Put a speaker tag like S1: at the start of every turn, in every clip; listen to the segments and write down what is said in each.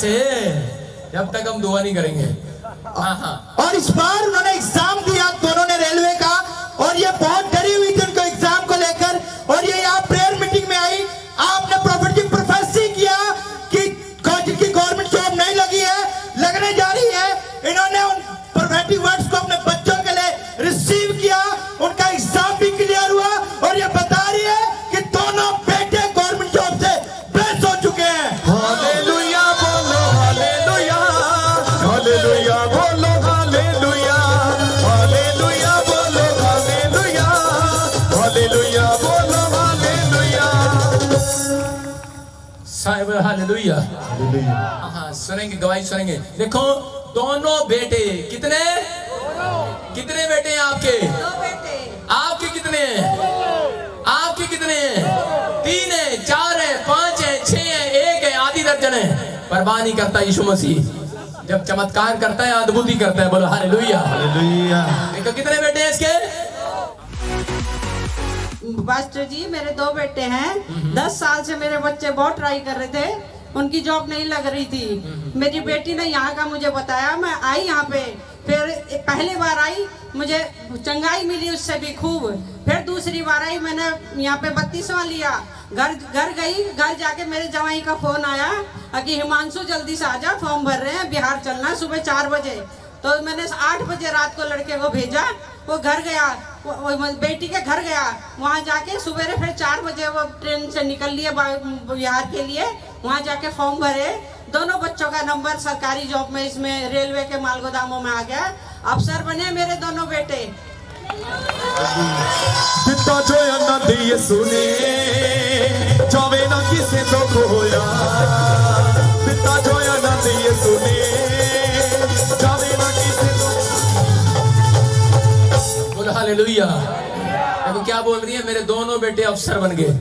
S1: कैसे, जब तक हम दुआ नहीं करेंगे।
S2: और इस बार उन्होंने एग्जाम दिया दोनों ने रेलवे का, और ये बहुत डरी हुई थी उनको एग्जाम को लेकर, और ये यहाँ प्रेयर मीटिंग में आई। आपने प्रॉफिट की प्रोफेसी किया कि जिनकी गवर्नमेंट जॉब नहीं लगी है, लगने जा रही है, इन्होंने उन प्रोफेटिक वर्ड्स को अपने बच्चों के लिए रिसीव किया, उनका एग्जाम भी क्लियर हुआ, और ये बता रही है कि दोनों बेटे गवर्नमेंट जॉब से ब्लेस हो चुके हैं।
S3: हालेलुया बोलो, हालेलुया, हालेलुया बोलो, हालेलुया, हालेलुया बोलो, हालेलुया, हालेलुया बोलो, हालेलुया।
S1: साहिब हालेलुया। हाँ, सुनेंगे, गवाही सुनेंगे। देखो दोनों बेटे, कितने कितने बेटे हैं आपके? आपके कितने हैं? आपके कितने हैं? 3 है, 4 है, 5 है, 6 है, 1 है, आधी दर्जन है। परवाह नहीं करता यीशु मसीह, जब चमत्कार करता है, अद्भुत करता है। बोलो हालेलुया, हालेलुया। देखो कितने बेटे हैं इसके?
S4: पास्टर जी, मेरे 2 बेटे हैं। 10 साल से मेरे बच्चे बहुत ट्राई कर रहे थे, उनकी जॉब नहीं लग रही थी। मेरी बेटी ने यहाँ का मुझे बताया, मैं आई यहाँ पे, फिर पहली बार आई, मुझे चंगाई मिली उससे भी खूब। फिर दूसरी बार आई, मैंने यहाँ पे 32वां लिया। घर गई, घर जाके मेरे जवाई का फोन आया कि हिमांशु जल्दी से आजा, फॉर्म भर रहे हैं, बिहार चलना सुबह 4 बजे। तो मैंने 8 बजे रात को लड़के को भेजा, वो घर गया, वो बेटी के घर गया, वहाँ जाके सवेरे फिर 4 बजे वो ट्रेन से निकल लिए बिहार के लिए, वहाँ जाके फॉर्म भरे। दोनों बच्चों का नंबर सरकारी जॉब में, इसमें रेलवे के माल गोदामों में आ गया, अफसर बने मेरे दोनों बेटे।
S3: दिता जो ना दिए सुने, जावे ना किसे तो खोया, दिता जो ना दिए सुने, जावे ना किसे तो।
S1: बोलो हालेलुया। देखो क्या बोल रही है, मेरे दोनों बेटे अफसर बन गए।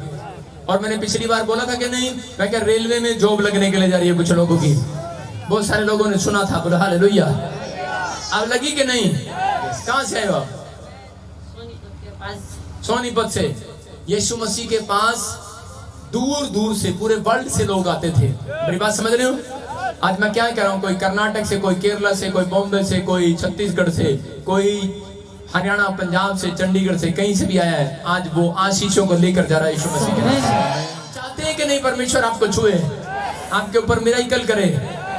S1: और मैंने पिछली बार बोला था कि नहीं, मैं क्या रेलवे में जॉब लगने के लिए जा रही है कुछ लोगों की, बहुत सारे लोगों ने सुना था। बोलो हालेलुया। अब लगी कि नहीं? कहाँ से आए हो आप? सोनीपत से। यीशु मसीह के पास दूर दूर से, पूरे वर्ल्ड से लोग आते थे। मेरी बात समझ रहे हो? आज मैं क्या कह रहा हूँ, कोई कर्नाटक से, कोई केरला से, कोई बॉम्बे से, कोई छत्तीसगढ़ से, कोई हरियाणा, पंजाब से, चंडीगढ़ से, कहीं से भी आया है। आज वो आशीषों को लेकर जा रहा है यीशु मसीह के नाम। चाहते हैं कि नहीं परमेश्वर आपको छुए, आपके ऊपर मिराकल करे?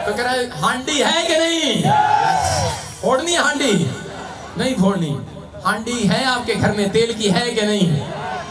S1: तो कह रहा है हांडी है कि नहीं? फोड़नी हांडी? नहीं फोड़नी। हांडी है आपके घर में, तेल की है कि नहीं?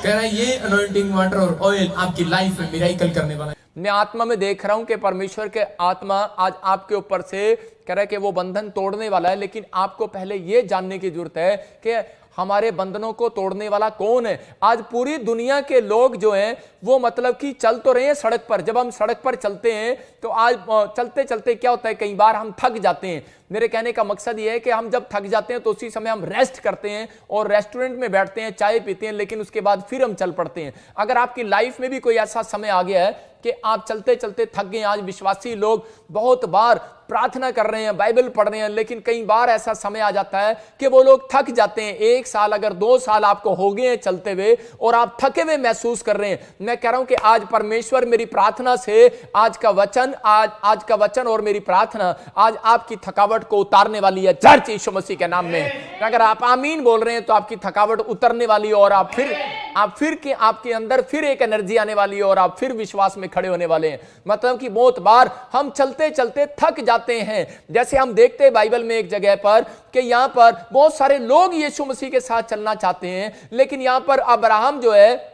S1: कह रहा है ये अनॉइंटिंग वाटर और ऑयल आपकी लाइफ में मिराकल करने वाला है। मैं आत्मा में देख रहा हूं कि परमेश्वर के आत्मा आज आपके ऊपर से कह रहा है कि वो बंधन तोड़ने वाला है। लेकिन आपको पहले ये जानने की जरूरत है कि हमारे बंधनों को तोड़ने वाला कौन है। आज पूरी दुनिया के लोग जो हैं वो मतलब कि चल तो रहे हैं सड़क पर। जब हम सड़क पर चलते हैं तो आज चलते चलते क्या होता है, कई बार हम थक जाते हैं। मेरे कहने का मकसद ये है कि हम जब थक जाते हैं तो उसी समय हम रेस्ट करते हैं और रेस्टोरेंट में बैठते हैं, चाय पीते हैं, लेकिन उसके बाद फिर हम चल पड़ते हैं। अगर आपकी लाइफ में भी कोई ऐसा समय आ गया है कि आप चलते चलते थक गए, आज विश्वासी लोग बहुत बार प्रार्थना कर रहे हैं, बाइबल पढ़ रहे हैं, लेकिन कई बार ऐसा समय आ जाता है कि वो लोग थक जाते हैं। 1 साल अगर 2 साल आपको हो गए हैं चलते हुए और आप थके हुए महसूस कर रहे हैं, मैं कह रहा हूं कि आज परमेश्वर मेरी प्रार्थना से आज का वचन और मेरी प्रार्थना आज आपकी थकावट को उतारने वाली है चर्च यीशु मसीह के नाम में। अगर आप आमीन बोल रहे हैं तो आपकी थकावट उतरने वाली है और आप फिर के आपके अंदर फिर एक एनर्जी आने वाली है और आप फिर विश्वास में खड़े होने वाले हैं। मतलब कि बहुत बार हम चलते चलते थक जाते हैं। जैसे हम देखते हैं बाइबल में एक जगह पर कि यहां पर बहुत सारे लोग यीशु मसीह के साथ चलना चाहते हैं, लेकिन यहां पर अब्राहम जो है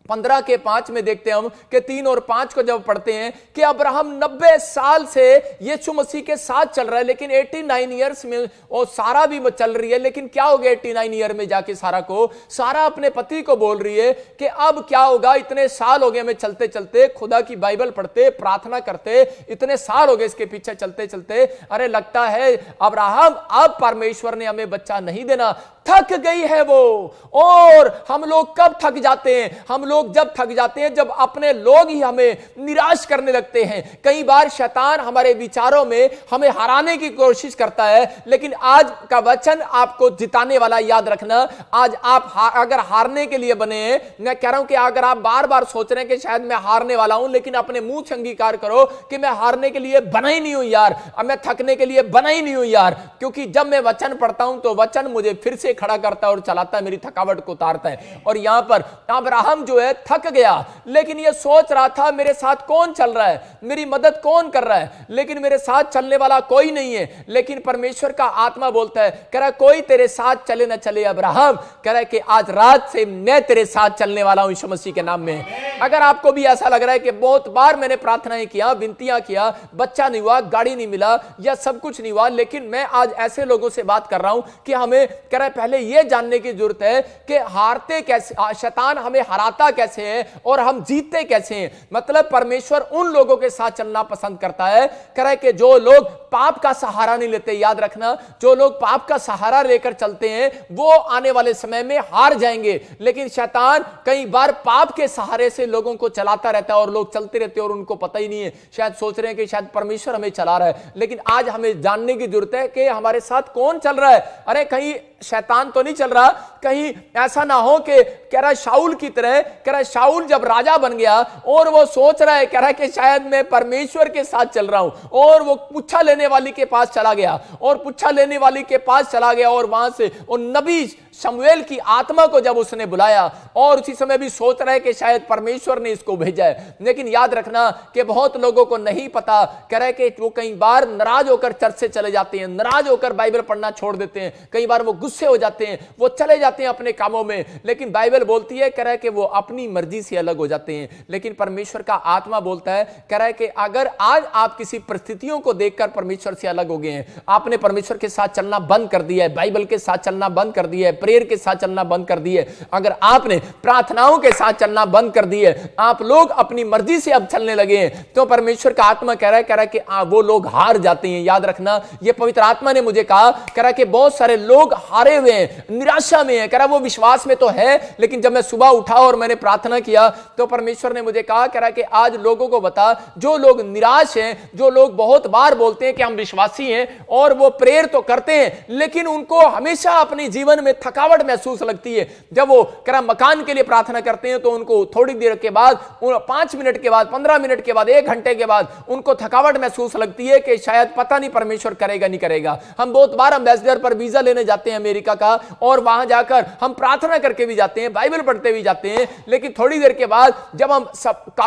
S1: 15:5 में देखते हैं हम कि 3 और 5 को जब पढ़ते हैं कि अब्राहम 90 साल से यीशु मसीह के साथ चल रहा है, लेकिन 89 ईयर्स में और सारा भी चल रही है। लेकिन क्या हो गया 89 ईयर में जाके सारा अपने पति को बोल रही है कि अब क्या होगा, इतने साल हो गए हमें चलते चलते, खुदा की बाइबल पढ़ते, प्रार्थना करते, इतने साल हो गए इसके पीछे चलते चलते, अरे लगता है अब्राहम अब परमेश्वर ने हमें बच्चा नहीं देना। थक गई है वो। और हम लोग कब थक जाते हैं? हम लोग जब थक जाते हैं जब अपने लोग ही हमें निराश करने लगते हैं। कई बार शैतान हमारे विचारों में हमें हराने की कोशिश करता है, लेकिन आज का वचन आपको जिताने वाला। याद रखना, आज आप अगर हारने के लिए बने हैं, मैं कह रहा हूं कि अगर आप बार बार सोच रहे हैं कि शायद मैं हारने वाला हूं, लेकिन अपने मुंह से अंगीकार करो कि मैं हारने के लिए बना ही नहीं हूं यार, अब मैं थकने के लिए बना ही नहीं हूं यार। क्योंकि जब मैं वचन पढ़ता हूं तो वचन मुझे फिर से खड़ा करता है और चलाता है, मेरी थकावट को उतारता है। और यहां पर अब्राहम जो है थक गया, लेकिन यह सोच रहा था मेरे साथ कौन चल रहा है, मेरी मदद कौन कर रहा है, लेकिन मेरे साथ चलने वाला कोई नहीं है। लेकिन परमेश्वर का आत्मा बोलता है, कह रहा कोई तेरे साथ चले ना चले अब्राहम, कह रहा है कि आज रात से मैं तेरे साथ चलने वाला हूं यीशु मसीह के नाम में। अगर आपको भी ऐसा लग रहा है कि बहुत बार मैंने प्रार्थनाएं किया, विनतियां किया, बच्चा नहीं हुआ, गाड़ी नहीं मिला, या सब कुछ नहीं हुआ, लेकिन मैं आज ऐसे लोगों से बात कर रहा हूं कि हमें कह रहा है पहले यह जानने की जरूरत है कि हारते कैसे, शैतान हमें हराता कैसे है और हम जीतते कैसे हैं। मतलब परमेश्वर उन लोगों के साथ चलना पसंद करता है, कह रहा है कि जो लोग पाप का सहारा नहीं लेते। याद रखना, जो लोग पाप का सहारा लेकर चलते हैं वो आने वाले समय में हार जाएंगे। लेकिन शैतान कई बार पाप के सहारे से लोगों को चलाता रहता है और लोग चलते रहते हैं और उनको पता ही नहीं है, शायद सोच रहे हैं कि शायद परमेश्वर हमें चला रहा है। लेकिन आज हमें जानने की जरूरत है कि हमारे साथ कौन चल रहा है। अरे कहीं शैतान तो नहीं चल रहा, कहीं ऐसा ना हो कि कह रहा है शाऊल की तरह, कह रहा है शाऊल जब राजा बन गया और वो सोच रहा है, कह रहा है कि शायद मैं परमेश्वर के साथ चल रहा हूं, और वो पुच्छा लेने वाली के पास चला गया और पुच्छा लेने वाली के पास चला गया और वहां से वो नबी शमूएल की आत्मा को जब उसने बुलाया और उसी समय भी सोच रहा है कि शायद परमेश्वर ने इसको भेजा है। लेकिन याद रखना कि बहुत लोगों को नहीं पता, कह रहे कि वो कई बार नाराज होकर चर्च से चले जाते हैं, नाराज होकर बाइबल पढ़ना छोड़ देते हैं, कई बार वो गुस्से हो जाते हैं, वो चले जाते हैं अपने कामों में। लेकिन बाइबल बोलती है, कह रहा है कि वो अपनी मर्जी से अलग हो जाते हैं। लेकिन परमेश्वर का आत्मा बोलता है, कह रहा है कि अगर आज आप किसी परिस्थितियों को देखकर परमेश्वर से अलग हो गए हैं, आपने परमेश्वर के साथ चलना बंद कर दिया है, बाइबल के साथ चलना बंद कर दिया है, प्रेयर के साथ चलना बंद कर दिए, अगर आपने प्रार्थनाओं के साथ चलना बंद कर दिए, आप लोग अपनी मर्जी से अब चलने लगे हैं, तो परमेश्वर का आत्मा कह रहा है कि वो लोग हार जाते हैं। याद रखना, ये पवित्र आत्मा ने मुझे कहा, कह रहा है कि बहुत सारे लोग हारे हुए हैं, निराशा में है, कह रहा वो विश्वास में तो है, लेकिन जब मैं सुबह उठा और मैंने प्रार्थना किया तो परमेश्वर ने मुझे कहा, कह रहा है कि आज लोगों को बता, जो लोग निराश हैं, जो लोग बहुत बार बोलते हैं कि हम विश्वासी हैं और वो प्रेयर तो करते हैं, लेकिन उनको हमेशा अपने जीवन में थकावट महसूस लगती है। जब वो करा मकान के लिए प्रार्थना करते हैं तो उनको थोड़ी देर के बाद, 5 मिनट के बाद, 15 मिनट के बाद, 1 घंटे के बाद उनको थकावट महसूस लगती है कि शायद पता नहीं परमेश्वर करेगा नहीं करेगा। हम बहुत बार एम्बेसडर पर वीजा लेने जाते हैं अमेरिका का, और वहां जाकर हम प्रार्थना करके भी जाते हैं, बाइबल पढ़ते भी जाते हैं, लेकिन थोड़ी देर के बाद जब हम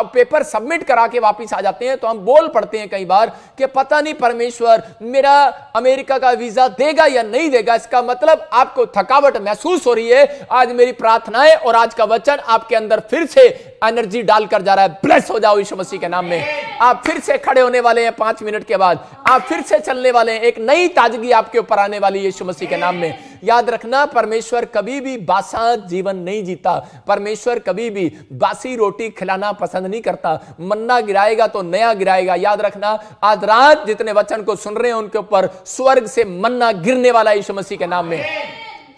S1: पेपर सबमिट करा के वापस आ जाते हैं तो हम बोल पड़ते हैं कई बार कि पता नहीं परमेश्वर मेरा अमेरिका का वीजा देगा या नहीं देगा। इसका मतलब आपको थकावट महसूस हो रही है। आज मेरी प्रार्थनाएं और आज का वचन आपके अंदर फिर से एनर्जी डालकर जा रहा है। ब्लेस हो जाओ यीशु मसीह के नाम में। आप फिर से खड़े होने वाले हैं 5 मिनट के बाद, आप फिर से चलने वाले हैं, एक नई ताजगी आपके ऊपर आने वाली है यीशु मसीह के नाम में। याद रखना, परमेश्वर कभी भी बासा जीवन नहीं जीता, परमेश्वर कभी भी बासी रोटी खिलाना पसंद नहीं करता। मन्ना गिराएगा तो नया गिराएगा। याद रखना, आज रात जितने वचन को सुन रहे हैं उनके ऊपर स्वर्ग से मन्ना गिरने वाला यीशु मसीह के नाम में।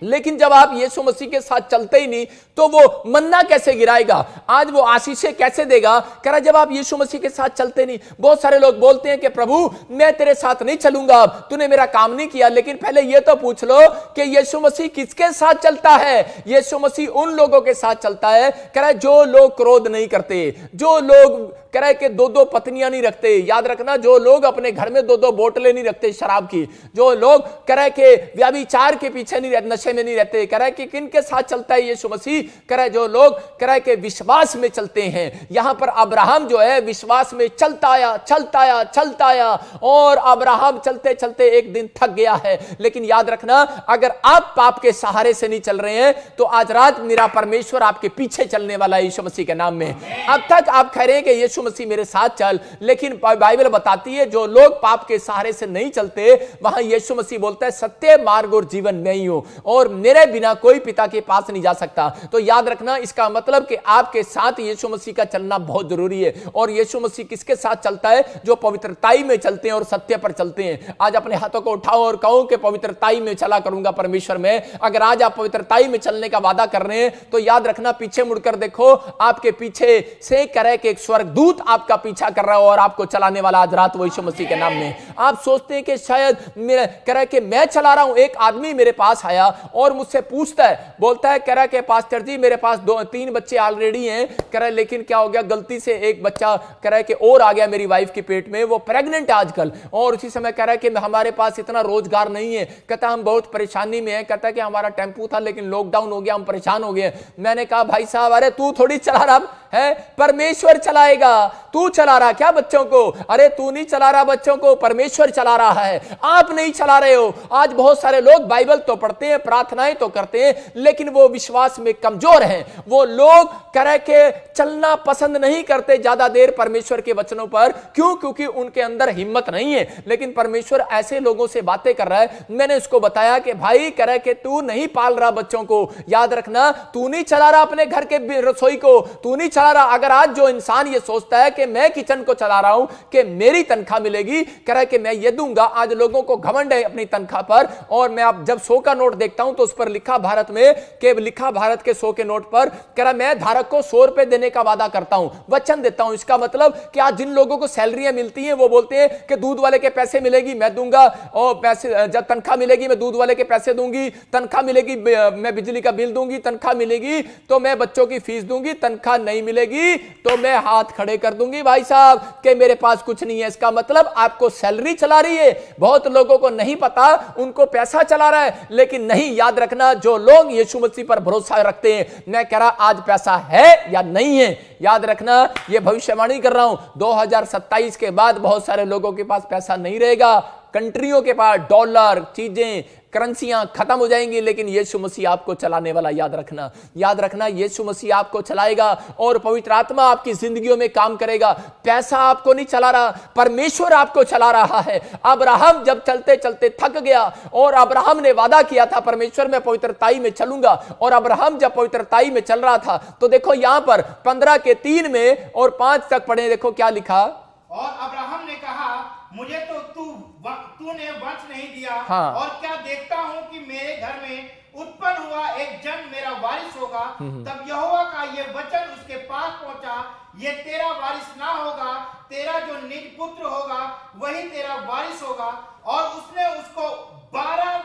S1: लेकिन जब आप यीशु मसीह के साथ चलते ही नहीं तो वो मन्ना कैसे गिराएगा, आज वो आशीषें कैसे देगा। कह रहा जब आप यीशु मसीह के साथ चलते नहीं। बहुत सारे लोग बोलते हैं कि प्रभु मैं तेरे साथ नहीं चलूंगा, अब तूने मेरा काम नहीं किया। लेकिन पहले ये तो पूछ लो कि यीशु मसीह किसके साथ चलता है। यीशु मसीह उन लोगों के साथ चलता है, कह रहा है जो लोग क्रोध नहीं करते, जो लोग कह रहा है कि 2-2 पत्नियां नहीं रखते। याद रखना, जो लोग अपने घर में 2-2 बोतलें नहीं रखते शराब की, जो लोग कह रहा है कि व्यभिचार के पीछे नहीं रहते, नशे में नहीं रहते। कह रहा है कि किन के साथ चलता है यीशु मसीह। कह रहा है जो लोग कह रहा है कि विश्वास में चलते हैं। यहां पर अब्राहम जो है विश्वास में चलता आया, चलता आया, चलता आया, और अब्राहम चलते चलते एक दिन थक गया है। लेकिन याद रखना, अगर आप पाप के सहारे से नहीं चल रहे हैं तो आज रात मेरा परमेश्वर आपके पीछे चलने वाला है यीशु मसीह के नाम में। अब तक आप कह रहे हैं कि यीशु मसीह मेरे साथ चल, लेकिन बाइबल बताती है जो लोग पाप के सहारे से नहीं चलते, वहां यीशु मसीह बोलता है सत्य, मार्ग और जीवन मैं ही हूं। और और मेरे बिना कोई पिता के पास नहीं जा सकता। तो याद रखना, इसका मतलब कि आपके साथ यीशु मसीह का चलना बहुत जरूरी है। और यीशु मसीह किसके साथ चलता है? जो पवित्रताई में चलते हैं और सत्य पर चलते हैं। आज अपने हाथों को उठाओ और कहो कि पवित्रताई में चला करूंगा परमेश्वर में। अगर आज आप पवित्रताई में चलने का वादा कर रहे हैं तो याद रखना, पीछे मुड़कर देखो, आपके पीछे से करे कि एक स्वर्गदूत आपका पीछा कर रहा हो और आपको चलाने वाला आज रात वो यीशु मसीह के नाम में। आप सोचते हैं कि शायद मेरा करे कि मैं चला रहा हूं। एक आदमी मेरे पास आया और मुझसे पूछता है, बोलता है, कह रहा कि पास्टर जी मेरे पास 2-3 बच्चे ऑलरेडी हैं, कह रहा लेकिन क्या हो गया, गलती से एक बच्चा कह रहा है कि और आ गया मेरी वाइफ के पेट में, वो प्रेग्नेंट है आजकल। और उसी समय कह रहा है कि हमारे पास इतना रोजगार नहीं है, कहता हम बहुत परेशानी में है, कहता है कि हमारा टेम्पू था लेकिन लॉकडाउन हो गया, हम परेशान हो गए। मैंने कहा भाई साहब, अरे तू थोड़ी चला रहा है, परमेश्वर चलाएगा। तू चला रहा क्या बच्चों को? अरे तू नहीं चला रहा बच्चों को, परमेश्वर चला रहा है, आप नहीं चला रहे हो। आज बहुत सारे लोग बाइबल तो पढ़ते हैं, प्रार्थनाएं तो करते हैं, लेकिन वो विश्वास में कमजोर हैं। वो लोग करे के चलना पसंद नहीं करते ज्यादा देर परमेश्वर के वचनों पर। क्यों? क्योंकि उनके अंदर हिम्मत नहीं है। लेकिन परमेश्वर ऐसे लोगों से बातें कर रहा है। मैंने उसको बताया कि भाई करे के तू नहीं पाल रहा बच्चों को, याद रखना, तू नहीं चला रहा अपने घर के रसोई को, तू नहीं चला रहा। अगर आज जो इंसान ये सोचता है कि मैं किचन को चला रहा हूं, कि मेरी तनख्वाह मिलेगी, कह रहा है कि मैं ये दूंगा। आज लोगों को घमंड है अपनी तनख्वाह पर। और मैं अब जब 100 का नोट देखता हूं तो उस पर लिखा भारत में, कि लिखा भारत के 100 के नोट पर, कह रहा मैं धारक को 100 रुपए देने का वादा करता हूं, वचन देता हूं। इसका मतलब कि आज जिन लोगों को सैलरियां मिलती हैं वो बोलते हैं कि दूध वाले के पैसे मिलेगी मैं दूंगा, और पैसे जब तनख्वाह मिलेगी मैं दूध वाले के पैसे दूंगी, तनख्वाह मिलेगी मैं बिजली का बिल दूंगी, तनख्वाह मिलेगी तो मैं बच्चों की फीस दूंगी, तनख्वाह नहीं मिलेगी तो मैं हाथ खड़े कर दूंगी भाई साहब कि मेरे पास कुछ नहीं है। इसका मतलब आपको सैलरी चला रही है। बहुत लोगों को नहीं पता, उनको पैसा चला रहा है। लेकिन नहीं, याद रखना, जो लोग यीशु मसीह पर भरोसा रखते हैं, मैं कह रहा आज पैसा है या नहीं है, याद रखना, ये भविष्यवाणी कर रहा हूं, 2027 के बाद बहुत सारे लोगों के पास पैसा नहीं रहेगा। कंट्रियों के पास डॉलर, चीजें, करेंसियां खत्म हो जाएंगी, लेकिन यीशु मसीह आपको चलाने वाला। याद रखना, याद रखना, यीशु मसीह आपको चलाएगा और पवित्र आत्मा आपकी जिंदगियों में काम करेगा। पैसा आपको नहीं चला रहा, परमेश्वर आपको चला रहा है। अब्राहम जब चलते चलते थक गया और अब्राहम ने वादा किया था, परमेश्वर मैं पवित्रताई में चलूंगा, और अब्राहम जब पवित्रताई में चल रहा था तो देखो यहां पर 15 के 3 में और 5 तक पढ़े, देखो क्या लिखा।
S2: और अब्राहम ने कहा, मुझे तो तूने वंश नहीं दिया,
S1: हाँ।
S2: और क्या देखता हूँ कि मेरे घर में उत्पन्न हुआ एक जन मेरा वारिस होगा। तब यहोवा का ये वचन उसके पास पहुंचा, ये तेरा वारिस ना होगा, तेरा जो निज पुत्र होगा वही तेरा वारिस होगा। और उसने उसको 12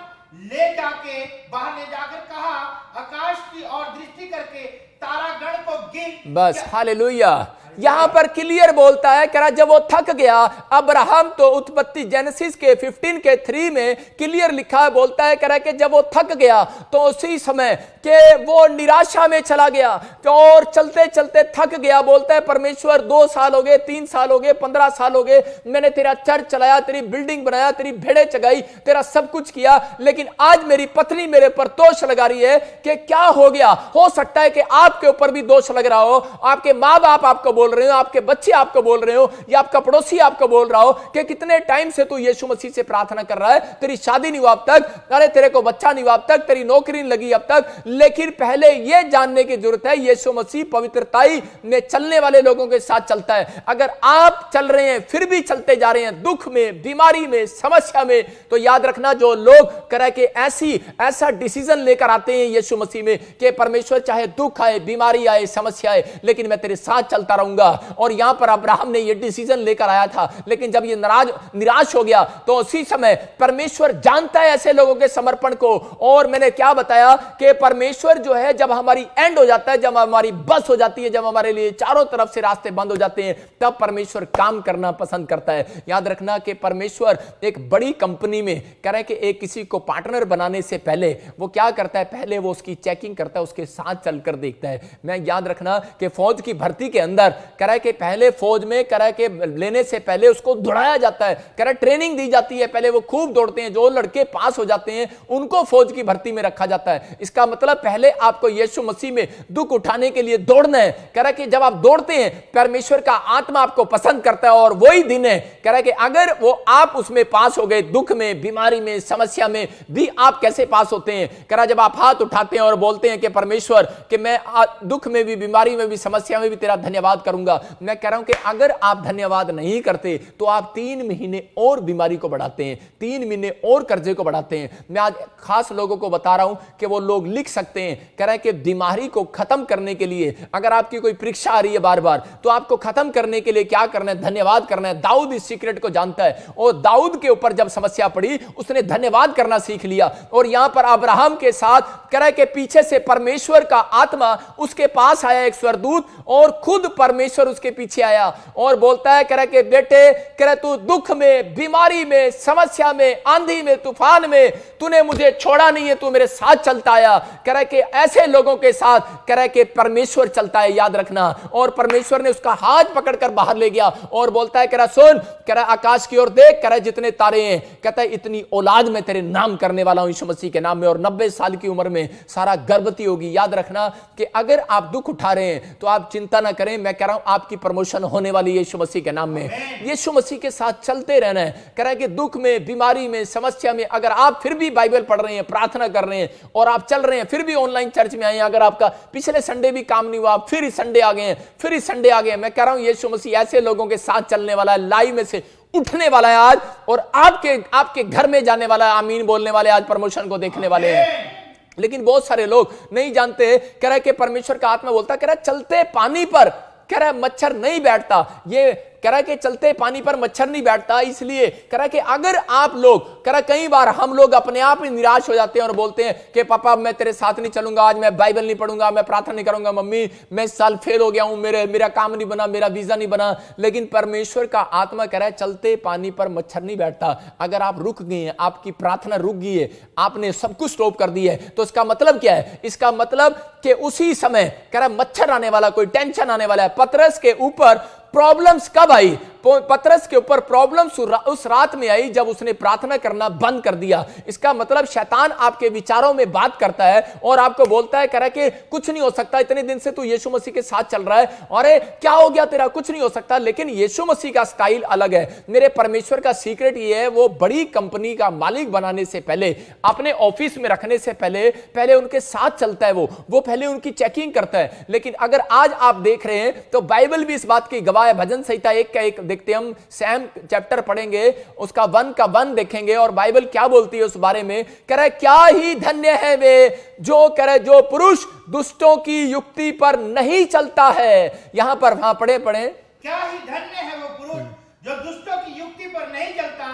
S2: बाहर ले जाकर कहा, आकाश की ओर दृष्टि करके तारागण को गिन।
S1: बस हालेलुया। यहां पर क्लियर बोलता है, कह रहा जब वो थक गया, अब्राहम तो उत्पत्ति जेनेसिस के 15 के 3 में क्लियर लिखा है, बोलता है, कह रहा कि जब वो थक गया तो उसी समय के वो निराशा में चला गया और चलते चलते थक गया। बोलता है परमेश्वर 2 साल हो गए, 3 साल हो गए, 15 साल हो गए, मैंने तेरा चर्च चलाया, तेरी बिल्डिंग बनाया, तेरी भेड़े चगाई, तेरा सब कुछ किया, लेकिन आज मेरी पत्नी मेरे पर दोष लगा रही है कि क्या हो गया। हो सकता है कि आपके ऊपर भी दोष लग रहा हो, आपके माँ बाप आपको बोल रहे हो, आपके बच्चे आपको बोल रहे हो, या आपका पड़ोसी आपको बोल रहा हो कि कितने टाइम से तू यीशु मसीह से प्रार्थना कर रहा है, तेरी शादी नहीं हुआ अब तक, अरे तेरे को बच्चा नहीं हुआ अब तक, तेरी नौकरी नहीं लगी अब तक। लेकिन पहले यह जानने की जरूरत है, यीशु मसीह पवित्रताई में चलने वाले लोगों के साथ चलता है। अगर आप चल रहे हैं फिर भी चलते जा रहे हैं दुख में, बीमारी में, समस्या में, तो याद रखना जो लोग करे कि ऐसा डिसीजन लेकर आते हैं यीशु मसीह में कि परमेश्वर चाहे दुख आए, बीमारी आए, समस्या आए, लेकिन मैं तेरे साथ चलता रहूंगा। और यहां पर अब्राहम ने यह डिसीजन लेकर आया था, लेकिन जब ये निराश हो गया तो उसी समय परमेश्वर जानता है ऐसे लोगों के समर्पण को। और मैंने क्या बताया कि परमेश्वर जो है जब हमारी एंड हो जाता है, जब हमारी बस हो जाती है, जब हमारे लिए चारों तरफ से रास्ते बंद हो जाते हैं, तब परमेश्वर काम करना पसंद करता है। याद रखना कि परमेश्वर एक बड़ी कंपनी में कह रहे कि एक किसी को पार्टनर बनाने से पहले वो क्या करता है, पहले वो उसकी चेकिंग करता है, उसके साथ चलकर देखता है। मैं याद रखना कि फौज की भर्ती के अंदर कह रहा है कि पहले फौज में कह रहा है कि लेने से पहले उसको दौड़ाया जाता है, कह रहा है ट्रेनिंग दी जाती है, पहले वो खूब दौड़ते हैं, जो लड़के पास हो जाते हैं उनको फौज की भर्ती में रखा जाता है। इसका मतलब मतलब पहले आपको यीशु मसीह में दुख उठाने के लिए दौड़ना है। कह रहा है कि जब आप दौड़ते हैं परमेश्वर का आत्मा आपको पसंद करता है और वही दिन है कह रहा है कि अगर वो आप उसमें पास हो गए, दुख में, बीमारी में, समस्या में भी आप कैसे पास होते हैं। कह रहा जब आप हाथ उठाते हैं और बोलते हैं कि परमेश्वर कि मैं दुख में भी, बीमारी में भी, समस्या में भी तेरा धन्यवाद करूंगा। मैं कह रहा हूं कि अगर आप धन्यवाद नहीं करते तो आप 3 महीने और बीमारी को बढ़ाते हैं, 3 महीने और कर्जे को बढ़ाते हैं। मैं आज खास लोगों को बता रहा हूं कि वो लोग लिख सकते हैं, कह रहा है कि बीमारी को खत्म करने के लिए अगर आपकी कोई परीक्षा आ रही है बार बार, तो आपको खत्म करने के लिए क्या करना है, धन्यवाद करना है। दाऊद इस सीक्रेट को जानता है और दाऊद के ऊपर जब समस्या पड़ी उसने धन्यवाद करना सीख लिया। और यहां पर अब्राहम के साथ कह रहा है कि पीछे से परमेश्वर का आत्मा उसके पास आया, एक स्वर्गदूत, और खुद परमेश्वर उसके पीछे आया और बोलता है, कह रहा है कि बेटे, कह रहा तू दुख में, बीमारी में, समस्या में, आंधी में, तूफान में तूने मुझे छोड़ा नहीं है, तू मेरे साथ चलता आया। कह रहा है कि ऐसे लोगों के साथ कह रहा है कि परमेश्वर चलता है, याद रखना। और परमेश्वर ने उसका हाथ पकड़कर बाहर ले गया और बोलता है, कह रहा सुन, कह रहा आकाश की ओर देख, कह रहा जितने तारे हैं, कहता है इतनी औलाद में तेरे नाम करने वाला हूं यीशु मसीह के नाम में। और 90 साल की उम्र में सारा गर्भवती होगी। याद रखना कि अगर आप दुख उठा रहे हैं तो आप चिंता ना करें, मैं कह रहा हूं आपकी प्रमोशन होने वाली है यीशु मसीह के नाम में। यीशु मसीह के साथ चलते रहना है। कह रहा है कि दुख में, बीमारी में, समस्या में अगर आप फिर भी बाइबल पढ़ रहे हैं, प्रार्थना कर रहे हैं और आप चल रहे हैं, फिर भी ऑनलाइन चर्च में आए, अगर आपका पिछले संडे भी काम नहीं हुआ, फिर इस संडे आ गए हैं, फिर इस संडे आ गए, मैं कह रहा हूं यीशु मसीह ऐसे लोगों के साथ चलने वाला है, लाइव में से उठने वाला है आज, और आपके घर में जाने वाला है। आमीन बोलने वाले आज प्रमोशन को देखने वाले हैं। लेकिन बहुत सारे लोग नहीं जानते, कह रहा है कि परमेश्वर का आत्मा बोलता, कह रहा है चलते पानी पर, कह रहा है मच्छर नहीं बैठता। ये कह रहा है कि चलते पानी पर मच्छर नहीं बैठता। इसलिए कह रहा है कि अगर आप लोग, कह रहा है कई बार हम लोग अपने आप ही निराश हो जाते हैं और बोलते हैं कि पापा मैं तेरे साथ नहीं चलूंगा, आज मैं बाइबल नहीं पढ़ूंगा, मैं प्रार्थना नहीं करूंगा, मम्मी मैं इस साल फेल हो गया हूं, मेरा काम नहीं बना, मेरा वीजा नहीं बना। लेकिन परमेश्वर का आत्मा कह रहा है चलते पानी पर मच्छर नहीं बैठता। अगर आप रुक गए हैं, आपकी प्रार्थना रुक गई है, आपने सब कुछ स्टॉप कर दिया है, तो इसका मतलब क्या है? इसका मतलब कि उसी समय कह रहा है मच्छर आने वाला, कोई टेंशन आने वाला है। पतरस के ऊपर प्रॉब्लम्स कब आई? पतरस के ऊपर प्रॉब्लम्स उस रात में आई जब उसने प्रार्थना करना बंद कर दिया। इसका मतलब शैतान आपके विचारों में बात करता है और आपको बोलता है, कह रहा है कि कुछ नहीं हो सकता, इतने दिन से तू यीशु मसीह के साथ चल रहा है, अरे क्या हो गया तेरा, कुछ नहीं हो सकता। लेकिन यीशु मसीह का स्टाइल अलग है। मेरे परमेश्वर का सीक्रेट ये है, वो बड़ी कंपनी का मालिक बनाने से पहले, अपने ऑफिस में रखने से पहले उनके साथ चलता है। वो पहले उनकी चेकिंग करता है। लेकिन अगर आज आप देख रहे हैं तो बाइबल भी इस बात की गवाह है। भजन संहिता 1 का 1 देखते हम, सैम चैप्टर पढ़ेंगे, उसका 1 का 1 देखेंगे और बाइबल क्या बोलती है उस बारे में। कह रहा है क्या ही धन्य है वे जो, कह रहे जो पुरुष दुष्टों की युक्ति पर नहीं चलता है। यहां पर हाँ पढ़े
S2: क्या ही धन्य है वो पुरुष जो दुष्टों की युक्ति पर नहीं चलता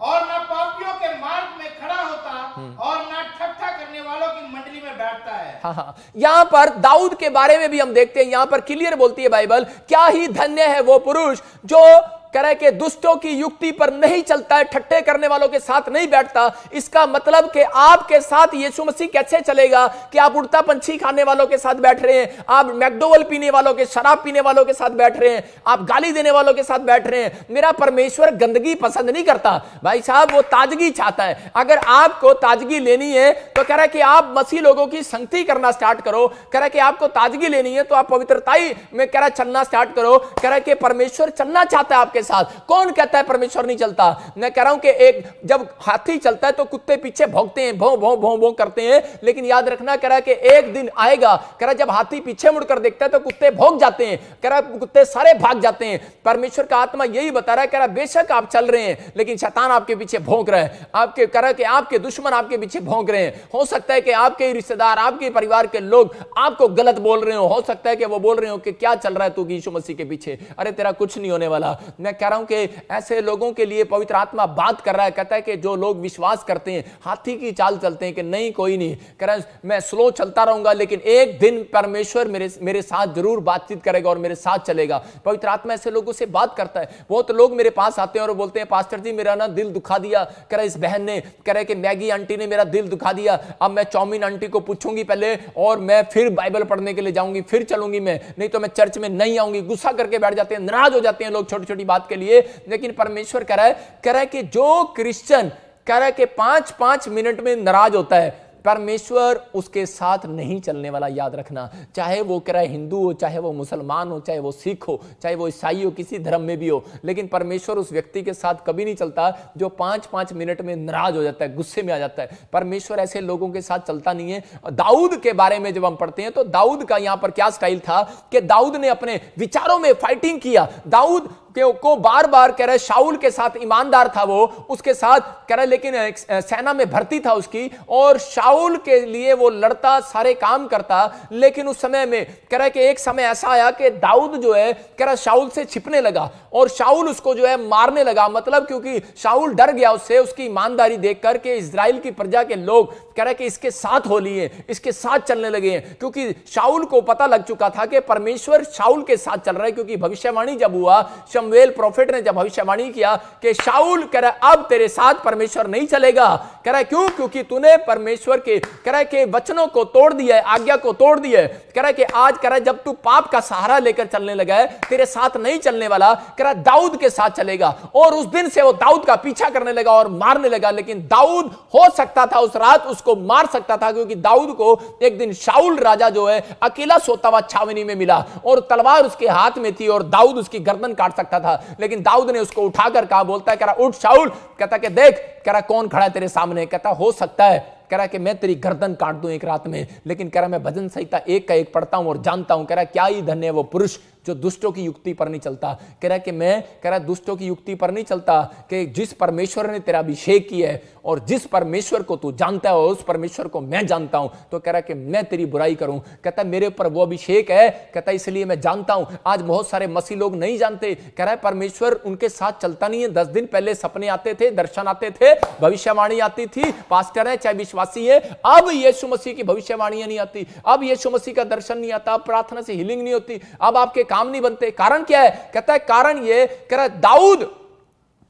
S2: और ना पापियों के मार्ग में खड़ा होता और ना ठट्ठा करने वालों की मंडली में बैठता है।
S1: हाँ, यहां पर दाऊद के बारे में भी हम देखते हैं, यहां पर क्लियर बोलती है बाइबल, क्या ही धन्य है वो पुरुष जो कह रहा है कि दुष्टों की युक्ति पर नहीं चलता है, ठट्ठे करने वालों के साथ नहीं बैठता। इसका मतलब कि आपके साथ यीशु मसीह कैसे चलेगा कि आप उड़ता पंछी खाने वालों के साथ बैठ रहे हैं, आप मैकडोवेल पीने वालों के, शराब पीने वालों के साथ बैठ रहे हैं, आप गाली देने वालों के साथ बैठ रहे हैं। मेरा परमेश्वर गंदगी पसंद नहीं करता भाई साहब, वो ताजगी चाहता है। अगर आपको ताजगी लेनी है तो कह रहा है कि आप मसीह लोगों की संगति करना स्टार्ट करो। कह रहा है कि आपको ताजगी लेनी है तो आप पवित्रताई में कह रहा है चलना स्टार्ट करो। कह रहा है कि परमेश्वर चलना चाहता है आपके साथ। कौन कहता है परमेश्वर नहीं चलता? मैं कह रहा हूं कि एक जब हाथी चलता है तो कुत्ते पीछे भौंकते हैं, भौं भौं भौं भौं करते हैं। लेकिन याद रखना, कह रहा है कि एक दिन आएगा, कह रहा है जब हाथी पीछे मुड़कर देखता है तो कुत्ते भौंक जाते हैं, कह रहा है कुत्ते सारे भाग जाते हैं। परमेश्वर का आत्मा यही बता रहा है, कह रहा है बेशक आप चल रहे हैं लेकिन शैतान आपके पीछे भौंक रहा है। आपके कह रहा है कि आपके दुश्मन आपके पीछे भौंक रहे हैं। हो सकता है कि आपके रिश्तेदार, आपके परिवार के लोग आपको गलत बोल रहे हो सकता है कि वो बोल रहे हो कि क्या चल रहा है तू यीशु मसीह के पीछे, अरे तेरा कुछ नहीं होने वाला। मैं कह रहा हूं कि ऐसे लोगों के लिए पवित्र आत्मा बात कर रहा है। कहता है कि जो लोग विश्वास करते हैं, हाथी की चाल चलते हैं कि नहीं कोई नहीं, कह रहा है मैं स्लो चलता रहूंगा लेकिन एक दिन परमेश्वर मेरे साथ जरूर बातचीत करेगा और मेरे साथ चलेगा। पवित्र आत्मा ऐसे लोगों से बात करता है। बहुत लोग मेरे पास आते हैं और बोलते हैं पास्टर जी मेरा ना दिल दुखा दिया, कह रहा है इस बहन ने, कह रहा है कि मैगी आंटी ने मेरा दिल दुखा दिया, अब मैं चाउमीन आंटी को पूछूंगी पहले और मैं फिर बाइबल पढ़ने के लिए जाऊंगी, फिर चलूंगी मैं, नहीं तो मैं चर्च में नहीं आऊंगी। गुस्सा करके बैठ जाते हैं, नाराज हो जाते हैं लोग छोटी छोटी बात के लिए। लेकिन परमेश्वर कह रहा है कि जो क्रिश्चियन कह रहा है कि 5-5 मिनट में नाराज होता है, परमेश्वर उसके साथ नहीं चलने वाला, याद रखना। चाहे वो कह रहा है हिंदू हो, चाहे वो मुसलमान हो, चाहे वो सिख हो, चाहे वो ईसाई हो, किसी धर्म में भी हो, लेकिन परमेश्वर उस व्यक्ति के साथ कभी नहीं चलता जो 5-5 मिनट में नाराज हो जाता है, गुस्से में आ जाता है। परमेश्वर ऐसे लोगों के साथ चलता नहीं है। दाऊद के बारे में जब हम पढ़ते हैं तो दाऊद का यहां पर क्या स्टाइल था कि दाऊद ने अपने विचारों में फाइटिंग किया। दाऊद को बार बार कह रहे शाऊल के साथ ईमानदार था वो, उसके साथ कह रहे लेकिन सेना में भर्ती था उसकी, और शाऊल के लिए वो लड़ता, सारे काम करता। लेकिन उस समय में कह रहा है कि एक समय ऐसा आया कि दाऊद जो है कह रहा शाऊल से छिपने लगा और शाऊल उसको जो है मारने लगा। मतलब क्योंकि शाऊल डर गया उससे, उसकी ईमानदारी देखकर कि इजराइल की प्रजा के लोग कह रहे कि इसके साथ हो लिए, इसके साथ चलने लगे हैं, क्योंकि शाऊल को पता लग चुका था कि परमेश्वर शाऊल के साथ चल रहा है। क्योंकि भविष्यवाणी जब हुआ, शमूएल प्रोफेट ने जब भविष्यवाणी किया कि शाऊल कह रहा अब तेरे साथ परमेश्वर नहीं चलेगा। कह रहा क्यों? क्योंकि तूने परमेश्वर के कह रहा के वचनों को तोड़ दिया है, आज्ञा को तोड़ दिया है। कह रहा कि आज कह रहा जब तू पाप का सहारा लेकर चलने लगा है, तेरे साथ नहीं चलने वाला, कह रहा दाऊद के साथ चलेगा। और उस दिन से वो दाऊद का पीछा करने लगा और मारने लगा। लेकिन दाऊद हो सकता था उस रात उसको मार सकता था, क्योंकि दाऊद को एक दिन शाऊल राजा जो है अकेला सोता हुआ छावनी में मिला और तलवार उसके हाथ में थी और दाऊद उसकी गर्दन काट सकता था। लेकिन दाऊद ने उसको उठाकर कहा, बोलता है कह रहा उठ शाऊल, कहता कि देख कह रहा कौन खड़ा है तेरे सामने। कहता हो सकता है कह रहा कि मैं तेरी गर्दन काट दूं एक रात में, लेकिन कह रहा मैं भजन संहिता 1 का 1 पढ़ता हूं और जानता हूं। कह रहा क्या ही धन्य है वो पुरुष जो दुष्टों की युक्ति पर नहीं चलता। कह रहा कि मैं कह रहा दुष्टों की युक्ति पर नहीं चलता, कि जिस परमेश्वर ने तेरा अभिषेक किया है और जिस परमेश्वर को तू जानता है उस परमेश्वर को मैं जानता हूं, तो कह रहा कि मैं तेरी बुराई करूं। कहता मेरे ऊपर वो अभिषेक है, कहता इसलिए मैं जानता हूं। आज बहुत सारे मसीह लोग नहीं जानते, कह रहा है परमेश्वर उनके साथ चलता नहीं है। 10 दिन पहले सपने आते थे, दर्शन आते थे, भविष्यवाणी आती थी, पास्टर है चाहे विश्वासी है, अब यीशु मसीह की भविष्यवाणियां नहीं आती, अब यीशु मसीह का दर्शन नहीं आता, अब प्रार्थना से हीलिंग नहीं होती, अब आपके काम नहीं बनते। कारण क्या है? कहता है कारण ये, कह रहा है दाऊद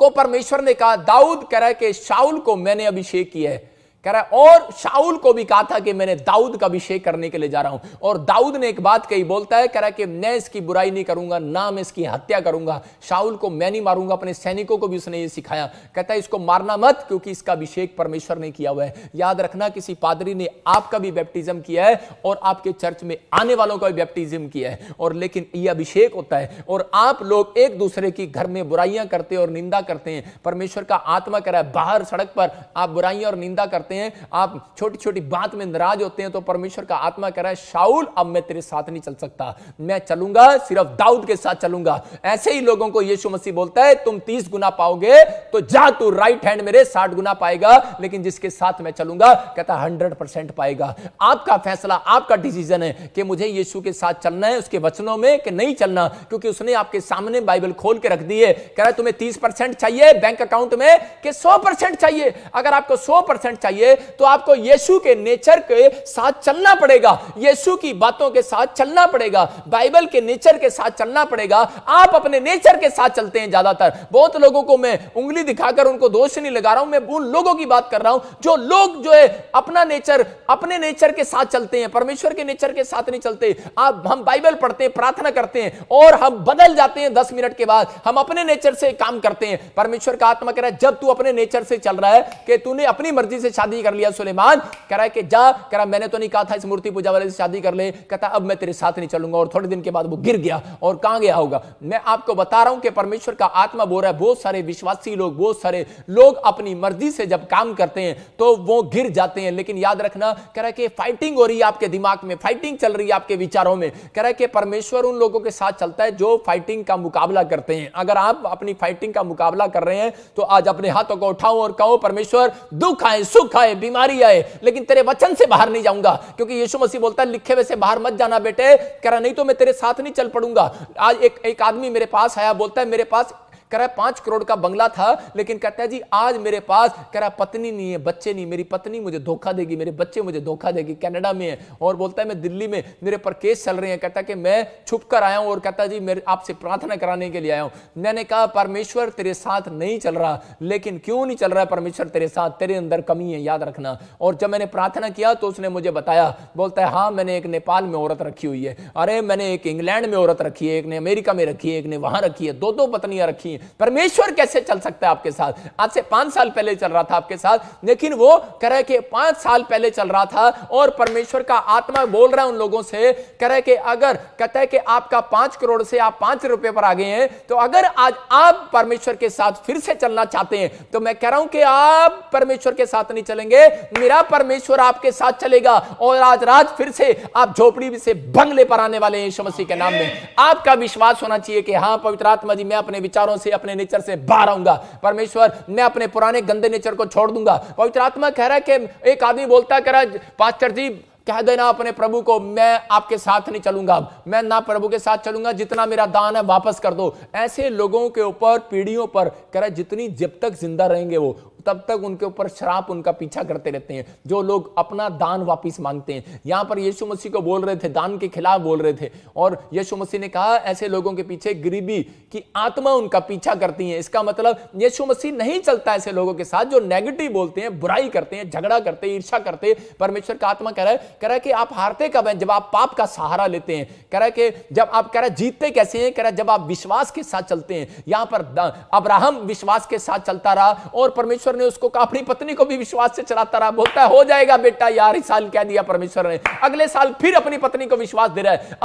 S1: को परमेश्वर ने कहा, दाऊद कह रहा है कि शाऊल को मैंने अभिषेक किया है, कह रहा है, और शाऊल को भी कहा था कि मैंने दाऊद का अभिषेक करने के लिए जा रहा हूं। और दाऊद ने एक बात कही, बोलता है कह रहा है कि मैं इसकी बुराई नहीं करूंगा, ना मैं इसकी हत्या करूंगा, शाऊल को मैं नहीं मारूंगा। अपने सैनिकों को भी उसने ये सिखाया, कहता है इसको मारना मत, क्योंकि इसका अभिषेक परमेश्वर ने किया हुआ है। याद रखना किसी पादरी ने आपका भी बैप्टिज्म किया है और आपके चर्च में आने वालों का भी बैप्टिज्म किया है, और लेकिन यह अभिषेक होता है। और आप लोग एक दूसरे की घर में बुराइयां करते और निंदा करते हैं। परमेश्वर का आत्मा कह रहा है बाहर सड़क पर आप बुराइयां और निंदा करते हैं, आप छोटी छोटी बात में नाराज होते हैं, तो परमेश्वर का आत्मा कह रहा है शाऊल अब मैं तेरे साथ नहीं चल सकता, मैं चलूंगा सिर्फ दाऊद के साथ चलूंगा। ऐसे ही लोगों को यीशु मसीह बोलता है तुम 30 गुना पाओगे तो जा तू राइट हैंड मेरे 60 गुना पाएगा, लेकिन जिसके साथ मैं चलूंगा कहता 100% पाएगा। आपका फैसला, आपका डिसीजन है कि मुझे यीशु के साथ चलना है उसके वचनों में कि नहीं चलना, क्योंकि उसने आपके सामने बाइबल खोल के रख दी है। कह रहा है तुम्हें 30% चाहिए बैंक अकाउंट में कि 100% चाहिए? अगर आपको 100% चाहिए तो आपको यीशु के नेचर के साथ चलना पड़ेगा, यीशु की बातों के साथ चलना पड़ेगा, बाइबल के नेचर के साथ चलना पड़ेगा। आप अपने नेचर के साथ चलते हैं ज्यादातर। बहुत लोगों को मैं उंगली दिखाकर उनको दोष नहीं लगा रहा हूं, मैं उन लोगों की बात कर रहा हूं जो लोग जो है अपना नेचर, अपने नेचर के साथ चलते हैं, परमेश्वर के नेचर के साथ नहीं चलते। हम बाइबल पढ़ते हैं, प्रार्थना करते हैं और हम बदल जाते हैं 10 मिनट के बाद, हम अपने नेचर से काम करते हैं। परमेश्वर का आत्मा कह रहा है जब तू अपने नेचर से चल रहा है कि तूने अपनी मर्जी से शादी कर लिया, सुलेमान कह रहा है कि जा, कह रहा मैंने तो नहीं कहा था इस मूर्ति पूजा वाले से शादी कर ले, कहता अब मैं तेरे साथ नहीं चलूंगा। और थोड़े दिन के बाद वो गिर गया, और कहां गया होगा? मैं आपको बता रहा हूं कि परमेश्वर का आत्मा बोल रहा है बहुत सारे विश्वासी लोग, बहुत सारे लोग अपनी मर्जी से जब काम करते हैं तो वो गिर जाते हैं। लेकिन याद रखना, कह रहा है कि फाइटिंग हो रही है आपके दिमाग में, फाइटिंग चल रही है आपके विचारों में। कह रहा है कि परमेश्वर उन लोगों के साथ चलता है जो फाइटिंग का मुकाबला करते हैं। अगर आप अपनी फाइटिंग का मुकाबला कर रहे हैं तो आज अपने हाथों को उठाओ और कहो परमेश्वर दुख आए, सुख आए, बीमारी आए, लेकिन तेरे वचन से बाहर नहीं जाऊंगा, क्योंकि यीशु मसीह बोलता है लिखे हुए से बाहर मत जाना बेटे। कह रहा नहीं तो मैं तेरे साथ नहीं चल पड़ूंगा। आज एक आदमी मेरे पास आया, बोलता है मेरे पास कह रहा है 5 करोड़ का बंगला था, लेकिन कहता है जी आज मेरे पास कह रहा पत्नी नहीं है, बच्चे नहीं, मेरी पत्नी मुझे धोखा देगी, मेरे बच्चे मुझे धोखा देगी, कनाडा में है। और बोलता है मैं दिल्ली में, मेरे पर केस चल रहे हैं, कहता है कि मैं छुप कर आया हूं और कहता है जी मेरे आपसे प्रार्थना कराने के लिए आया हूं। मैंने कहा परमेश्वर तेरे साथ नहीं चल रहा, लेकिन क्यों नहीं चल रहा है परमेश्वर तेरे साथ? तेरे अंदर कमी है, याद रखना। और जब मैंने प्रार्थना किया तो उसने मुझे बताया, बोलता है हाँ मैंने एक नेपाल में औरत रखी हुई है, अरे मैंने एक इंग्लैंड में औरत रखी है, एक ने अमेरिका में रखी है, एक ने वहां रखी है, 2-2 पत्नियां रखी हैं। परमेश्वर कैसे चल सकता है आपके साथ? आज से 5 साल पहले चल रहा था आपके साथ, लेकिन वो कह रहा है कि 5 साल पहले चल रहा था और परमेश्वर का आत्मा बोल रहा है उन लोगों से, कह रहा है कि अगर कहता है कि आपका 5 करोड़ से आप 5 रुपए पर आ गए हैं, तो अगर आज आप परमेश्वर के साथ फिर से चलना चाहते हैं, तो मैं कह रहा हूं कि आप परमेश्वर के साथ नहीं चलेंगे, मेरा परमेश्वर आपके साथ चलेगा और आज रात फिर से आप झोपड़ी से बंगले पर आने वाले हैं यीशु मसीह के नाम में। आपका विश्वास होना चाहिए कि हां पवित्र आत्मा जी, मैं अपने विचारों से, अपने नेचर से बाहर आऊंगा। परमेश्वर, मैं अपने पुराने गंदे नेचर को छोड़ दूंगा। पवित्र आत्मा कह रहा है कि एक आदमी बोलता कह रहा, पास्टर जी कह देना अपने प्रभु को, मैं आपके साथ नहीं चलूंगा, मैं ना प्रभु के साथ चलूंगा, जितना मेरा दान है वापस कर दो। ऐसे लोगों के ऊपर पीढ़ियों पर कह रहा है जितनी जब तक जिंदा रहेंगे वो, तब तक उनके ऊपर श्राप उनका पीछा करते रहते हैं, जो लोग अपना दान वापस मांगते हैं। यहां पर यीशु मसीह को बोल रहे थे, दान के खिलाफ बोल रहे थे, और यीशु मसीह ने कहा ऐसे लोगों के पीछे गरीबी की आत्मा उनका पीछा करती है। इसका मतलब यीशु मसीह नहीं चलता ऐसे लोगों के साथ जो नेगेटिव बोलते हैं, बुराई करते हैं, झगड़ा करते हैं, ईर्ष्या करते हैं। परमेश्वर का आत्मा कह रहा है कि आप हारते कब हैं? जब आप पाप का सहारा लेते हैं। कह रहा है कि जब आप, कह रहा है जीतते कैसे हैं? कह रहा है जब आप विश्वास के साथ चलते हैं। यहां पर अब्राहम विश्वास के साथ चलता रहा और परमेश्वर ने उसको कहा, अपनी पत्नी को भी विश्वास से चलाता रहा। बोलता है हो जाएगा बेटा, यार इस साल क्या दिया परमेश्वर ने, अगले साल फिर अपनी पत्नी को विश्वास दे रहा है,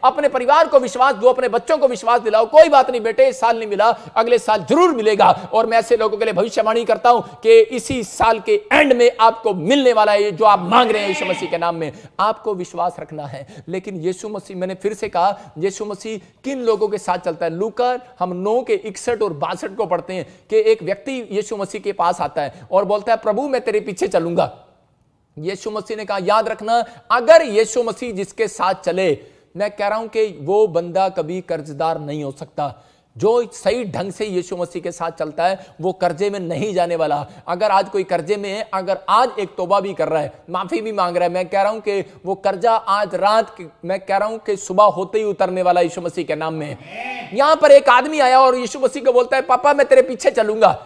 S1: अपने परिवार को विश्वास दो, अपने बच्चों को विश्वास दिलाओ, कोई बात नहीं बेटे, इस साल नहीं मिला, अगले साल जरूर मिलेगा। और मैं ऐसे लोगों के लिए भविष्यवाणी करता हूं कि इसी साल के एंड में आपको मिलने वाला है जो आप मांग रहे हैं यीशु मसीह के नाम में। आपको विश्वास रखना है। लेकिन यीशु मसीह, मैंने फिर से कहा, यीशु मसीह किन लोगों के साथ चलता है? लूका हम 9 के 61 और 62 को पढ़ते हैं कि एक व्यक्ति यीशु मसीह के पास आता है और बोलता है प्रभु मैं तेरे पीछे चलूंगा। यीशु मसीह ने कहा याद रखना, अगर यीशु मसीह जिसके साथ चले, मैं कह रहा हूं कि वो बंदा कभी कर्जदार नहीं हो सकता। जो सही ढंग से यीशु मसीह के साथ चलता है वो कर्जे में नहीं जाने वाला। अगर आज कोई कर्जे में है, अगर आज एक तौबा भी कर रहा है, माफी भी मांग रहा है, मैं कह रहा हूं कि वो कर्जा आज रात, मैं कह रहा हूं कि सुबह होते ही उतरने वाला यीशु मसीह के नाम में। यहां पर एक आदमी आया और यीशु मसीह को बोलता है पापा मैं तेरे पीछे चलूंगा।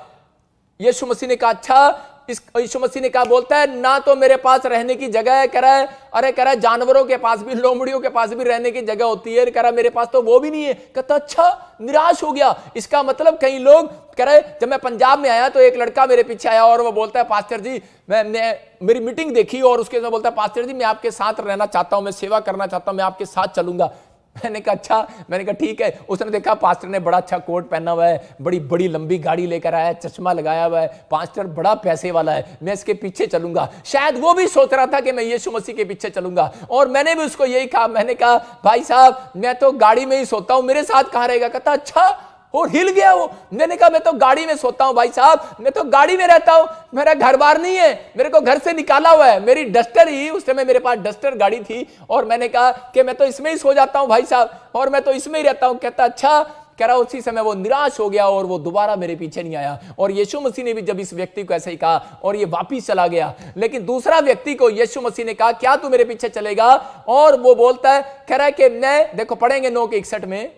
S1: यीशु मसीह ने कहा अच्छा। यीशु मसीह ने कहा, बोलता है ना तो मेरे पास रहने की जगह है। कह रहा है अरे कह रहा है जानवरों के पास भी, लोमड़ियों के पास भी रहने की जगह होती है। कह रहा है मेरे पास तो वो भी नहीं है। कहता अच्छा, निराश हो गया। इसका मतलब कई लोग कह रहे, जब मैं पंजाब में आया तो एक लड़का मेरे पीछे आया और वो बोलता है पास्टर जी मैं मेरी मीटिंग देखी और उसके साथ बोलता है पास्टर जी मैं आपके साथ रहना चाहता हूं, मैं सेवा करना चाहता हूं, मैं आपके साथ चलूंगा। मैंने कहा अच्छा। मैंने कहा ठीक है। उसने देखा पास्टर ने बड़ा अच्छा कोट पहना हुआ है, बड़ी बड़ी लंबी गाड़ी लेकर आया है, चश्मा लगाया हुआ है, पास्टर बड़ा पैसे वाला है, मैं इसके पीछे चलूंगा। शायद वो भी सोच रहा था कि मैं यीशु मसीह के पीछे चलूंगा। और मैंने भी उसको यही कहा, मैंने कहा भाई साहब मैं तो गाड़ी में ही सोता हूं, मेरे साथ कहां रहेगा? कहता अच्छा। और हिल गया वो। मैंने कहा मैं तो गाड़ी में सोता हूं भाई साहब, मैं तो गाड़ी में रहता हूं, मेरा घर बार नहीं है, मेरे को घर से निकाला हुआ है, मेरी डस्टर ही, उस समय मेरे पास डस्टर गाड़ी थी और मैंने कहा कि मैं तो इसमें ही सो जाता हूं भाई साहब, और मैं तो इसमें ही रहता हूं। कहता अच्छा। कह रहा उसी समय वो निराश हो गया और वो दोबारा मेरे पीछे नहीं आया। और यीशु मसीह ने भी जब इस व्यक्ति को ऐसे ही कहा और ये वापिस चला गया। लेकिन दूसरा व्यक्ति को यीशु मसीह ने कहा क्या तू मेरे पीछे चलेगा? और वो बोलता है, कह रहा है कि मैं, देखो पढ़ेंगे 9 के 61 में,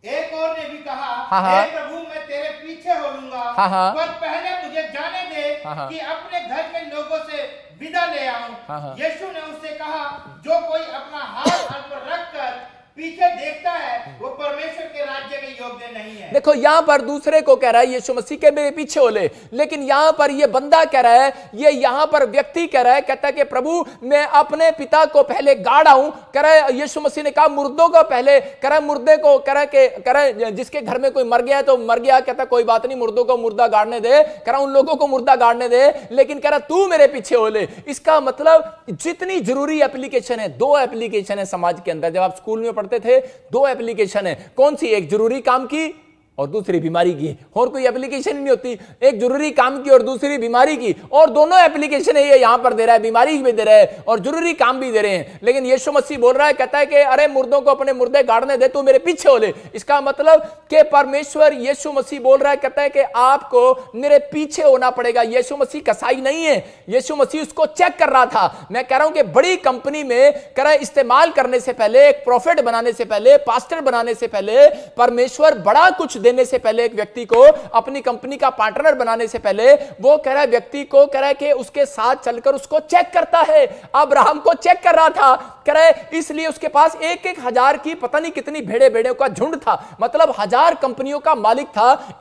S2: एक और ने भी कहा
S1: हाँ,
S2: हे प्रभु मैं तेरे पीछे हो लूंगा,
S1: हाँ,
S2: पर पहले मुझे जाने दे कि अपने घर के लोगों से विदा ले आऊं। यीशु ने उससे कहा जो कोई अपना हाथ हाथ पर रखकर पीछे देखता है वो परमेश्वर के राज्य के योग्य नहीं है। देखो यहां पर दूसरे को कह रहा है यीशु मसीह के मेरे पीछे हो ले, लेकिन यहां पर ये बंदा कह रहा है, ये यहां पर व्यक्ति कह रहा है, कहता है कि प्रभु मैं अपने पिता को पहले गाड़ आऊं। कह रहा है यीशु मसीह ने कहा मुर्दों को पहले, कह रहा है मुर्दे को, कह रहा है जिसके घर में कोई मर गया है तो मर गया, कहता कोई बात नहीं मुर्दों को मुर्दा गाड़ने दे, कह रहा उन लोगों को मुर्दा गाड़ने दे, लेकिन कह रहा तू मेरे पीछे हो ले। इसका मतलब जितनी जरूरी एप्लीकेशन है, 2 एप्लीकेशन है समाज के अंदर। जब आप स्कूल में पढ़ते थे 2 एप्लीकेशन है, कौन सी? एक जरूरी काम की और दूसरी बीमारी की, और कोई एप्लीकेशन नहीं होती। एक जरूरी काम की और दूसरी बीमारी की, और दोनों एप्लीकेशन है ये यहां पर दे रहा है, बीमारी भी दे रहा है और जरूरी काम भी दे रहे हैं। लेकिन यीशु मसीह बोल रहा है, कहता है कि अरे मुर्दों को अपने मुर्दे गाड़ने दे, तू मेरे पीछे हो ले। इसका मतलब कि परमेश्वर यीशु मसीह बोल रहा है, कहता है कि आपको मेरे पीछे होना पड़ेगा। यीशु मसीह कसाई नहीं है, यीशु मसीह उसको चेक कर रहा था। मैं कह रहा हूं कि बड़ी कंपनी में कह रहा है इस्तेमाल करने से पहले, एक प्रॉफिट बनाने से पहले, पास्टर बनाने से पहले परमेश्वर बड़ा कुछ
S1: देने से पहले, एक व्यक्ति को अपनी कंपनी का पार्टनर बनाने से पहले, वो कह रहा है व्यक्ति को कह रहा है कि उसके साथ चलकर उसको चेक करता है। अब्राहम को चेक कर रहा था, कह रहा है इसलिए उसके पास एक एक हजार की पता नहीं कितनी भेड़ों का झुंड था, मतलब 1000 कंपनियों का मालिक था।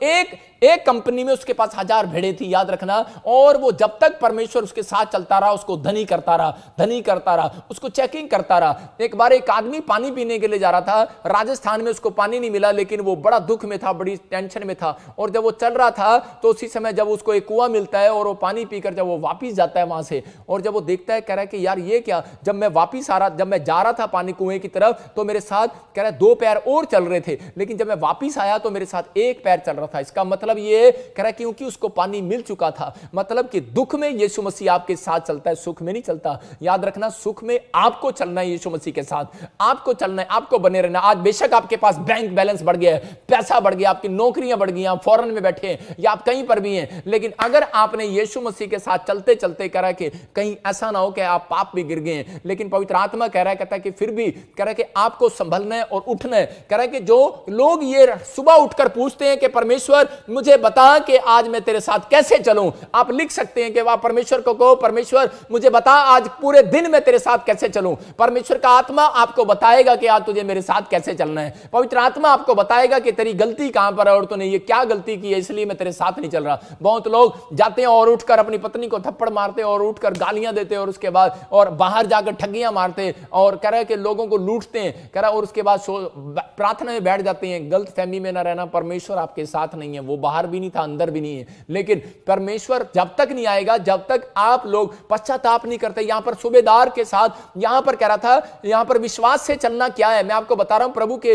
S1: एक कंपनी में उसके पास 1000 भेड़े थी, याद रखना। और वो जब तक परमेश्वर उसके साथ चलता रहा, उसको धनी करता रहा, उसको चेकिंग करता रहा। एक बार एक आदमी पानी पीने के लिए जा रहा था राजस्थान में, उसको पानी नहीं मिला, लेकिन वो बड़ा दुख में था, बड़ी टेंशन में था। और जब वो चल रहा था तो उसी समय जब उसको एक कुआं मिलता है और वो पानी पीकर जब वो वापिस जाता है वहां से, और जब वो देखता है, कह रहा है कि यार ये क्या, जब मैं जा रहा था पानी कुएं की तरफ तो मेरे साथ कह रहा है 2 पैर और चल रहे थे, लेकिन जब मैं वापिस आया तो मेरे साथ 1 पैर चल रहा था। इसका मतलब ये कह रहा है क्योंकि उसको पानी मिल चुका था। मतलब कि दुख में यीशु मसीह आपके साथ चलता है, सुख में नहीं चलता। याद रखना, सुख में आपको चलना है, यीशु मसीह के साथ आपको चलना है, आपको बने रहना। आज बेशक आपके पास बैंक बैलेंस बढ़ गया है, पैसा बढ़ गया, आपकी नौकरियां बढ़ गई, आप फॉरेन में बैठे हैं या आप कहीं पर भी हैं, लेकिन अगर आपने यीशु मसीह के साथ चलते चलते कह रहा है कि कहीं ऐसा ना हो कि आप पाप में गिर गए हैं, लेकिन पवित्र आत्मा कह रहा है, कहता है कि फिर भी कह रहा है कि आपको संभलना है और उठना है। कह रहा है कि जो लोग ये सुबह उठकर पूछते हैं कि परमेश्वर मुझे बता कि आज मैं तेरे साथ कैसे चलूं, आप लिख सकते हैं कि वह परमेश्वर को कहो, परमेश्वर मुझे बता आज पूरे दिन मैं तेरे साथ कैसे चलूं। परमेश्वर का आत्मा आपको बताएगा कि आज तुझे मेरे साथ कैसे चलना है। पवित्र आत्मा आपको बताएगा कि तेरी गलती कहां पर है और तूने ये क्या गलती की है, इसलिए मैं तेरे साथ नहीं चल रहा। बहुत लोग जाते हैं और उठकर अपनी पत्नी को थप्पड़ मारते और उठकर गालियां देते और उसके बाद और बाहर जाकर ठगियां मारते और कह रहे कि लोगों को लूटते हैं, कह रहा और उसके बाद प्रार्थना में बैठ जाते हैं। गलत फहमी में ना रहना, परमेश्वर आपके साथ नहीं है, वो बाहर भी नहीं था, अंदर भी नहीं है, लेकिन परमेश्वर जब तक नहीं आएगा, जब तक आप लोग पश्चाताप नहीं करते। यहां पर सूबेदार के साथ यहां पर कह रहा था, यहां पर विश्वास से चलना क्या है, मैं आपको बता रहा हूं। प्रभु के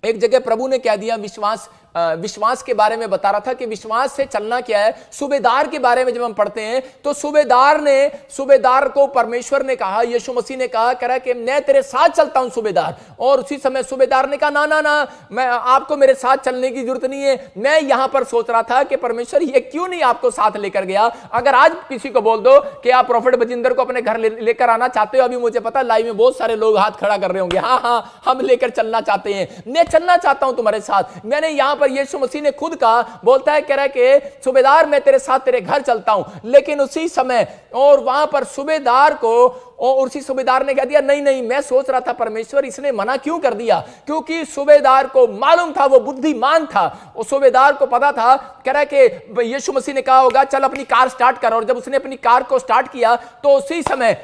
S1: एक जगह प्रभु ने कह दिया विश्वास के बारे में बता रहा था कि विश्वास से चलना क्या है। सूबेदार के बारे में जब हम पढ़ते हैं तो सूबेदार को परमेश्वर ने कहा, यीशु मसीह ने कहा, कह रहा है कि मैं तेरे साथ चलता हूं सूबेदार। और उसी समय सूबेदार ने कहा ना, मैं आपको मेरे साथ चलने की जरूरत नहीं है। मैं यहां पर सोच रहा था कि परमेश्वर ये क्यों नहीं आपको साथ लेकर गया। अगर आज किसी को बोल दो कि आप प्रोफेट बजिंदर को अपने घर लेकर आना चाहते हो, अभी मुझे पता लाइव में बहुत सारे लोग हाथ खड़ा कर रहे होंगे, हाँ हम लेकर चलना चाहते हैं, मैं चलना चाहता हूं तुम्हारे साथ। मैंने यहां पर यीशु मसीह ने खुद कहा, बोलता है, कह रहा है कि सूबेदार मैं तेरे साथ तेरे घर चलता हूं। लेकिन उसी समय और वहां पर सूबेदार को और उसी सूबेदार ने कह दिया नहीं, मैं सोच रहा था परमेश्वर इसने मना क्यों कर दिया, क्योंकि सूबेदार को मालूम था, वो बुद्धिमान था, और सूबेदार को पता था। कह रहा है कि यीशु मसीह ने कहा होगा चल अपनी कार स्टार्ट कर, और जब उसने अपनी कार को स्टार्ट किया तो उसी समय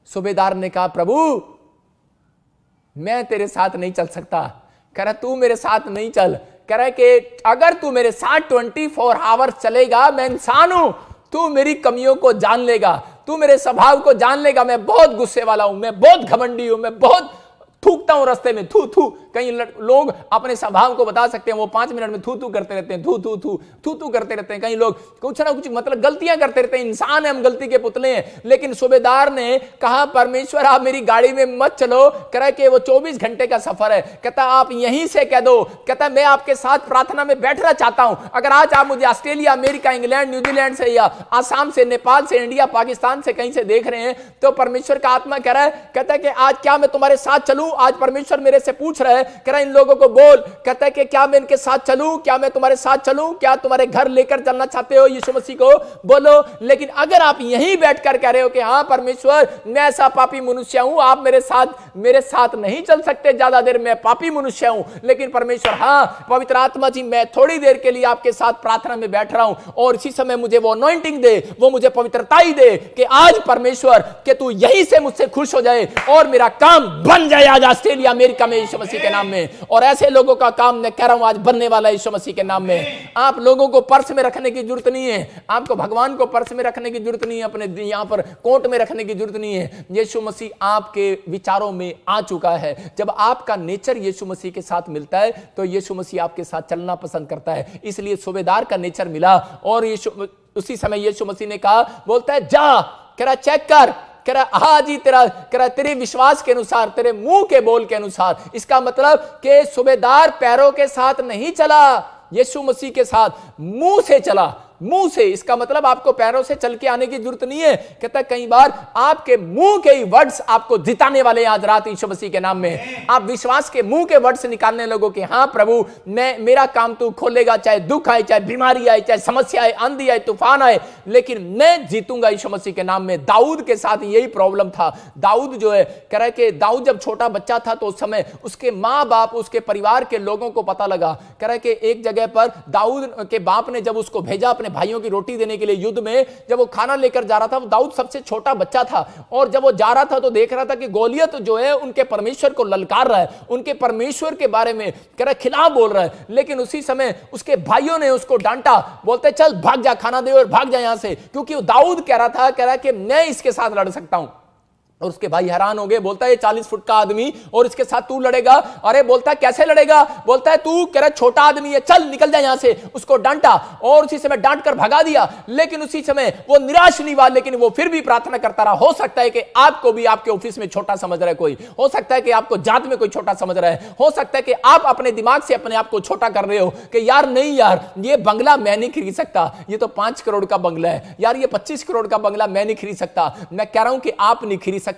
S1: सूबेदार ने कहा प्रभु मैं तेरे साथ नहीं चल सकता। कह रहा तू मेरे साथ नहीं चल, कह रहा है कि अगर तू मेरे साथ 24 आवर्स चलेगा, मैं इंसान हूं, तू मेरी कमियों को जान लेगा, तू मेरे स्वभाव को जान लेगा। मैं बहुत गुस्से वाला हूं, मैं बहुत घमंडी हूं, मैं बहुत थूकता हूं रास्ते में, थू। कई लोग अपने स्वभाव को बता सकते हैं, वो 5 मिनट में थू करते रहते हैं, थू करते रहते हैं। कई लोग कुछ ना कुछ मतलब गलतियां करते रहते हैं, इंसान है, हम गलती के पुतले हैं। लेकिन सूबेदार ने कहा परमेश्वर आप मेरी गाड़ी में मत चलो, कह रहा है कि वो 24 घंटे का सफर है, कहता आप यहीं से कह दो, कहता मैं आपके साथ प्रार्थना में बैठना चाहता हूं। अगर आज आप मुझे ऑस्ट्रेलिया, अमेरिका, इंग्लैंड, न्यूजीलैंड से या आसाम से, नेपाल से, इंडिया, पाकिस्तान से कहीं से देख रहे हैं, तो परमेश्वर का आत्मा कह रहा है, कहता है कि आज क्या मैं तुम्हारे साथ चलूं। आज परमेश्वर मेरे से पूछ रहा है, कह रहा इन लोगों को बोल, कहता है कि क्या मैं इनके साथ चलूं, क्या मैं तुम्हारे साथ चलूं, क्या तुम्हारे घर लेकर चलना चाहते हो, यीशु मसीह को बोलो। लेकिन अगर आप यहीं बैठकर कह रहे हो कि हाँ परमेश्वर मैं ऐसा पापी मनुष्य हूं, आप मेरे साथ नहीं चल सकते ज्यादा देर, मैं पापी मनुष्य हूं, लेकिन परमेश्वर हाँ पवित्र आत्मा जी मैं थोड़ी देर के लिए आपके साथ प्रार्थना में बैठ रहा हूं, और इसी समय मुझे वो अनॉइंटिंग दे, वो मुझे पवित्रता ही दे कि आज परमेश्वर कि तू यहीं से मुझसे खुश हो जाए और मेरा काम बन जाए आज ऑस्ट्रेलिया, अमेरिका में, यीशु मसीह के नाम में। और ऐसे लोगों का काम मैं कह रहा हूं आज बनने वाला है यीशु मसीह के नाम में। आप लोगों को पर्स में रखने की जरूरत नहीं है, आपको भगवान को पर्स में रखने की जरूरत नहीं है, अपने यहां पर कोट में रखने की जरूरत नहीं है। यीशु मसीह आपके विचारों में आ चुका है। जब आपका नेचर यीशु मसीह के साथ मिलता है तो यीशु मसीह आपके साथ चलना पसंद करता है। इसलिए सूबेदार का नेचर मिला, और उसी समय यीशु मसीह ने कहा, बोलता है जा, कह रहा चेक कर, कह रहा हाँ जी तेरे विश्वास के अनुसार, तेरे मुंह के बोल के अनुसार। इसका मतलब कि सूबेदार पैरों के साथ नहीं चला, यीशु मसीह के साथ मुंह से चला। मुंह से। इसका मतलब आपको पैरों से चल के आने की जरूरत नहीं है। कहता है कई बार आपके मुंह के ही वर्ड्स आपको जिताने वाले हैं। आज रात यीशु मसीह के नाम में आप विश्वास के मुंह के वर्ड्स निकालने लगो कि हाँ प्रभु, मैं मेरा काम तू खोलेगा, चाहे दुख आए, चाहे बीमारी आए, चाहे समस्या आए, आंधी आए, तूफान आए, लेकिन मैं जीतूंगा यीशु मसीह के नाम में। दाऊद के साथ यही प्रॉब्लम था। दाऊद जो है कह रहा है कि दाऊद जब छोटा बच्चा था तो उस समय उसके माँ बाप, उसके परिवार के लोगों को पता लगा। कह रहा है कि एक जगह पर दाऊद के बाप ने जब उसको भेजा अपने भाइयों की रोटी देने के लिए युद्ध में, जब वो खाना लेकर जा रहा था, दाऊद सबसे छोटा बच्चा था, और जब वो जा रहा था तो देख रहा था कि गोलियत जो है उनके परमेश्वर को ललकार रहा है, उनके परमेश्वर के बारे में कह रहा खिलाफ बोल रहा है। लेकिन उसी समय उसके भाइयों ने उसको डांटा, बोलते चल भाग जा, खाना दे और भाग जा यहां से, क्योंकि दाऊद कह रहा है कि मैं इसके साथ लड़ सकता हूं। और उसके भाई हैरान हो गए, बोलता है ये 40 फुट का आदमी और इसके साथ तू लड़ेगा? अरे बोलता है कैसे लड़ेगा? बोलता है तू कह रहा छोटा आदमी है, चल निकल जा यहां से। उसको डांटा और उसी समय डांट कर भगा दिया। लेकिन उसी समय वो निराश नहीं हुआ, लेकिन वो फिर भी प्रार्थना करता रहा। हो सकता है कि आपको भी आपके ऑफिस में छोटा समझ रहा है कोई, हो सकता है कि आपको जात में कोई छोटा समझ रहा है, हो सकता है कि आप अपने दिमाग से अपने आप को छोटा कर रहे हो कि यार नहीं यार, ये बंगला मैं नहीं खरीद सकता, ये तो 5 करोड़ का बंगला है, यार ये 25 करोड़ का बंगला मैं नहीं खरीद सकता। मैं कह रहा हूं कि आप नहीं खरीद सकते,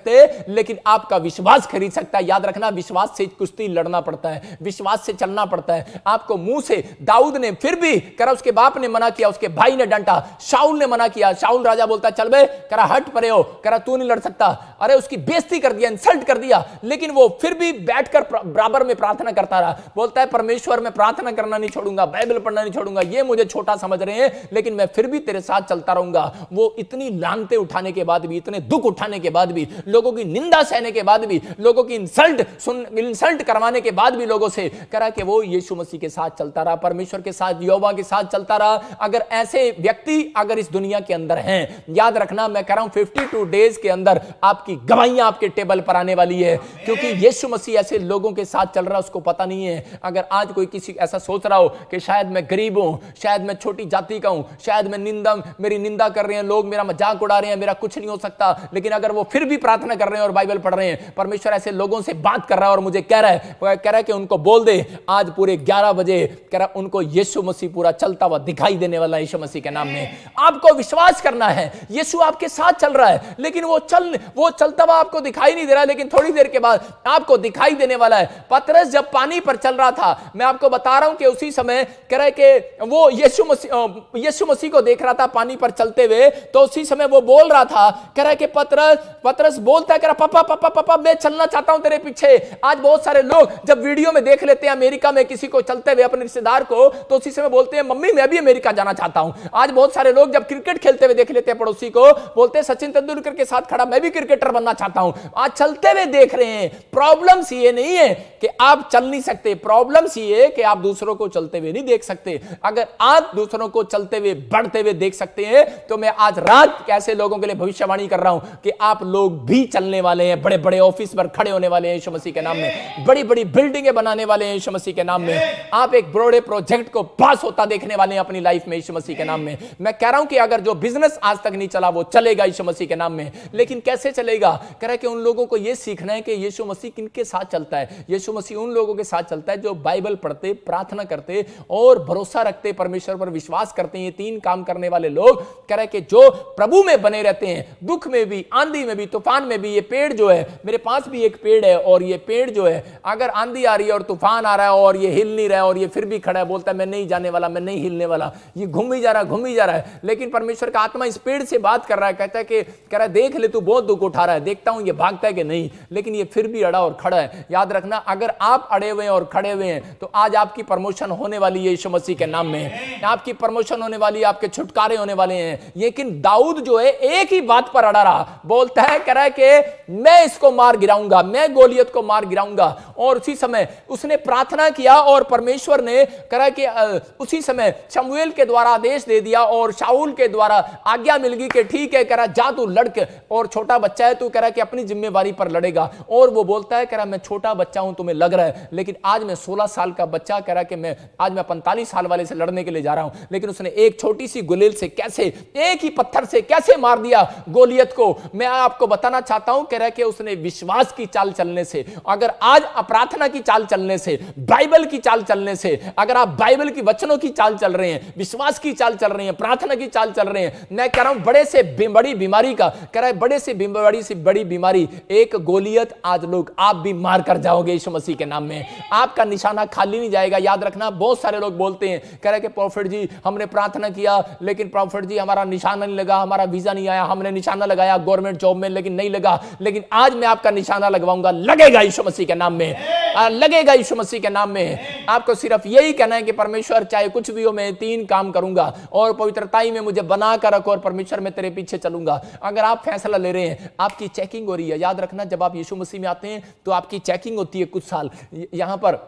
S1: लेकिन आपका विश्वास खरीद सकता है। याद रखना, विश्वास से कुश्ती लड़ना पड़ता है, विश्वास से चलना पड़ता है। आपको मुंह से दाऊद ने फिर भी करा, उसके बाप ने मना किया, उसके भाई ने डांटा, शाऊल ने मना किया। शाऊल राजा बोलता चल बे, करा हट परे हो, करा तू नहीं लड़ सकता। अरे उसकी बेइज्जती कर दिया, इंसल्ट कर दिया, लेकिन वो फिर भी बैठकर बराबर में प्रार्थना करता रहा। बोलता है परमेश्वर मैं प्रार्थना करना नहीं छोड़ूंगा, बाइबल पढ़ना नहीं छोड़ूंगा, ये मुझे छोटा समझ रहे हैं लेकिन मैं फिर भी तेरे साथ चलता रहूंगा। वो इतनी लानते उठाने के बाद भी, इतने दुख उठाने के बाद भी, लोगों की निंदा सहने के बाद भी, लोगों की इंसल्ट करवाने के बाद भी लोगों से करा कि वो यीशु मसीह के साथ चलता रहा, परमेश्वर के साथ, यहोवा के साथ चलता रहा। अगर ऐसे व्यक्ति अगर इस दुनिया के अंदर हैं, याद रखना मैं कह रहा हूं 52 डेज के अंदर आपकी गवाहियां आपके टेबल पर आने वाली है, क्योंकि यीशु मसीह ऐसे लोगों के साथ चल रहा है, उसको पता नहीं है। अगर आज कोई किसी ऐसा सोच रहा हो कि शायद मैं गरीब हूं, शायद मैं छोटी जाति का हूं, शायद मैं मेरी निंदा कर रहे हैं लोग, मेरा मजाक उड़ा रहे हैं, मेरा कुछ नहीं हो सकता, लेकिन अगर वो फिर भी प्रार्थना कर रहे हैं और बाइबल पढ़ रहे हैं, परमेश्वर ऐसे लोगों से बात कर रहा है और मुझे कह रहा है कि उनको बोल दे आज पूरे 11 बजे कह रहा उनको यीशु मसीह पूरा चलता हुआ दिखाई देने वाला है। यीशु मसीह के नाम में आपको विश्वास करना है, यीशु आपके साथ चल रहा है, लेकिन वो चलता हुआ आपको दिखाई नहीं दे रहा है, लेकिन थोड़ी देर के बाद आपको दिखाई देने वाला है। पतरस जब पानी पर चल रहा था, मैं आपको बता रहा हूं कि उसी समय कह रहा है कि वो यीशु मसीह को देख रहा था पानी पर चलते हुए, तो उसी समय वो बोल रहा था, कह रहा है कि पतरस बोलता है, कह रहा पापा पापा पापा मैं चलना चाहता हूं तेरे पीछे। आज बहुत सारे लोग जब वीडियो में देख लेते हैं अमेरिका में किसी को चलते हुए अपने रिश्तेदार को, तो उसी समय बोलते हैं मम्मी मैं भी अमेरिका जाना चाहता हूं। आज बहुत सारे लोग जब क्रिकेट खेलते हुए देख लेते हैं पड़ोसी को, बोलते हैं सचिन तेंदुलकर के साथ खड़ा मैं भी क्रिकेटर बनना चाहता हूं। आज चलते हुए देख रहे हैं। प्रॉब्लम्स ये नहीं है कि आप चल नहीं सकते, प्रॉब्लम्स ये है कि आप दूसरों को चलते हुए नहीं देख सकते। अगर आप दूसरों को चलते हुए बढ़ते हुए देख सकते हैं, तो मैं आज रात ऐसे लोगों के लिए भविष्यवाणी कर रहा हूं कि आप लोग भी चलने वाले हैं, बड़े बड़े ऑफिस पर खड़े होने वाले हैं यीशु मसीह के नाम में, बड़ी बड़ी बिल्डिंगें बनाने वाले हैं यीशु मसीह के नाम में। आप एक बड़े प्रोजेक्ट को पास होता देखने वाले हैं अपनी लाइफ में यीशु मसीह के नाम में। मैं कह रहा हूं कि अगर जो बिजनेस आज तक नहीं चला वो चलेगा यीशु मसीह के नाम में, लेकिन कैसे चलेगा? कह रहा है कि उन लोगों को यह सीखना है कि यीशु मसीह किनके साथ चलता है। यीशु मसीह उन लोगों के साथ चलता है जो बाइबल पढ़ते, प्रार्थना करते और भरोसा रखते, परमेश्वर पर विश्वास करते हैं। ये 3 काम करने वाले लोग कह रहा है कि जो प्रभु में बने रहते हैं, दुख में भी, आंधी में भी, तूफान में भी। ये पेड़ जो है, मेरे पास भी एक पेड़ है, और ये पेड़ जो है अगर आंधी आ रही है और तूफान आ रहा है और ये हिल नहीं रहा है और ये फिर भी खड़ा है, बोलता है मैं नहीं जाने वाला, मैं नहीं हिलने वाला, ये घूम ही जा रहा है, लेकिन परमेश्वर का आत्मा इस पेड़ से बात कर रहा है, कहता है कि कह रहा है देख ले तू बहुत दुख उठा रहा है, देखता हूं ये भागता है कि नहीं, लेकिन ये फिर भी अड़ा और खड़ा है। याद रखना, अगर आप अड़े हुए हैं और खड़े हुए हैं तो आज आपकी प्रमोशन होने वाली है यीशु मसीह के नाम में। आपकी प्रमोशन होने वाली है, आपके छुटकारे होने वाले हैं। लेकिन दाऊद जो है एक ही बात पर अड़ा रहा, बोलता है, कह रहा है कि मैं इसको मार गिराऊंगा, मैं गोलियत को मार गिराऊंगा। और उसी समय उसने प्रार्थना किया और परमेश्वर ने कहा कि उसी समय शमूएल के द्वारा आदेश दे दिया और शाऊल के द्वारा आज्ञा मिल गई कि ठीक है, कह रहा जा तू लड़के, और छोटा बच्चा है तू, कह रहा कि अपनी जिम्मेवारी पर लड़ेगा। और वो बोलता है, कह रहा मैं छोटा बच्चा हूं, तुम्हें लग रहा है, लेकिन आज मैं 16 साल का बच्चा, कह रहा कि मैं 45 साल वाले से लड़ने के लिए जा रहा हूं। लेकिन उसने एक छोटी सी गुलेल से कैसे, एक ही पत्थर से कैसे मार दिया गोलियत को, मैं आपको बताना बताना चाहता हूं कह रहा है कि उसने विश्वास की चाल चलने से, अगर आज प्रार्थना की चाल चलने से, बाइबल की चाल चलने से, अगर आप बाइबल की वचनों की चाल चल रहे हैं, विश्वास की चाल चल रहे हैं, प्रार्थना की चाल चल रहे हैं, मैं कह रहा हूं बड़े से बड़ी बीमारी का, कह रहा है बड़े से बड़ी बीमारी, एक गोलियत आज लोग आप भी मार कर जाओगे यीशु मसीह के नाम में। आपका निशाना खाली नहीं जाएगा। याद रखना, बहुत सारे लोग बोलते हैं, कह रहे कि प्रॉफिट जी हमने प्रार्थना किया लेकिन प्रॉफिट जी हमारा निशाना नहीं लगा, हमारा वीजा नहीं आया, हमने निशाना लगाया गवर्नमेंट जॉब में लेकिन नहीं लगा। लेकिन आज मैं आपका निशाना लगवाऊंगा, लगेगा यीशु मसीह के नाम में, लगेगा यीशु मसीह के नाम में। आपको सिर्फ यही कहना है कि परमेश्वर चाहे कुछ भी हो मैं 3 काम करूंगा और पवित्रताई में मुझे बना कर रखो और परमेश्वर मैं तेरे पीछे चलूंगा। अगर आप फैसला ले रहे हैं, आपकी चेकिंग हो रही है। याद रखना, जब आप यीशु मसीह में आते हैं तो आपकी चेकिंग होती है कुछ साल। यहां पर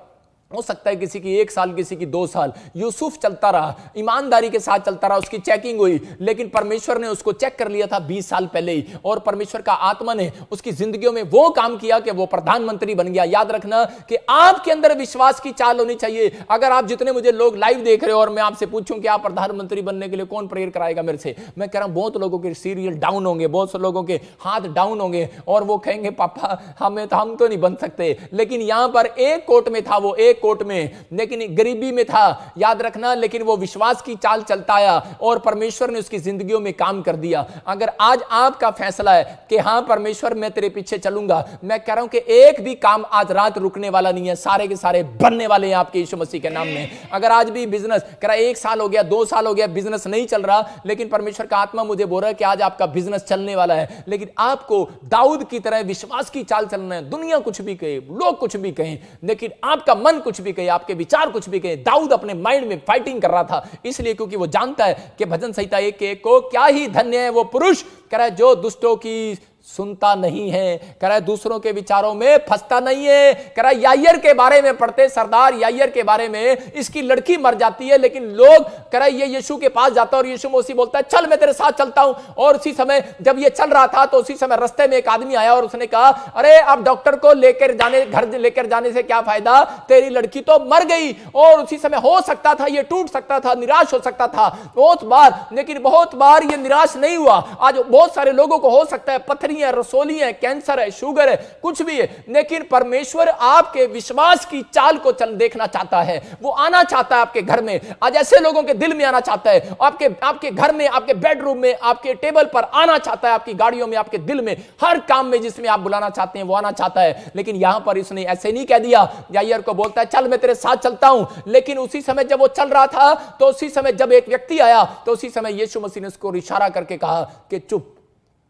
S1: हो सकता है किसी की 1 साल, किसी की 2 साल। यूसुफ चलता रहा, ईमानदारी के साथ चलता रहा, उसकी चेकिंग हुई, लेकिन परमेश्वर ने उसको चेक कर लिया था 20 साल पहले ही, और परमेश्वर का आत्मा ने उसकी जिंदगियों में वो काम किया कि वो प्रधानमंत्री बन गया। याद रखना कि आपके अंदर विश्वास की चाल होनी चाहिए। अगर आप जितने मुझे लोग लाइव देख रहे हो और मैं आपसे पूछूं कि आप प्रधानमंत्री बनने के लिए कौन प्रेयर कराएगा मेरे से, मैं कह रहा हूं बहुत लोगों के सीरियल डाउन होंगे, बहुत से लोगों के हाथ डाउन होंगे और वो कहेंगे पापा हम तो नहीं बन सकते। लेकिन यहां पर एक कोर्ट में था, वो एक कोर्ट में, लेकिन गरीबी में था। याद रखना, लेकिन वो विश्वास की चाल चलता आया और परमेश्वर ने उसकी जिंदगियों में काम कर दिया। अगर आज आपका फैसला है कि हां परमेश्वर मैं तेरे पीछे चलूंगा, मैं कह रहा हूं कि एक भी काम आज रात रुकने वाला नहीं है, सारे के सारे बनने वाले हैं आपके यीशु मसीह के नाम में। अगर आज भी बिजनेस कह रहा 1 साल हो गया, 2 साल हो गया, बिजनेस नहीं चल रहा, लेकिन परमेश्वर का आत्मा मुझे बोल रहा है कि आज आपका बिजनेस चलने वाला है। लेकिन आपको दाऊद की तरह विश्वास की चाल चलना है। दुनिया कुछ भी कहे, लोग कुछ भी कहें, लेकिन आपका मन कुछ भी कहे, आपके विचार कुछ भी कहे। दाऊद अपने माइंड में फाइटिंग कर रहा था, इसलिए क्योंकि वो जानता है कि भजन संहिता 1:1 को क्या ही धन्य है वो पुरुष, कह रहा है जो दुष्टों की सुनता नहीं है, कह रहा है दूसरों के विचारों में फंसता नहीं है। कह रहा है यायर के बारे में पढ़ते, सरदार यायर के बारे में, इसकी लड़की मर जाती है लेकिन लोग कह रहा है ये यीशु के पास जाता है और यीशु मसीह बोलता है चल मैं तेरे साथ चलता हूं। और उसी समय जब ये चल रहा था तो उसी समय रास्ते में एक आदमी आया और उसने कहा अरे अब डॉक्टर को लेकर जाने, घर लेकर जाने से क्या फायदा, तेरी लड़की तो मर गई। और उसी समय हो सकता था ये टूट सकता था, निराश हो सकता था बहुत बार, लेकिन बहुत बार ये निराश नहीं हुआ। आज बहुत सारे लोगों को हो सकता है पथरी है, रसोली है, कैंसर है, शुगर है, कुछ भी है, लेकिन परमेश्वर आपके विश्वास की चाल को देखना चाहता है। वो आना चाहता है आपके घर में। आज ऐसे लोगों के दिल में आना चाहता है, आपके घर में, आपके बेडरूम में, आपके टेबल पर आना चाहता है, आपकी गाड़ियों में, आपके दिल में, हर काम में जिसमें आप बुलाना चाहते हैं वो आना चाहता है। लेकिन यहां पर इसने ऐसे नहीं कह दिया, यायर को बोलता है चल मैं तेरे साथ चलता हूं। लेकिन उसी समय जब वो चल रहा था तो उसी समय जब एक व्यक्ति आया तो उसी समय यीशु मसीह ने उसको इशारा करके कहा कि चुप।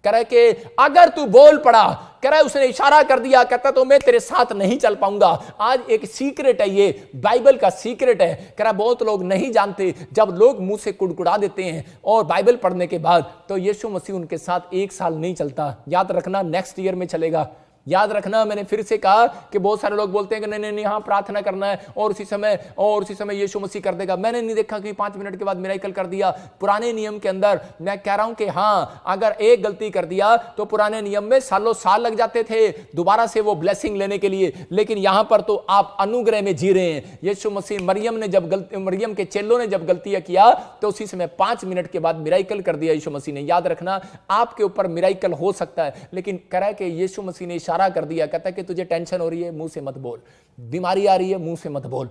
S1: कह रहा है कि अगर तू बोल पड़ा, कह रहा है उसने इशारा कर दिया, कहता तो मैं तेरे साथ नहीं चल पाऊंगा। आज एक सीक्रेट है, ये बाइबल का सीक्रेट है। कह रहा बहुत लोग नहीं जानते, जब लोग मुंह से कुड़कुड़ा देते हैं और बाइबल पढ़ने के बाद तो यीशु मसीह उनके साथ 1 साल नहीं चलता। याद रखना नेक्स्ट ईयर में चलेगा। याद रखना, मैंने फिर से कहा कि बहुत सारे लोग बोलते हैं कि नहीं हाँ प्रार्थना करना है और उसी समय यीशु मसीह कर देगा। मैंने नहीं देखा कि 5 मिनट के बाद मिरेकल कर दिया। पुराने नियम के अंदर मैं कह रहा हूं कि हाँ अगर एक गलती कर दिया तो पुराने नियम में सालों साल लग जाते थे दोबारा से वो ब्लेसिंग लेने के लिए, लेकिन यहां पर तो आप अनुग्रह में जी रहे हैं। यीशु मसीह मरियम के चेलों ने जब गलतियां किया तो उसी समय 5 मिनट के बाद मिरेकल कर दिया यीशु मसीह ने। याद रखना आपके ऊपर मिरेकल हो सकता है, लेकिन कह रहा है कि यीशु मसीह ने कर दिया, कहता है कि तुझे टेंशन हो रही है मुंह से मत बोल, बीमारी आ रही है मुंह से मत बोल,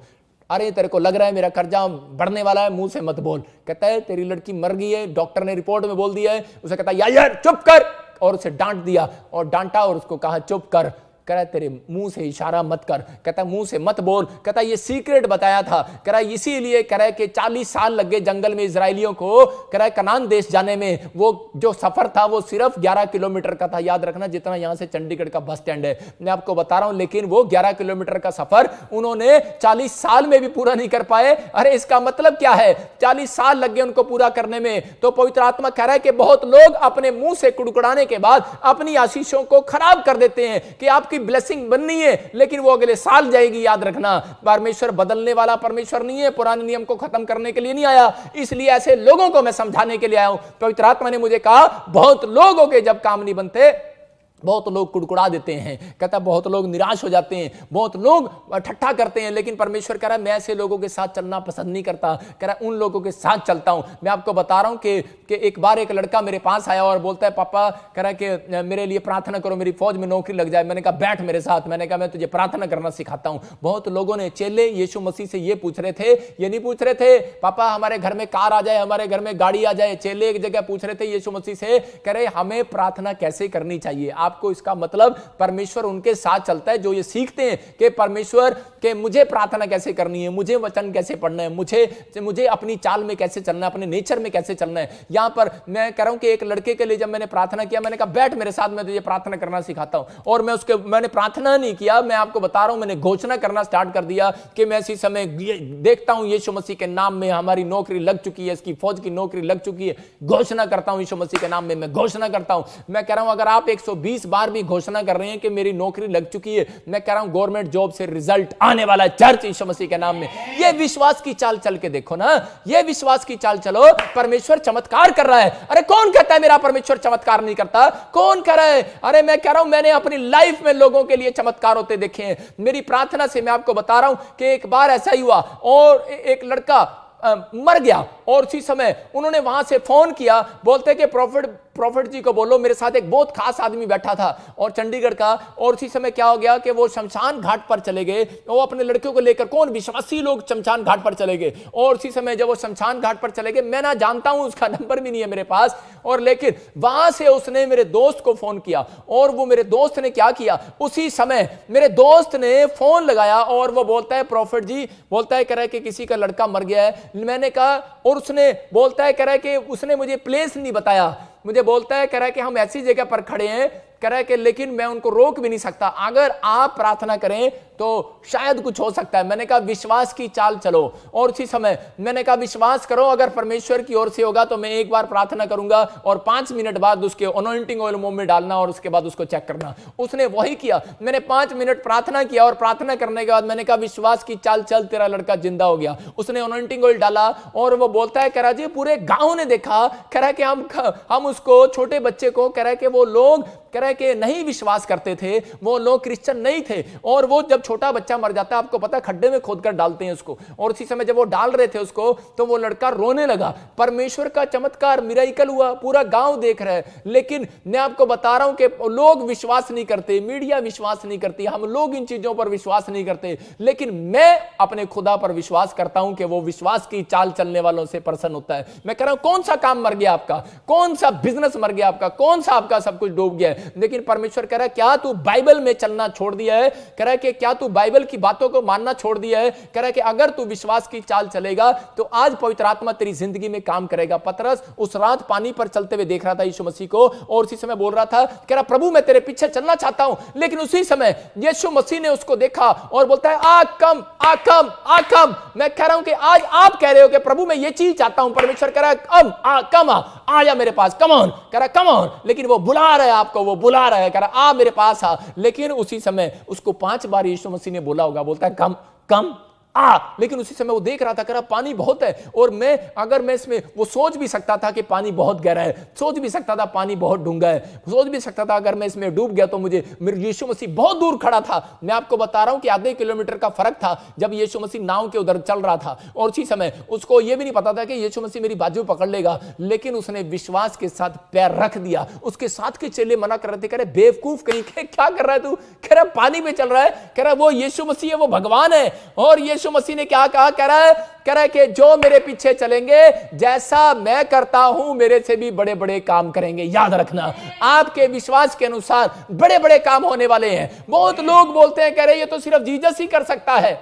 S1: अरे तेरे को लग रहा है मेरा कर्जा बढ़ने वाला है मुंह से मत बोल। कहता है तेरी लड़की मर गई है, डॉक्टर ने रिपोर्ट में बोल दिया है। उसे कहता है यार चुप कर, और उसे डांट दिया और डांटा और उसको कहा चुप कर। कह रहा है तेरे मुंह से इशारा मत कर, कहता है मुंह से मत बोल। कहता है ये सीक्रेट बताया था, कह रहा है इसीलिए कह रहा है कि 40 साल लग गए जंगल में इजराइलियों को, कह रहा है कनान देश जाने में। वो जो सफर था वो सिर्फ 11 किलोमीटर का था। याद रखना जितना यहां से चंडीगढ़ का बस स्टैंड है, मैं आपको बता रहा हूं, लेकिन वो 11 किलोमीटर का सफर उन्होंने 40 साल में भी पूरा नहीं कर पाए। अरे इसका मतलब क्या है, 40 साल लग गए उनको पूरा करने में। तो पवित्र आत्मा कह रहा है कि बहुत लोग अपने मुंह से कुड़कुड़ाने के बाद अपनी आशीषों को खराब कर देते हैं कि आपकी ब्लेसिंग बननी है, लेकिन वो अगले साल जाएगी। याद रखना परमेश्वर बदलने वाला परमेश्वर नहीं है, पुराने नियम को खत्म करने के लिए नहीं आया। इसलिए ऐसे लोगों को मैं समझाने के लिए आया हूं। पवित्र आत्मा ने मुझे कहा बहुत लोगों के जब काम नहीं बनते, बहुत लोग कुड़कुड़ा देते हैं, कहता बहुत लोग निराश हो जाते हैं, बहुत लोग ठट्ठा करते हैं, लेकिन परमेश्वर कह रहा है मैं ऐसे लोगों के साथ चलना पसंद नहीं करता, कह रहा है उन लोगों के साथ चलता हूं। मैं आपको बता रहा हूं कि एक बार एक लड़का मेरे पास आया और बोलता है पापा, कह रहा है कि मेरे लिए प्रार्थना करो, मेरी फौज में नौकरी लग जाए। मैंने कहा बैठ मेरे साथ, मैंने कहा मैं तुझे प्रार्थना करना सिखाता हूं। बहुत लोगों ने चेले यीशु मसीह से ये पूछ रहे थे, ये नहीं पूछ रहे थे पापा हमारे घर में कार आ जाए, हमारे घर में गाड़ी आ जाए। चेले एक जगह पूछ रहे थे यीशु मसीह से, कह रहे हमें प्रार्थना कैसे करनी चाहिए। आपको इसका मतलब परमेश्वर उनके साथ चलता है जो ये सीखते हैं कि परमेश्वर के मुझे प्रार्थना कैसे करनी है, मुझे वचन कैसे पढ़ना है, मुझे अपनी चाल में कैसे चलना है, अपने नेचर में कैसे चलना है। यहां पर मैं कह रहा हूं कि एक लड़के के लिए जब मैंने प्रार्थना किया, मैंने कहा बैठ मेरे साथ, मैं तुझे प्रार्थना करना सिखाता हूं। और मैंने प्रार्थना नहीं किया, मैं आपको बता रहा हूं मैंने घोषणा करना स्टार्ट कर दिया कि मैं इसी समय देखता हूं यीशु मसीह के नाम में हमारी नौकरी लग चुकी है, इसकी फौज की नौकरी लग चुकी है। घोषणा करता हूं यीशु मसीह के नाम में, मैं घोषणा करता हूं। मैं कह रहा हूं अगर आप 120 बार भी घोषणा कर रहे हैं कि मेरी नौकरी लग चुकी है, मैं कह रहा हूं गवर्नमेंट जॉब से रिजल्ट आने वाला है चर्च यीशु मसीह के नाम में। ये विश्वास की चाल चल के देखो ना, ये विश्वास की चाल चलो, परमेश्वर चमत्कार कर रहा है। अरे कौन कहता है मेरा परमेश्वर चमत्कार नहीं करता? कौन कह रहा है? अरे मैं कह रहा हूं मैंने अपनी लाइफ में लोगों के लिए चमत्कार होते देखे हैं। मेरी प्रार्थना से मैं आपको बता रहा हूं कि एक बार ऐसा ही हुआ और एक लड़का मर गया और उसी समय उन्होंने वहां से फोन किया, बोलते कि प्रॉफिट जी को बोलो मेरे साथ एक बहुत खास आदमी बैठा था और चंडीगढ़ का। और उसी समय क्या हो गया कि वो शमशान घाट पर चले गए, वो अपने लड़कियों को लेकर, कौन विश्वासी लोग शमशान घाट पर चले गए। और उसी समय जब वो शमशान घाट पर चले गए, मैं ना जानता हूं, उसका नंबर भी नहीं है मेरे पास, और लेकिन वहां से उसने मेरे दोस्त को फोन किया और वो मेरे दोस्त ने क्या किया, उसी समय मेरे दोस्त ने फोन लगाया और वो बोलता है प्रॉफिट जी, बोलता है कह रहा है कि किसी का लड़का मर गया है। मैंने कहा, और उसने बोलता है कह रहा है कि उसने मुझे प्लेस नहीं बताया, मुझे बोलता है कह रहा है कि हम ऐसी जगह पर खड़े हैं, कह रहा है कि लेकिन मैं उनको रोक भी नहीं सकता, अगर आप प्रार्थना करें तो शायद कुछ हो सकता है। मैंने कहा विश्वास की चाल चलो। और उसी समय मैंने कहा विश्वास करो, अगर परमेश्वर की ओर से होगा तो मैं एक बार प्रार्थना करूंगा और 5 मिनट बाद उसके अनॉइंटिंग ऑयल मुंह में डालना और उसके बाद उसको चेक करना। उसने वही किया, मैंने 5 मिनट प्रार्थना किया और प्रार्थना करने के बाद मैंने कहा विश्वास की चाल चल, तेरा लड़का जिंदा हो गया। उसने अनॉइंटिंग ऑयल डाला और वो बोलता है कह रहा जी पूरे गांव ने देखा, कह रहा है कि हम उसको, छोटे बच्चे को, कह रहा है कि वो लोग कह रहा है कि नहीं विश्वास करते थे, वो लोग क्रिश्चियन नहीं थे। और वो जब छोटा बच्चा मर जाता है, आपको पता है खड्डे में खोदकर डालते हैं उसको, और उसी समय जब वो डाल रहे थे उसको तो वो लड़का रोने लगा। परमेश्वर का चमत्कार, मिरेकल हुआ, पूरा गांव देख रहा है। लेकिन मैं आपको बता रहा हूं कि लोग विश्वास नहीं करते, मीडिया विश्वास नहीं करती, हम लोग इन चीजों पर विश्वास नहीं करते, लेकिन मैं अपने खुदा पर विश्वास करता हूं कि वो विश्वास की चाल चलने वालों से प्रसन्न होता है। मैं कह रहा हूं कौन सा काम मर गया आपका, कौन सा बिजनेस मर गया आपका, कौन सा आपका सब कुछ डूब गया है, लेकिन परमेश्वर कह रहा है क्या तू बाइबल में चलना छोड़ दिया है, कह रहा है कि क्या तू बाइबल की बातों को मानना छोड़ दिया है, कह रहा है कि अगर तू विश्वास की चाल चलेगा तो आज पवित्र आत्मा तेरी जिंदगी में काम करेगा। पतरस उस रात पानी पर चलते हुए देख रहा था यीशु मसीह को और उसी समय बोल रहा था, कह रहा प्रभु मैं तेरे पीछे चलना चाहता हूं, लेकिन उसी समय यीशु मसीह ने उसको देखा और बोलता है आ कम आ कम आ कम। मैं कह रहा हूं कि आज आप कह रहे हो कि प्रभु मैं ये चीज चाहता हूं, परमेश्वर कह रहा है कम आ जा मेरे पास, कम ऑन, कह रहा कम ऑन, लेकिन वो बुला रहा है आपको, वो बुला रहा है, कह रहा आ मेरे पास आ। लेकिन उसी समय उसको 5 बार यीशु मसीह ने बोला होगा, बोलता है कम कम आ, लेकिन उसी समय वो देख रहा था, कह रहा पानी बहुत है और अगर मैं इसमें, वो सोच भी सकता था कि पानी बहुत गहरा है, सोच भी सकता था पानी बहुत डूंगा है, सोच भी सकता था अगर मैं इसमें डूब गया तो मुझे, मेरे यीशु मसीह बहुत दूर खड़ा था। मैं आपको बता रहा हूं कि आधे किलोमीटर का फर्क था जब यीशु मसीह नाव के उधर चल रहा था और उसी समय उसको यह भी नहीं पता था कि यीशु मसीह मेरी बाजू पकड़ लेगा, लेकिन उसने विश्वास के साथ पैर रख दिया। उसके साथ के चेले मना कर रहे थे, कह रहे बेवकूफ कहीं क्या कर रहा है तू, कह रहा पानी में चल रहा है, कह रहा वो यीशु मसीह है, वो भगवान है। और यीशु मसीह ने क्या कहा, कह रहा है कि जो मेरे पीछे चलेंगे जैसा मैं करता हूं मेरे से भी बड़े बड़े काम करेंगे। याद रखना आपके विश्वास के अनुसार बड़े बड़े काम होने वाले हैं। बहुत लोग बोलते हैं, कह रहे ये तो सिर्फ जीसस ही कर सकता है।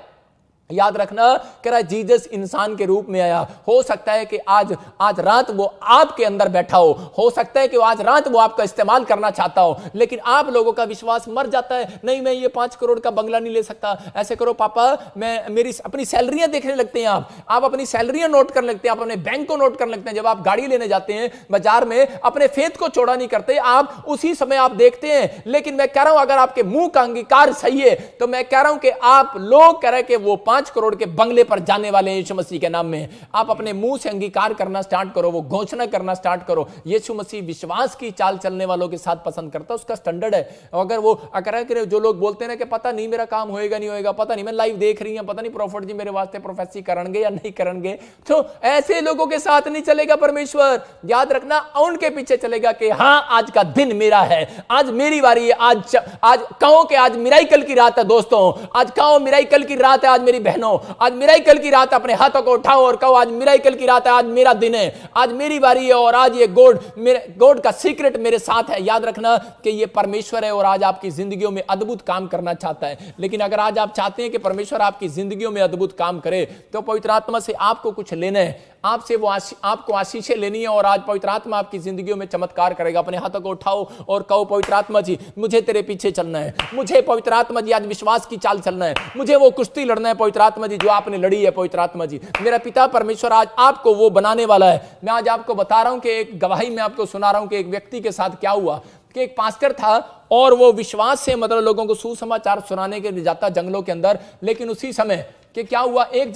S1: याद रखना, कह रहा है जीसस इंसान के रूप में आया। हो सकता है कि आज रात वो आपके अंदर बैठा हो सकता है कि आज रात वो आपका इस्तेमाल करना चाहता हो, लेकिन आप लोगों का विश्वास मर जाता है। नहीं मैं ये 5 करोड़ का बंगला नहीं ले सकता, ऐसे करो पापा, मैं मेरी अपनी सैलरियां देखने लगते हैं, आप अपनी सैलरियां नोट कर लगते हैं, आप अपने बैंक को नोट कर लगते हैं। जब आप गाड़ी लेने जाते हैं बाजार में, अपने फेथ को चौड़ा नहीं करते, आप उसी समय आप देखते हैं। लेकिन मैं कह रहा हूं अगर आपके मुंह का अंगीकार सही है तो मैं कह रहा हूं कि आप लोग कह रहे हैं कि वो 5 5 करोड़ के बंगले पर जाने वाले हैं यीशु मसीह के नाम में। आप अपने मुंह से अंगीकार करना स्टार्ट करो, वो घोषणा करना स्टार्ट करो। यीशु मसीह विश्वास की चाल चलने वालों के साथ पसंद करता है, उसका स्टैंडर्ड है। अगर वो अगर जो लोग बोलते हैं कि पता नहीं मेरा काम होएगा नहीं होएगा, पता नहीं मैं लाइव देख रही हूं, पता नहीं प्रॉफिट जी मेरे वास्ते प्रोफेसी करेंगे या नहीं करेंगे, तो ऐसे लोगों के साथ नहीं चलेगा परमेश्वर। याद रखना, उनके पीछे चलेगा कि हां आज का दिन मेरा है, आज मेरी बारी है। आज कहो कि आज मिराइकल की रात है दोस्तों, आज कहो मिराइकल की रात है। आज मेरी बहनों, आज मिराइकल की रात है। अपने हाथों को उठाओ और कहो आज मिराइकल की रात है, आज मेरा दिन है, आज मेरी बारी है और आज ये गॉड का सीक्रेट मेरे साथ है। याद रखना कि ये परमेश्वर है और आज आपकी जिंदगियों में अद्भुत काम करना चाहता है। लेकिन अगर आज आप चाहते हैं कि परमेश्वर आपकी जिंदगियों में अद्भुत काम करे, तो पवित्र आत्मा से आपको कुछ लेना है, आपसे वो आपको आशीषें लेनी है और आज पवित्र आत्मा आपकी जिंदगियों में चमत्कार करेगा। अपने हाथों को उठाओ और कहो पवित्र आत्मा जी मुझे तेरे पीछे चलना है, मुझे पवित्र आत्मा जी आज विश्वास की चाल चलना है, मुझे वो कुश्ती लड़ना है पवित्र आत्मा जी जो आपने लड़ी है। पवित्र आत्मा जी मेरा पिता परमेश्वर आज आपको वो बनाने वाला है। मैं आज आपको बता रहा हूं कि एक गवाही में आपको सुना रहा हूं कि एक व्यक्ति के साथ क्या हुआ कि एक पास्टर था और वो विश्वास से मतलब लोगों को सुसमाचार सुनाने के लिए जाता जंगलों के अंदर। लेकिन उसी समय कि क्या हुआ, एक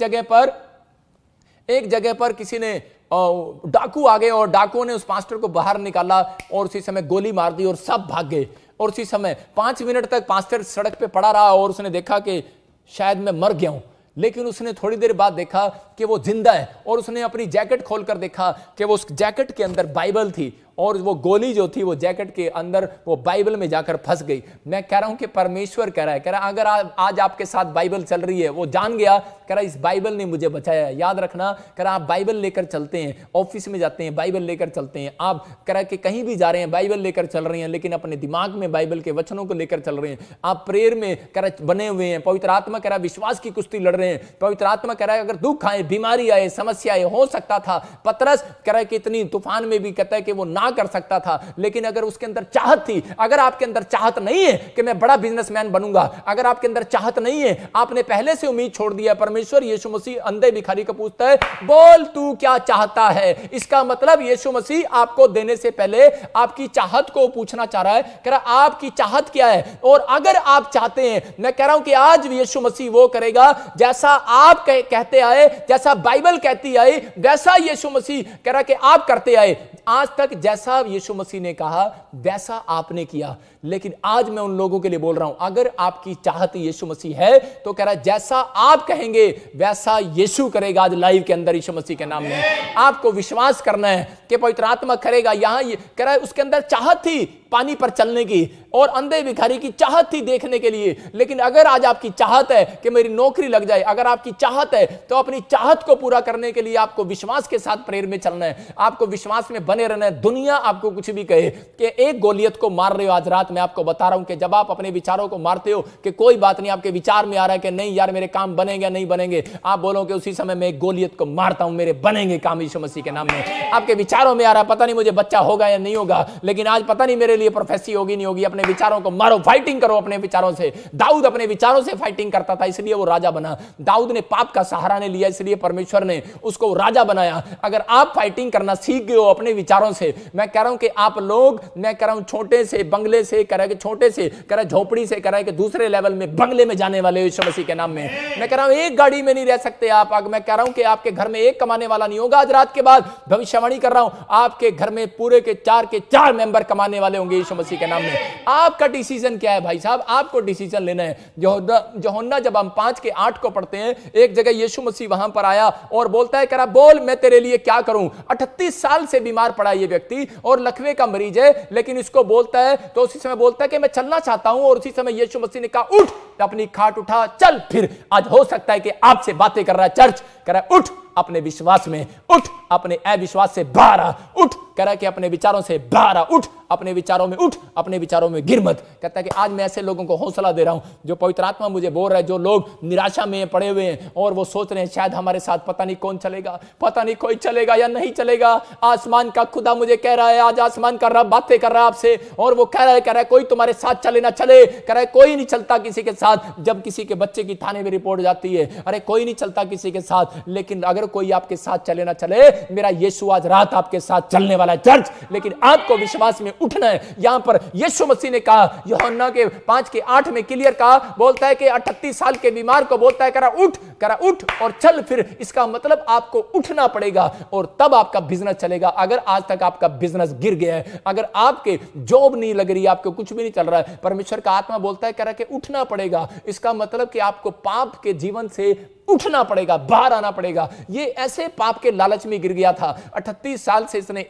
S1: जगह पर किसी ने डाकू आ गए और डाकुओं ने उस पास्टर को बाहर निकाला और उसी समय गोली मार दी और सब भाग गए। और उसी समय 5 मिनट तक पास्टर सड़क पे पड़ा रहा और उसने देखा कि शायद मैं मर गया हूं। लेकिन उसने थोड़ी देर बाद देखा कि वो जिंदा है और उसने अपनी जैकेट खोलकर देखा कि वो उस जैकेट के अंदर बाइबल थी और वो गोली जो थी वो जैकेट के अंदर वो बाइबल में जाकर फंस गई। मैं कह रहा हूं कि परमेश्वर कह रहा है अगर आज आपके साथ बाइबल चल रही है, वो जान गया, कह रहा इस बाइबल ने मुझे बचाया है। याद रखना, कह रहा आप बाइबल लेकर चलते हैं, ऑफिस में जाते हैं बाइबल लेकर चलते हैं, आप कह रहा कि कहीं भी जा रहे हैं बाइबल लेकर चल रहे हैं, लेकिन अपने दिमाग में बाइबल के वचनों को लेकर चल रहे हैं। आप प्रेयर में कह रहा बने हुए हैं, पवित्र आत्मा कह रहा विश्वास की कुश्ती लड़ रहे हैं। पवित्र आत्मा कह रहा है अगर दुख आए, बीमारी आए, समस्या आए, हो सकता था पतरस कह रहा है कि इतनी तूफान में भी कहता है कि वो ना कर सकता था, लेकिन अगर उसके अंदर चाहत थी। अगर आपके अंदर चाहत नहीं है कि मैं बड़ा बिजनेसमैन बनूंगा, अगर आपके अंदर चाहत नहीं है, आपने पहले से उम्मीद छोड़ दिया, परमेश्वर यीशु मसीह अंधे भिखारी को पूछता है बोल तू क्या चाहता है। इसका मतलब यीशु मसीह आपको देने से पहले आपकी चाहत को पूछना चाह रहा है, कह रहा आपकी चाहत क्या है। और अगर आप चाहते हैं, मैं कह रहा हूं कि आज यीशु मसीह वो करेगा जैसा आप कहते आए, जैसा बाइबल कहती आई, वैसा यीशु मसीह कह रहा कि आप करते आए। आज तक जैसा यीशु मसीह ने कहा वैसा आपने किया, लेकिन आज मैं उन लोगों के लिए बोल रहा हूं अगर आपकी चाहत यीशु मसीह है तो कह रहा है जैसा आप कहेंगे वैसा यीशु करेगा। आज लाइव के अंदर यीशु मसीह के नाम में आपको विश्वास करना है कि पवित्र आत्मा करेगा। यहां कह रहा है उसके अंदर चाहत थी पानी पर चलने की और अंधे भिखारी की चाहत थी देखने के लिए। लेकिन अगर आज आपकी चाहत है कि मेरी नौकरी लग जाए, अगर आपकी चाहत है तो अपनी चाहत को पूरा करने के लिए आपको विश्वास के साथ प्रेयर में चलना है, आपको विश्वास में बने रहना है। दुनिया आपको कुछ भी कहे कि एक गोलियत को मार रहे हो, आज रात मैं आपको बता रहा हूं कि जब आप अपने विचारों को मारते हो कि कोई बात नहीं, आपके विचार में आ रहा है कि नहीं यार मेरे काम बनेंगे नहीं बनेंगे, आप बोलो कि उसी समय मैं एक गोलियत को मारता हूं, मेरे बनेंगे काम यीशु मसीह के नाम में। आपके विचारों में आ रहा है पता नहीं मुझे बच्चा होगा या नहीं होगा, लेकिन आज पता नहीं मेरे लिए प्रोफेसी होगी नहीं होगी। अपने विचारों को मारो, फाइटिंग करो अपने विचारों से। दाऊद अपने विचारों से फाइटिंग करता था, इसलिए वो राजा बना। दाऊद ने पाप का सहारा नहीं लिया, इसलिए परमेश्वर ने उसको राजा बनाया। अगर आप फाइटिंग करना सीख गए हो अपने विचारों से, मैं कह रहा हूं कि आप लोग, मैं कह रहा हूं छोटे से बंगले से कह रहा है कि छोटे से कह रहा है झोपड़ी से कह रहा है कि दूसरे लेवल में बंगले में जाने वाले यीशु मसीह के नाम में। मैं कह रहा हूं एक गाड़ी में नहीं रह सकते आप। मैं कह रहा हूं कि आपके घर में एक कमाने वाला नहीं होगा। आज रात के बाद भविष्यवाणी कर रहा हूं, आपके घर में पूरे के 4 मेंबर कमाने वाले होंगे यीशु मसीह के नाम में। आपका डिसीजन क्या है भाई साहब? आपको डिसीजन लेना है। यूहन्ना जब हम 5:8 को पढ़ते हैं, एक जगह यीशु मसीह वहां पर आया और बोलता है कह रहा बोल मैं तेरे लिए क्या करूं। 38 साल से बीमार पड़ा ये व्यक्ति और लकवे का मरीज है, लेकिन इसको बोलता है तो उसी समय बोलता है कि मैं चलना चाहता हूं। और उसी समय यीशु मसीह ने कहा उठ, अपनी खाट उठा, चल फिर। आज हो सकता है कि आपसे बातें कर रहा है चर्च, कह रहा है उठ अपने विश्वास में, उठ अपने अविश्वास से बाहर आ, उठ कह रहा है कि अपने विचारों से बाहर आ, उठ अपने विचारों में, उठ अपने विचारों में गिर मत। कहता है कि आज मैं ऐसे लोगों को हौसला दे रहा हूं जो पवित्र आत्मा मुझे बोल रहा है, जो लोग निराशा में पड़े हुए हैं और वो सोच रहे हैं शायद हमारे साथ पता नहीं कौन चलेगा, पता नहीं कोई चलेगा या नहीं चलेगा। आसमान का खुदा मुझे कह रहा है, आज आसमान का रब बातें कर रहा है आपसे और वो कह रहा है कोई तुम्हारे साथ चले ना चले। कह रहा है कोई नहीं चलता किसी के साथ। जब किसी के बच्चे की थाने में रिपोर्ट जाती है, अरे कोई नहीं चलता किसी के साथ, लेकिन अगर कोई आपके साथ चले ना चले, मेरा यीशु आज रात आपके साथ चलने वाला है चर्च, लेकिन आपको विश्वास में उठना है। यहां पर यीशु मसीह ने कहा, यूहन्ना के 5:8 में क्लियर कहा, बोलता है कि 38 साल के बीमार को बोलता है करा उठ और चल फिर। इसका मतलब आपको उठना पड़ेगा और तब आपका बिजनेस चलेगा। अगर आज तक आपका बिजनेस गिर गया है, अगर आपके जॉब नहीं लग रही, आपको कुछ भी नहीं चल रहा है, परमेश्वर का आत्मा बोलता है करा कि उठना पड़ेगा। इसका मतलब कि आपको पाप के जीवन से उठना पड़ेगा, बाहर आना पड़ेगा। ये ऐसे पाप के लालच में गिर गया था। 38 साल से इसने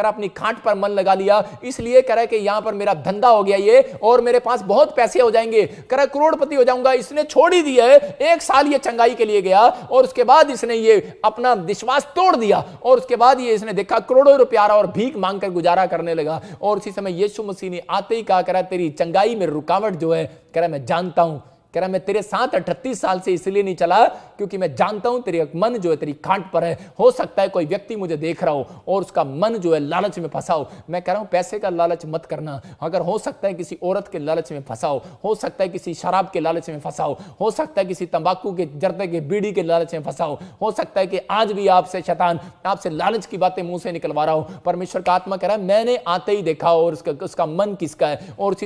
S1: अपनी खाट पर मन लगा लिया, इसलिए कह रहा है कि यहां पर मेरा धंधा हो गया ये, और मेरे पास बहुत पैसे हो जाएंगे, करोड़पति हो जाऊंगा। इसने छोड़ ही दिया है। 1 साल ये चंगाई के लिए गया और उसके बाद इसने ये अपना विश्वास तोड़ दिया और उसके बाद ये इसने देखा करोड़ों रुपया और भीख मांगकर गुजारा करने लगा। और उसी समय यीशु मसीह ने आते ही कहा, करा तेरी चंगाई में रुकावट जो है, कह रहा मैं जानता हूं, कह रहा मैं तेरे साथ 38 साल से इसलिए नहीं चला क्योंकि मैं जानता हूं तेरे मन जो है तेरी खाट पर है। हो सकता है कोई व्यक्ति मुझे देख रहा हो और उसका मन जो है लालच में फंसा हो। मैं कह रहा हूं पैसे का लालच मत करना। अगर हो सकता है किसी औरत के लालच में फंसा हो सकता है किसी शराब के लालच में फंसा हो सकता है किसी तंबाकू के, जर्दे के, बीड़ी के लालच में फंसा हो सकता है कि आज भी आपसे शैतान आपसे लालच की बातें मुंह से निकलवा रहा हो। परमेश्वर का आत्मा कह रहा है मैंने आते ही देखा और उसका मन किसका है। और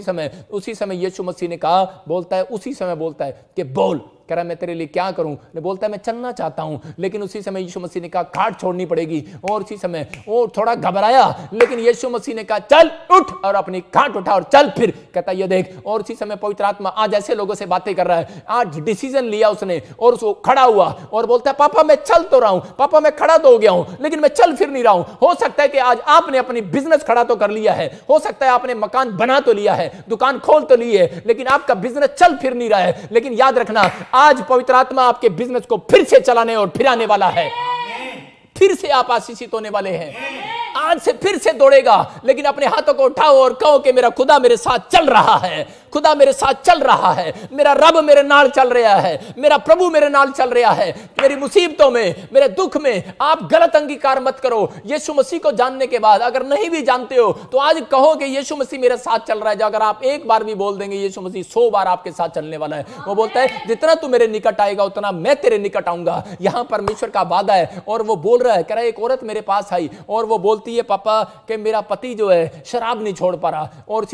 S1: उसी समय यीशु मसीह ने कहा, बोलता है उसी समय बोलता है कि बोल, कह रहा मैं तेरे लिए क्या करूं। ने बोलता है मैं चलना चाहता हूं, लेकिन उसी समय यीशु मसीह ने कहा खाट छोड़नी पड़ेगी। और उसी समय वो थोड़ा घबराया, लेकिन यीशु मसीह ने कहा चल उठ और अपनी खाट उठा और चल फिर। कहता ये देख। और उसी समय पवित्र आत्मा आज ऐसे लोगों से बातें कर रहा है। आज डिसीजन लिया उसने और उसको खड़ा हुआ और बोलता है पापा मैं चल तो रहा हूं, पापा मैं खड़ा तो हो गया हूं, लेकिन मैं चल फिर नहीं रहा हूं। हो सकता है कि आज आपने अपनी बिजनेस खड़ा तो कर लिया है, हो सकता है आपने मकान बना तो लिया है, दुकान खोल तो ली है, लेकिन आपका बिजनेस चल फिर नहीं रहा है। लेकिन याद रखना आज पवित्र आत्मा आपके बिजनेस को फिर से चलाने और फिराने वाला है। फिर से आप आशीषित होने वाले हैं। आज से फिर से दौड़ेगा, लेकिन अपने हाथों को उठाओ और कहो कि मेरा खुदा मेरे साथ चल रहा है, खुदा मेरे साथ चल रहा है, मेरा रब मेरे नाल चल रहा है, मेरा प्रभु मेरे नाल चल रहा है। मेरी मुसीबतों में, मेरे दुख में आप गलत अंगीकार मत करो। यीशु मसीह को जानने के बाद अगर नहीं भी जानते हो तो आज कहो कि यीशु मसीह मेरे साथ चल रहा है। अगर आप एक बार भी बोल देंगे यीशु मसीह 100 बार आपके साथ चलने वाला है। वो बोलता है जितना तू मेरे निकट आएगा उतना मैं तेरे निकट आऊंगा। यहां परमेश्वर का वादा है। और वो बोल रहा है, कह रहा है एक औरत मेरे पास आई और वो बोलती है पापा कि मेरा पति जो है शराब नहीं छोड़ पा रहा। और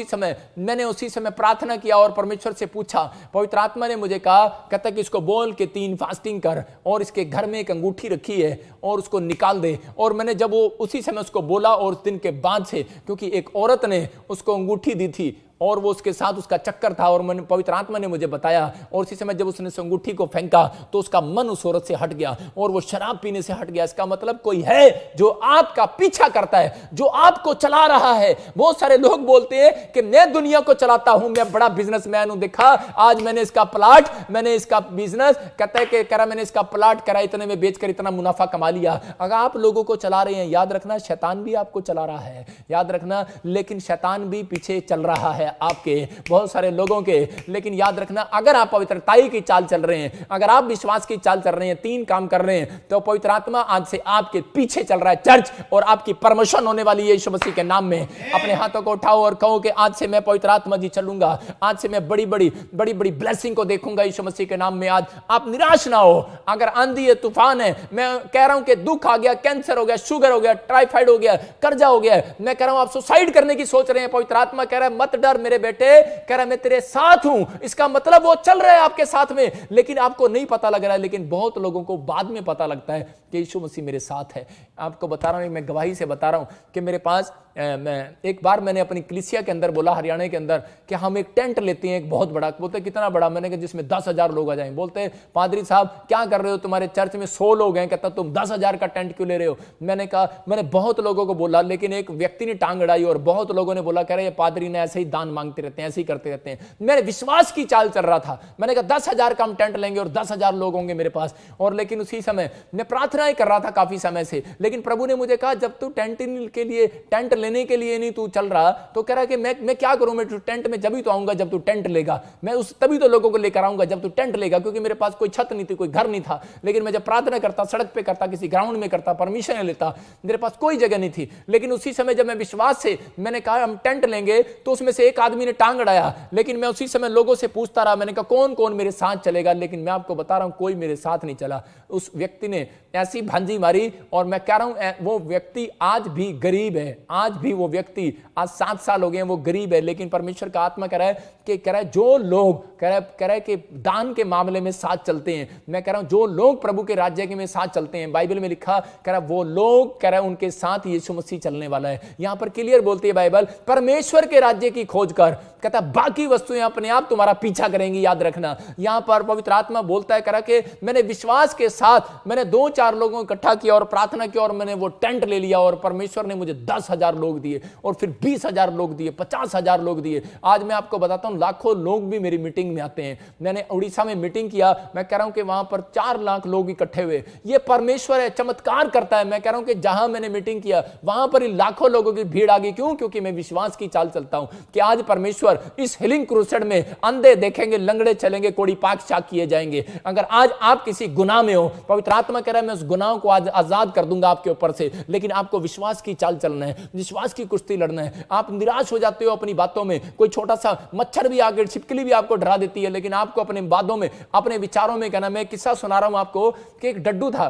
S1: मैंने उसी समय प्रार्थना किया और परमेश्वर से पूछा। पवित्र आत्मा ने मुझे कहा, कहता कि इसको बोल के 3 फास्टिंग कर और इसके घर में एक अंगूठी रखी है और उसको निकाल दे। और मैंने जब वो उसी समय उसको बोला और उस दिन के बाद से, क्योंकि एक औरत ने उसको अंगूठी दी थी और वो उसके साथ उसका चक्कर था और मैंने पवित्र आत्मा ने मुझे बताया। और इसी समय जब उसने उस अंगूठी को फेंका तो उसका मन उस औरत से हट गया और वो शराब पीने से हट गया। इसका मतलब कोई है जो आपका पीछा करता है, जो आपको चला रहा है। बहुत सारे लोग बोलते हैं कि मैं दुनिया को चलाता हूं, मैं बड़ा बिजनेसमैन हूं, देखा आज मैंने इसका प्लाट, मैंने इसका बिजनेस, कहता है कि करा मैंने इसका प्लाट करा, इतने में बेचकर इतना मुनाफा कमा लिया। अगर आप लोगों को चला रहे हैं, याद रखना शैतान भी आपको चला रहा है, याद रखना। लेकिन शैतान भी पीछे चल रहा है आपके, बहुत सारे लोगों के। लेकिन याद रखना अगर आप पवित्रताई की चाल चल रहे हैं, अगर आप विश्वास की चाल चल रहे हैं, 3 काम कर रहे हैं, तो पवित्र आत्मा आज से आपके पीछे चल रहा है चर्च। और आपकी प्रमोशन होने वाली है यीशु मसीह के नाम में। अपने हाथों को उठाओ और कहो कि आज से मैं पवित्र आत्मा जी चलूंगा, आज से मैं बड़ी बड़ी ब्लेसिंग को देखूंगा यीशु मसीह के नाम में। आज आप निराश ना हो। अगर आंधी है, तूफान है, मैं कह रहा हूं कि दुख आ गया, कैंसर हो गया, शुगर हो गया, टाइफाइड हो गया, कर्जा हो गया, मैं कह रहा हूं आप सुसाइड करने की सोच रहे हैं, पवित्र आत्मा कह रहा है मत डर मेरे बेटे, कह रहा है मैं तेरे साथ हूं। इसका मतलब वो चल रहा है आपके साथ में, लेकिन आपको नहीं पता लग रहा है। लेकिन बहुत लोगों को बाद में पता लगता है कि यीशु मसीह मेरे साथ है। आपको बता रहा हूं, मैं गवाही से बता रहा हूं कि मेरे पास एक बार मैंने अपनी कलीसिया के अंदर बोला, हरियाणा के अंदर, कि हम एक टेंट लेते हैं, एक बहुत बड़ा। बोलते कितना बड़ा? मैंने कहा जिसमें 10,000 लोग आ जाएं। बोलते पादरी साहब क्या कर रहे हो, तुम्हारे चर्च में 100 लोग हैं, कहता तुम 10,000 का टेंट क्यों ले रहे हो? मैंने कहा मैंने बहुत लोगों को बोला, लेकिन एक व्यक्ति ने टांग अड़ाई और बहुत लोगों ने बोला, कह रहे पादरी ने ऐसे ही दान मांगते रहते हैं, ऐसे ही करते रहते हैं। मेरे विश्वास की चाल चल रहा था। मैंने कहा 10,000 का हम टेंट लेंगे और 10,000 लोग होंगे मेरे पास। और लेकिन उसी समय मैं प्रार्थनाएं कर रहा था काफी समय से, लेकिन प्रभु ने मुझे कहा जब तू टेंट लेने के लिए नहीं तू चल रहा, तो कह रहा कि मैं क्या करूं, मैं टेंट में जब ही तो आऊंगा जब तू टेंट लेगा, मैं तभी तो लोगों को लेकर आऊंगा जब तू टेंट लेगा, क्योंकि मेरे पास कोई छत नहीं थी, कोई घर नहीं था। लेकिन मैं जब प्रार्थना करता, सड़क पे करता, किसी ग्राउंड में करता, परमिशन लेता, मेरे पास कोई जगह नहीं थी। लेकिन उसी समय जब मैं विश्वास से मैंने कहा हम टेंट लेंगे, तो उसमें से एक एक आदमी ने टांग अड़ाया, लेकिन मैं उसी समय लोगों से पूछता रहा, मैंने कहा कौन कौन मेरे साथ चलेगा, लेकिन मैं आपको बता रहा हूं कोई मेरे साथ नहीं चला। उस व्यक्ति ने ऐसी भांजी मारी, और मैं कह रहा हूं वो व्यक्ति आज भी गरीब है, आज भी वो व्यक्ति आज 7 साल हो गए हैं वो गरीब है, लेकिन परमेश्वर का आत्मा कह रहा है जो लोग कह रहा है कि दान के मामले में साथ चलते हैं, मैं कह रहा हूं जो लोग प्रभु के राज्य के में साथ चलते हैं, बाइबल में लिखा कह रहा है वो लोग कह रहा है उनके साथ यीशु मसीह चलने वाला है। यहां पर क्लियर बोलती है बाइबल, परमेश्वर के राज्य की खोज कर, कहता बाकी वस्तुएं अपने आप तुम्हारा पीछा करेंगी, याद रखना। यहां पर पवित्र आत्मा बोलता है करा कि मैंने विश्वास के साथ मैंने 2-4 लोगों को इकट्ठा किया और प्रार्थना की, और मैंने वो टेंट ले लिया, और परमेश्वर ने मुझे 10,000 लोग दिए, और फिर 20,000 लोग दिए, 50,000 लोग दिए। आज मैं आपको बताता हूं लाखों लोग भी मेरी मीटिंग में आते हैं। मैंने उड़ीसा में मीटिंग किया, मैं कह रहा हूं कि वहां पर 4 लाख लोग इकट्ठे हुए। ये परमेश्वर है, चमत्कार करता है। मैं कह रहा हूं कि जहां मैंने मीटिंग किया वहां पर लाखों लोगों की भीड़ आ गई। क्यों? क्योंकि मैं विश्वास की चाल चलता हूं कि आज परमेश्वर इस हीलिंग क्रूसेड में अंधे देखेंगे, लंगड़े चलेंगे, कोड़ी पाक चाक किए जाएंगे। अगर आज आप किसी गुनाह में हो, पवित्र आत्मा कह रहा है मैं उस गुनाह को आज आजाद कर दूंगा आपके ऊपर से, लेकिन आपको विश्वास की चाल चलना है, विश्वास की कुश्ती लड़ना है। आप निराश हो जाते हो अपनी बातों में, कोई छोटा सा मच्छर भी आकर छिपकली भी आपको डरा देती है, लेकिन आपको अपने बातों में, अपने विचारों में कहना। मैं किस्सा सुना रहा हूं आपको कि एक डड्डू था,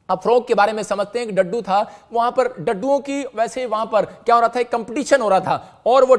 S1: अब फ्रॉग के बारे में समझते हैं। एक डड्डू था, वहां पर डड्डुओं की वैसे वहां पर क्या हो रहा था, एक कंपटीशन हो रहा था, और वो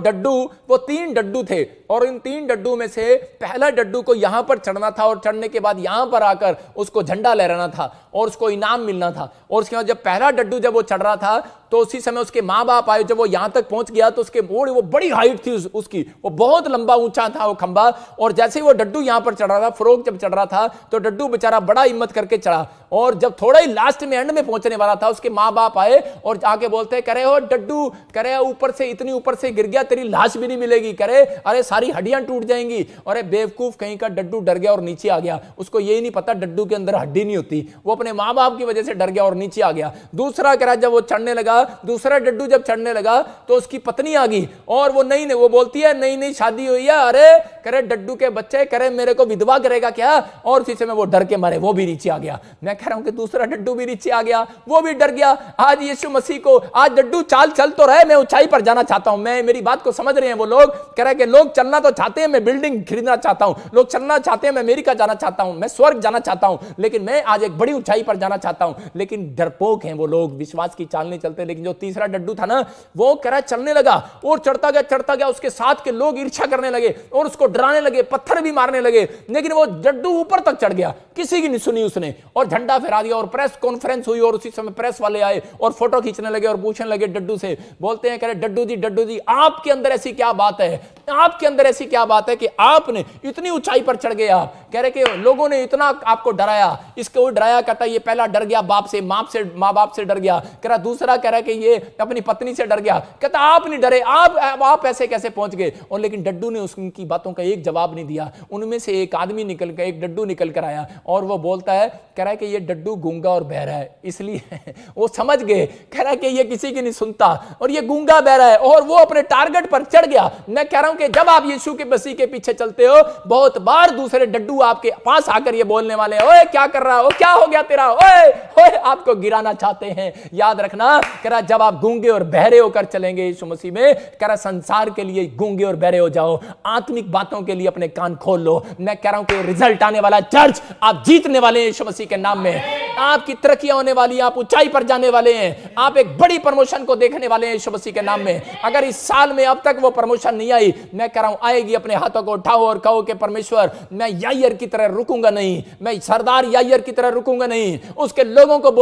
S1: 3 डड्डू थे, और इन 3 डड्डू में से पहला डड्डू को यहां पर चढ़ना था, और चढ़ने के बाद यहां पर आकर उसको झंडा लहराना था और उसको इनाम मिलना था। और उसके बाद जब पहला डड्डू जब वो चढ़ रहा था तो उसी समय उसके माँ बाप आए। जब वो यहां तक पहुंच गया तो उसके वो बड़ी हाइट थी उसकी, वो बहुत लंबा ऊंचा था वो खंबा, और जैसे ही वो डड्डू यहां पर चढ़ रहा था, फ्रॉग जब चढ़ रहा था, तो डड्डू बेचारा बड़ा हिम्मत करके चढ़ा, और जब थोड़ा ही लास्ट में एंड में पहुंचने वाला था, उसके माँ बाप आए और आके बोलते करे हो डड्डू, करे ऊपर से इतनी ऊपर से गिर गया, तेरी लाश भी नहीं मिलेगी, करे अरे सारी हड्डियां टूट जाएंगी। अरे बेवकूफ कहीं का, डड्डू डर गया और नीचे आ गया। उसको यही नहीं पता डड्डू के अंदर हड्डी नहीं होती, वो अपने माँ बाप की वजह से डर गया और नीचे आ गया। दूसरा कह रहा जब वो चढ़ने लगा, दूसरा डड्डू जब चढ़ने लगा तो उसकी पत्नी आ गई, और वो नहीं वो बोलती है नई शादी हुई है, अरे करे डड्डू के बच्चे, करे मेरे को विधवा करेगा क्या, और उसी समय वो डर के मारे वो भी नीचे आ गया। मैं कह रहा हूं कि दूसरा डड्डू भी नीचे आ गया, वो भी डर गया। आज यीशु मसीह को, आज डड्डू चाल चल तो रहे, मैं ऊंचाई पर जाना चाहता हूं। मैं मेरी बात को समझ रहे हैं वो लोग, कह रहे हैं कि लोग चलना तो चाहते हैं, मैं बिल्डिंग खरीदना चाहता हूं, लोग चलना चाहते हैं, मैं अमेरिका जाना चाहता हूं, मैं स्वर्ग जाना चाहता हूं, लेकिन मैं आज एक बड़ी ऊंचाई पर जाना चाहता हूं। लेकिन डरपोक हैं वो लोग, विश्वास की चाल नहीं चलते। लेकिन जो तीसरा डड्डू था ना, वो कह रहा चलने लगा और चढ़ता गया, उसके साथ के लोग ईर्ष्या करने लगे और उसको डराने लगे, पत्थर भी मारने लगे, लेकिन वो डड्डू ऊपर तक चढ़ गया, किसी की नहीं सुनी उसने, और झंडा फहरा दिया, और प्रेस कॉन्फ्रेंस हुई, और उसी समय प्रेस वाले आए और फोटो खींचने लगे और पूछने लगे डड्डू से, बोलते हैं कह रहे डड्डू जी आपके अंदर ऐसी क्या बात है, आपके अंदर ऐसी क्या बात है कि आपने इतनी ऊंचाई पर चढ़ गए। आप कह रहे कि लोगों ने इतना आपको डराया, इसको डराया, कहता ये पहला डर गया बाप से, माँ बाप से डर गया, कह रहा दूसरा कह रहा कि ये अपनी पत्नी से डर गया, कहता आप नहीं डरे, आप ऐसे कैसे पहुंच गए। और लेकिन डड्डू ने उनकी बातों का एक जवाब नहीं दिया। उनमें से एक डड्डू निकल कर आया, और वो बोलता है, कह रहा है कि ये डड्डू गूंगा और बहरा है, इसलिए वो समझ गए, कह रहा है कि ये किसी की नहीं सुनता और ये गूंगा बहरा है, और वो अपने टारगेट पर चढ़ गया। मैं कह रहा हूं कि जब आप यीशु के मसीह के पीछे चलते हो, बहुत बार दूसरे डड्डू आपके पास आकर ये बोलने वाले, ओए क्या कर रहा हो, क्या हो गया तेरा, ओए आपको गिराना चाहते हैं। याद रखना, कह रहा जब आप गूंगे और बहरे होकर चलेंगे यीशु मसीह में, कह रहा संसार के लिए गूंगे और बहरे हो जाओ, आत्मिक बातों के लिए अपने कान खोल लो। मैं कह रहा हूं कि रिजल्ट आने वाला, चर्च आप जीतने वाले हैं यीशु मसीह के नाम में, आपकी तरक्कियां होने वाली, आप ऊंचाई पर जाने वाले हैं, आप एक बड़ी प्रमोशन को देखने वाले हैं यीशु मसीह के नाम में। अगर इस साल में अब तक वो प्रमोशन नहीं आई, मैं कह रहा हूं आएगी। अपने हाथों को उठाओ और कहो कि परमेश्वर मैं यायर की तरह रुकूंगा नहीं, मैं सरदार यायर की तरह रुकूंगा नहीं। उसके लोगों को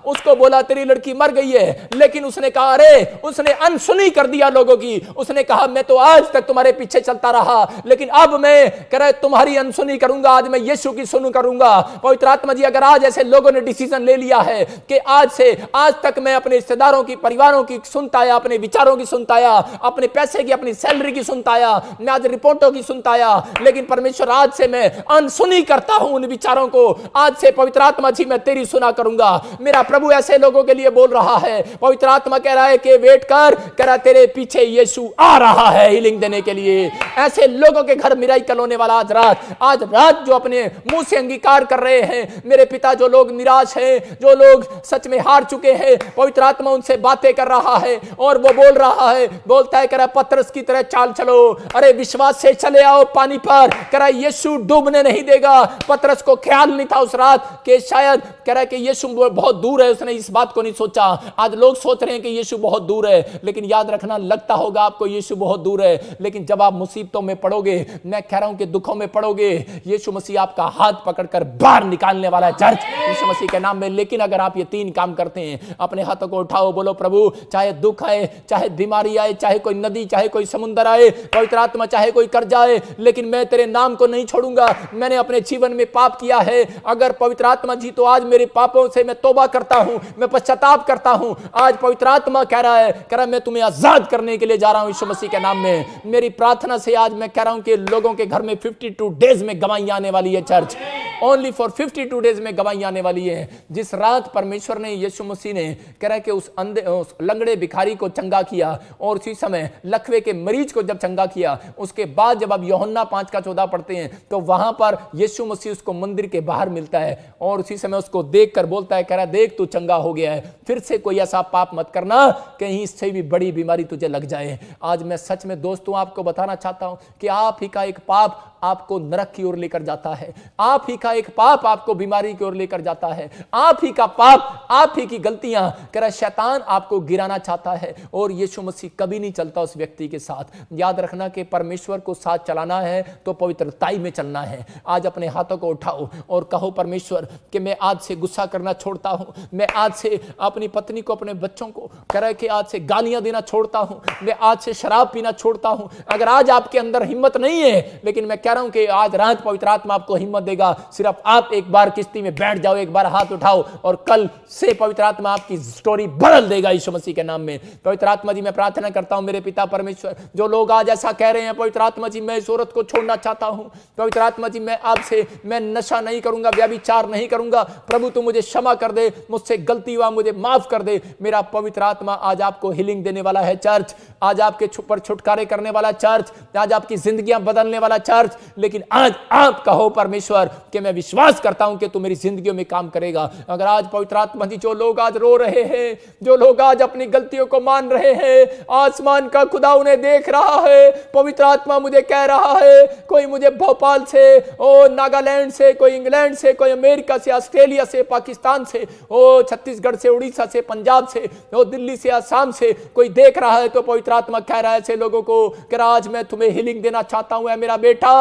S1: उसको बोला तेरी लड़की मर गई है, लेकिन उसने कहा, अरे उसने अनसुनी कर दिया लोगों की, उसने कहा मैं तो आज तक तुम्हारे पीछे चलता रहा, लेकिन अब मैं कह रहा तुम्हारी अनसुनी करूंगा, आज मैं यीशु की सुनु करूंगा। पवित्र आत्मा जी, अगर आज ऐसे लोगों ने डिसीजन ले लिया है कि आज से आज तक मैं अपने रिश्तेदारों की, परिवारों की सुनता आया, अपने विचारों की सुनता आया, अपने पैसे की, अपनी सैलरी की सुनता आया, मैं आज रिपोर्टों की सुनता आया, लेकिन परमेश्वर आज से मैं अनसुनी करता हूं उन विचारों को, आज से पवित्र आत्मा जी मैं तेरी सुना करूंगा। मेरा प्रभु ऐसे लोगों के लिए बोल रहा है। पवित्र आत्मा कह रहा है कि वेट कर, कह रहा तेरे पीछे यीशु आ रहा है हीलिंग देने के लिए। ऐसे लोगों के घर मिराकल होने वाला आज रात जो अपने मुंह से अंगीकार कर रहे हैं, मेरे पिता जो लोग निराश हैं, जो लोग सच में हार चुके हैं, पवित्र आत्मा उनसे बातें कर रहा है और वो बोल रहा है, बोलता है, कह रहा पतरस की तरह चाल चलो, अरे विश्वास से चले आओ पानी पर। कह रहा यीशु डूबने नहीं देगा। पतरस को ख्याल नहीं था उस रात कि शायद, कह रहा कि यीशु बहुत दूर है, उसने इस बात को नहीं सोचा। आज लोग सोच रहे हैं कि यीशु बहुत दूर है, लेकिन याद रखना, लगता होगा आपको यीशु बहुत दूर है, लेकिन जब आप मुसीबतों में पड़ोगे, मैं कह रहा हूं कि दुखों में पड़ोगे, यीशु मसीह आपका हाथ पकड़कर बाहर निकालने वाला है चर्च, यीशु मसीह के नाम में। लेकिन अगर आप ये 3 काम करते हैं, अपने हाथों को उठाओ, बोलो प्रभु, चाहे दुख आए, चाहे बीमारी आए, चाहे कोई नदी, चाहे कोई समुद्र आए, पवित्र आत्मा चाहे कोई कर्जा आए, लेकिन मैं तेरे नाम को नहीं छोड़ूंगा। मैंने अपने जीवन में पाप किया है, अगर पवित्र आत्मा जी तो आज मेरे पापों से मैं तौबा करता हूं, मैं पश्चाताप करता हूं। आज पवित्र आत्मा कह रहा है मैं तुम्हें आजाद करने के लिए जा रहा हूं यीशु मसीह के नाम में। मेरी प्रार्थना से आज मैं कह रहा हूं कि लोगों के घर में 52 डेज में गवाही आने वाली है चर्च, ओनली फॉर 52 डेज में गवाही आने वाली है। जिस रात परमेश्वर ने, यीशु मसीह ने कह रहा है कि उस लंगड़े भिखारी को चंगा किया, और उसी समय लकवे के मरीज को जब चंगा किया, उसके बाद जब आप यूहन्ना 5:14 पढ़ते हैं, तो वहां पर यीशु मसीह उसको मंदिर के बाहर मिलता है और उसी समय उसको देखकर बोलता है, कह रहा देख तू चंगा हो गया है, फिर से कोई ऐसा पाप मत करना कहीं इससे भी बड़ी बीमारी तुझे लग जाए। आज मैं सच में दोस्तों आपको बताना चाहता हूं कि आप ही का एक पाप आपको नरक की ओर लेकर जाता है, आप ही का एक पाप आपको बीमारी की ओर लेकर जाता है, आप ही का पाप, आप ही की गलतियां, कह रहा शैतान आपको गिराना चाहता है, और यीशु मसीह कभी नहीं चलता उस व्यक्ति के साथ। याद रखना कि परमेश्वर को साथ चलाना है तो पवित्रताई में चलना है। आज अपने हाथों को उठाओ और कहो, परमेश्वर कि मैं आज से गुस्सा करना छोड़ता हूं, मैं आज से अपनी पत्नी को, अपने बच्चों को कह रहा है कि आज से गालियां देना छोड़ता हूं, मैं आज से शराब पीना छोड़ता हूं। अगर आज आपके अंदर हिम्मत नहीं है, लेकिन मैं कह रहा हूं कि आज रात पवित्र आत्मा आपको हिम्मत देगा। सिर्फ आप एक बार किश्ती में बैठ जाओ, एक बार हाथ उठाओ, और कल से पवित्र आत्मा आपकी स्टोरी बदल देगा यीशु मसीह के नाम में। पवित्र आत्मा जी मैं प्रार्थना करता हूं मेरे पिता परमेश्वर, जो लोग आज ऐसा कह रहे हैं, पवित्र आत्मा जी मैं इस औरत को छोड़ना चाहता हूं, पवित्र आत्मा जी मैं आपसे, मैं नशा नहीं करूंगा, व्यभिचार नहीं करूंगा, प्रभु तू मुझे क्षमा कर दे, मुझसे गलती हुआ, मुझे माफ कर दे। मेरा पवित्र आत्मा आज आपको हीलिंग देने वाला है चर्च, आज आपके ऊपर छुटकारे करने वाला चर्च, आज आपकी जिंदगियां बदलने वाला चर्च। लेकिन आज आप कहो परमेश्वर कि मैं विश्वास करता हूं कि तू मेरी जिंदगियों में काम करेगा। अगर आज पवित्र आत्मा जी, जो लोग आज रो रहे हैं, जो लोग आज अपनी गलतियों को मान रहे हैं, आसमान का खुदा उन्हें देख रहा है। पवित्र आत्मा मुझे कह रहा है, कोई मुझे भोपाल से, ओ नागालैंड से, कोई इंग्लैंड से, कोई अमेरिका से, ऑस्ट्रेलिया से, पाकिस्तान से, ओ छत्तीसगढ़ से, उड़ीसा से, पंजाब से, ओ दिल्ली से, आसाम से कोई देख रहा है, तो पवित्र आत्मा कह रहा है ऐसे लोगों को कि आज मैं तुम्हें हीलिंग देना चाहता हूं। मेरा बेटा,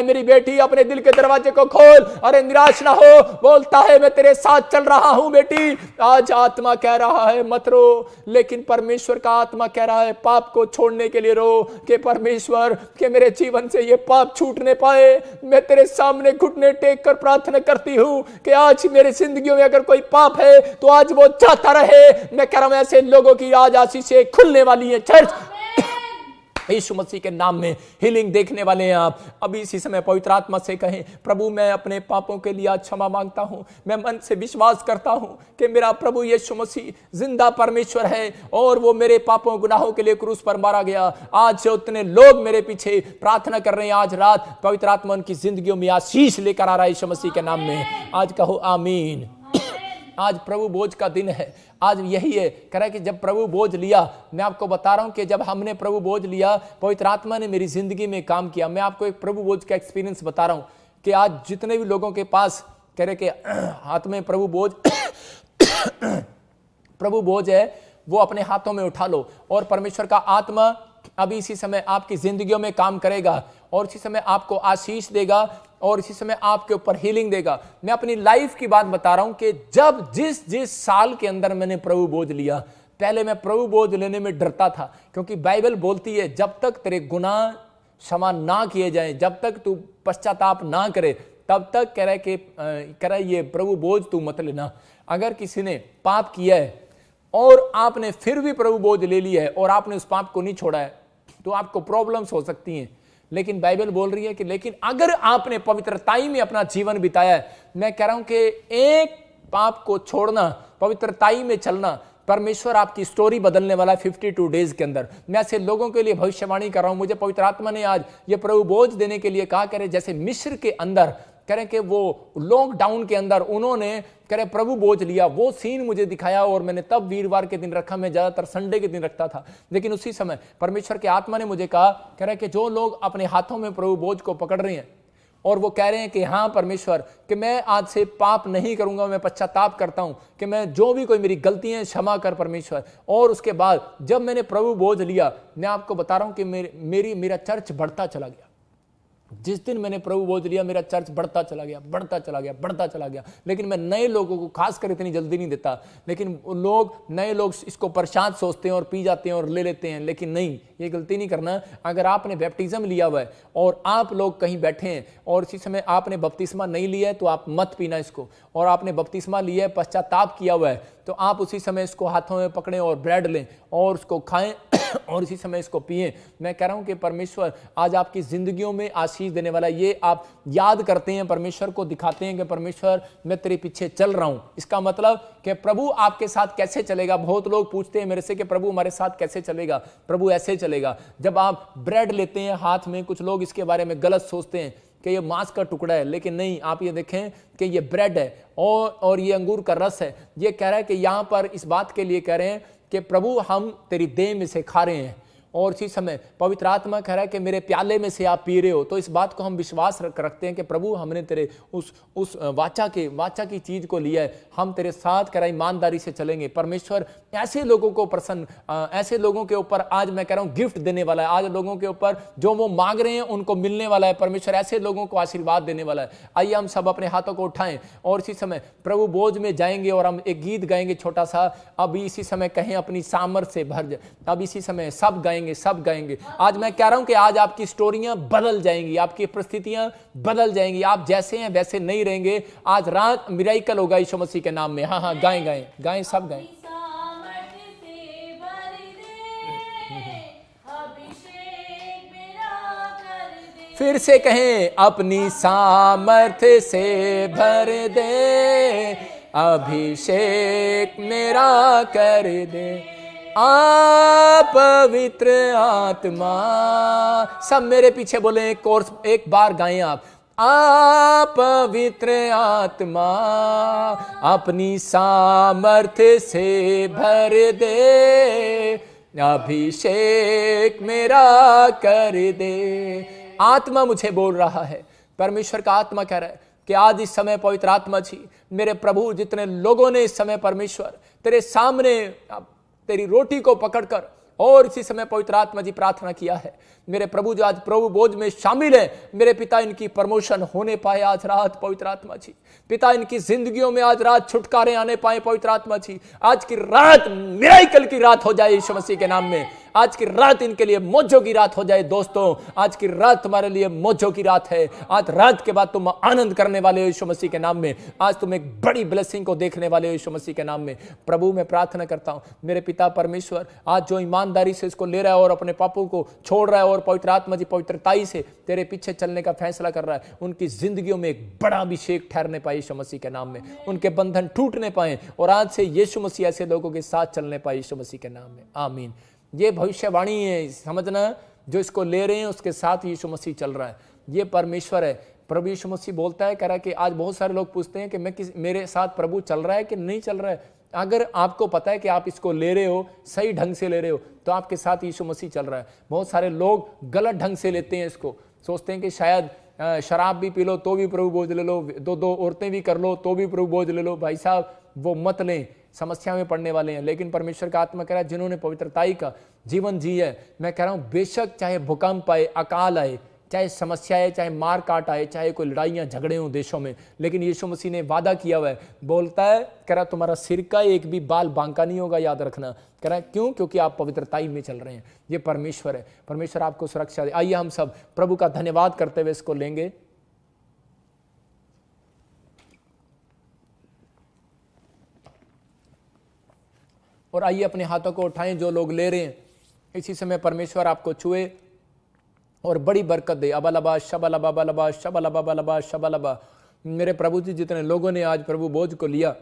S1: मेरी बेटी, अपने दिल के दरवाजे को खोल, अरे निराश ना हो, बोलता है मैं तेरे साथ चल रहा हूं बेटी। आज आत्मा कह रहा है मत रो, लेकिन परमेश्वर का आत्मा कह रहा है पाप को छोड़ने के लिए रो, कि परमेश्वर के मेरे जीवन से ये पाप छूटने पाए। मैं तेरे सामने घुटने टेक कर प्रार्थना करती हूं कि आज मेरी जिंदगी में अगर कोई पाप है तो आज वो जाता रहे। मैं कह रहा हूं ऐसे लोगों की आज आशीषें खुलने वाली है चर्च, यीशु मसीह के नाम में हीलिंग देखने वाले हैं आप। अभी इसी समय पवित्र आत्मा से कहें, प्रभु मैं अपने पापों के लिए आज क्षमा मांगता हूं, मैं मन से विश्वास करता हूं कि मेरा प्रभु यीशु मसीह जिंदा परमेश्वर है और वो मेरे पापों गुनाहों के लिए क्रूस पर मारा गया। आज से उतने लोग मेरे पीछे प्रार्थना कर रहे हैं, आज रात पवित्र आत्मा उनकी जिंदगियों में आशीष लेकर आ रहा है यीशु मसीह के नाम में। आज कहो आमीन। आज प्रभु बोझ का दिन है, आज यही है। कह रहा है कि जब प्रभु बोझ लिया, मैं आपको बता रहा हूं कि जब हमने प्रभु बोझ लिया, पवित्र आत्मा ने मेरी जिंदगी में काम किया। मैं आपको एक प्रभु बोझ का एक्सपीरियंस बता रहा हूं कि आज जितने भी लोगों के पास कह रहे कि हाथ में प्रभु बोझ प्रभु बोझ है, वो अपने हाथों में उठा लो, और परमेश्वर का आत्मा अभी इसी समय आपकी जिंदगियों में काम करेगा, और इसी समय आपको आशीष देगा, और इसी समय आपके ऊपर हीलिंग देगा। मैं अपनी लाइफ की बात बता रहा हूं कि जब जिस साल के अंदर मैंने प्रभु बोझ लिया, पहले मैं प्रभु बोझ लेने में डरता था, क्योंकि बाइबल बोलती है जब तक तेरे गुनाह क्षमा ना किए जाएं, जब तक तू पश्चाताप ना करे, तब तक कह रहा है ये प्रभु बोझ तू मत लेना। अगर किसी ने पाप किया है और आपने फिर भी प्रभु बोझ ले लिया है और आपने उस पाप को नहीं छोड़ा है, तो आपको प्रॉब्लम्स हो सकती हैं। लेकिन बाइबल बोल रही है कि लेकिन अगर आपने पवित्रताई में अपना जीवन बिताया है, मैं कह रहा हूं कि एक पाप को छोड़ना, पवित्रताई में चलना, परमेश्वर आपकी स्टोरी बदलने वाला है 52 डेज के अंदर। मैं ऐसे लोगों के लिए भविष्यवाणी कर रहा हूं। मुझे पवित्र आत्मा ने आज ये प्रभु बोझ देने के लिए कहा करे, जैसे मिस्र के अंदर कह रहे कि वो लॉकडाउन के अंदर उन्होंने कह रहे प्रभु बोझ लिया, वो सीन मुझे दिखाया और मैंने तब वीरवार के दिन रखा। मैं ज्यादातर संडे के दिन रखता था, लेकिन उसी समय परमेश्वर के आत्मा ने मुझे कहा, कह रहे कि जो लोग अपने हाथों में प्रभु बोझ को पकड़ रहे हैं और वो कह रहे हैं कि हाँ परमेश्वर कि मैं आज से पाप नहीं करूंगा, मैं पश्चाताप करता हूं कि मैं जो भी कोई मेरी गलतियां क्षमा कर परमेश्वर। और उसके बाद जब मैंने प्रभु बोझ लिया, मैं आपको बता रहा हूं कि मेरा चर्च बढ़ता चला गया। जिस दिन मैंने प्रभु बोझ लिया, मेरा चर्च बढ़ता चला गया, बढ़ता चला गया, बढ़ता चला गया। लेकिन मैं नए लोगों को खासकर इतनी जल्दी नहीं देता, लेकिन नए लोग इसको प्रसाद सोचते हैं और पी जाते हैं और ले लेते हैं, लेकिन नहीं, ये गलती नहीं करना। अगर आपने बैप्टिज्म लिया हुआ है और आप लोग कहीं बैठे हैं और इसी समय आपने बपतिस्मा नहीं लिया है, तो आप मत पीना इसको। और आपने बपतिस्मा लिया है, पश्चाताप किया हुआ है, तो आप उसी समय इसको हाथों में पकड़ें और ब्रेड लें और उसको खाएं और इसी समय इसको पिए। मैं कह रहा हूं कि परमेश्वर आज आपकी जिंदगियों में आशीष देने वाला है। ये आप याद करते हैं, परमेश्वर को दिखाते हैं कि परमेश्वर मैं तेरे पीछे चल रहा हूं। इसका मतलब कि प्रभु आपके साथ कैसे चलेगा। बहुत लोग पूछते हैं मेरे से कि प्रभु हमारे साथ कैसे चलेगा। प्रभु ऐसे चलेगा, जब आप ब्रेड लेते हैं हाथ में, कुछ लोग इसके बारे में गलत सोचते हैं कि ये मांस का टुकड़ा है, लेकिन नहीं, आप ये देखें कि ये ब्रेड है और ये अंगूर का रस है। ये कह रहा है कि यहां पर इस बात के लिए कह रहे हैं कि प्रभु हम तेरी देह में से खा रहे हैं, और इसी समय पवित्र आत्मा कह रहा है कि मेरे प्याले में से आप पी रहे हो। तो इस बात को हम विश्वास रखते हैं कि प्रभु हमने तेरे उस वाचा की चीज को लिया है, हम तेरे साथ कह रहा ईमानदारी से चलेंगे। परमेश्वर ऐसे लोगों को ऐसे लोगों के ऊपर आज मैं कह रहा हूं गिफ्ट देने वाला है। आज लोगों के ऊपर जो वो मांग रहे हैं उनको मिलने वाला है। परमेश्वर ऐसे लोगों को आशीर्वाद देने वाला है। आइए हम सब अपने हाथों को उठाएं और इसी समय प्रभु बोझ में जाएंगे और हम एक गीत गाएंगे छोटा सा। अभी इसी समय कहें अपनी सामर्थ से भर जाए, अब इसी समय सब गाएंगे। आज मैं कह रहा हूं कि आज आपकी स्टोरियां बदल जाएंगी, आपकी परिस्थितियां बदल जाएंगी। आप जैसे हैं वैसे नहीं रहेंगे। आज रात मिराकल होगा यीशु मसीह के नाम में। हाँ, गाएं, सब गाएं। फिर से कहें, अपनी सामर्थ्य से भर दे, अभिषेक मेरा कर दे, पवित्र आत्मा। सब मेरे पीछे बोले, एक बार गाएं आप। पवित्र आत्मा अपनी सामर्थ्य से भर दे, अभिषेक मेरा कर दे। आत्मा मुझे बोल रहा है, परमेश्वर का आत्मा कह रहा है कि आज इस समय पवित्र आत्मा जी, मेरे प्रभु, जितने लोगों ने इस समय परमेश्वर तेरे सामने तेरी रोटी को पकड़कर और इसी समय पवित्र आत्मा जी प्रार्थना किया है, मेरे प्रभु जो आज प्रभु बोझ में शामिल है, मेरे पिता इनकी प्रमोशन होने पाए आज रात। पवित्र आत्मा जी, पिता इनकी जिंदगियों में आज रात छुटकारे आने पाए। पवित्र आत्मा जी, आज की रात मिराकल की रात हो जाए यीशु मसीह के नाम में। आज की रात इनके लिए मौजों की रात हो जाए। दोस्तों, आज की रात तुम्हारे लिए मौजों की रात है। आज रात के बाद तुम आनंद करने वाले हो यीशु मसीह के नाम में। आज तुम एक बड़ी ब्लेसिंग को देखने वाले हो यीशु मसीह के नाम में। प्रभु, मैं प्रार्थना करता हूं मेरे पिता परमेश्वर, आज जो ईमानदारी से इसको ले रहा है और अपने पापों को छोड़ रहा है और पवित्र आत्मा जी पवित्रताई से तेरे पीछे चलने का फैसला कर रहा है, उनकी जिंदगियों में एक बड़ा अभिषेक ठहरने पाए यीशु मसीह के नाम में। उनके बंधन टूटने पाए और आज से यीशु मसीह ऐसे लोगों के साथ चलने पाए यीशु मसीह के नाम में। आमीन। ये भविष्यवाणी है, समझना, जो इसको ले रहे हैं उसके साथ यीशु मसीह चल रहा है। ये परमेश्वर है। प्रभु यीशु मसीह बोलता है, कह रहा है कि आज बहुत सारे लोग पूछते हैं कि मेरे साथ प्रभु चल रहा है कि नहीं चल रहा है। अगर आपको पता है कि आप इसको ले रहे हो, सही ढंग से ले रहे हो, तो आपके साथ यीशु मसीह चल रहा है। बहुत सारे लोग गलत ढंग से लेते हैं इसको, सोचते हैं कि शायद शराब भी पी लो तो भी प्रभु बोझ ले लो, दो औरतें भी कर लो तो भी प्रभु बोझ ले लो। भाई साहब, वो मत लें, समस्या में पड़ने वाले हैं। लेकिन परमेश्वर का आत्मा कह रहा है, जिन्होंने पवित्रताई का जीवन जी है, मैं कह रहा हूं बेशक चाहे भूकंप आए, अकाल आए, चाहे समस्या आए, चाहे मार काट आए, चाहे कोई लड़ाइयां झगड़े हों देशों में, लेकिन यीशु मसीह ने वादा किया हुआ है, बोलता है, कह रहा तुम्हारा सिर का एक भी बाल बांका नहीं होगा, याद रखना। कह रहा है क्यों? क्योंकि आप पवित्रताई में चल रहे हैं। ये परमेश्वर है। परमेश्वर आपको सुरक्षा दे। आइए हम सब प्रभु का धन्यवाद करते हुए इसको लेंगे। और आइए अपने हाथों को उठाएं, जो लोग ले रहे हैं इसी समय परमेश्वर आपको छुए और बड़ी बरकत दे। अबलबा शबलबा बलबा शबलबा बलबा शबलबा। मेरे प्रभु जी, जितने लोगों ने आज प्रभु बोझ को लिया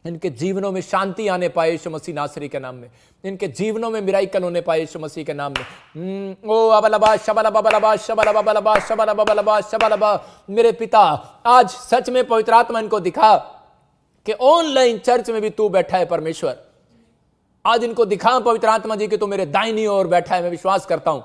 S1: इनके जीवनों में शांति आने पाए यीशु मसीह नासरी के नाम में, इनके जीवनों में मिराइकल होने पाए यीशु मसीह के नाम में। ओ अबलबा शबलबा बलबा शबलबा बलबा शबलबा बलबा शबलबा। मेरे पिता, आज सच में पवित्र आत्मा इनको दिखा कि ऑनलाइन चर्च में भी तू बैठा है परमेश्वर। आज इनको दिखा पवित्र आत्मा जी कि तू मेरे दाहिनी ओर बैठा है। मैं विश्वास करता हूं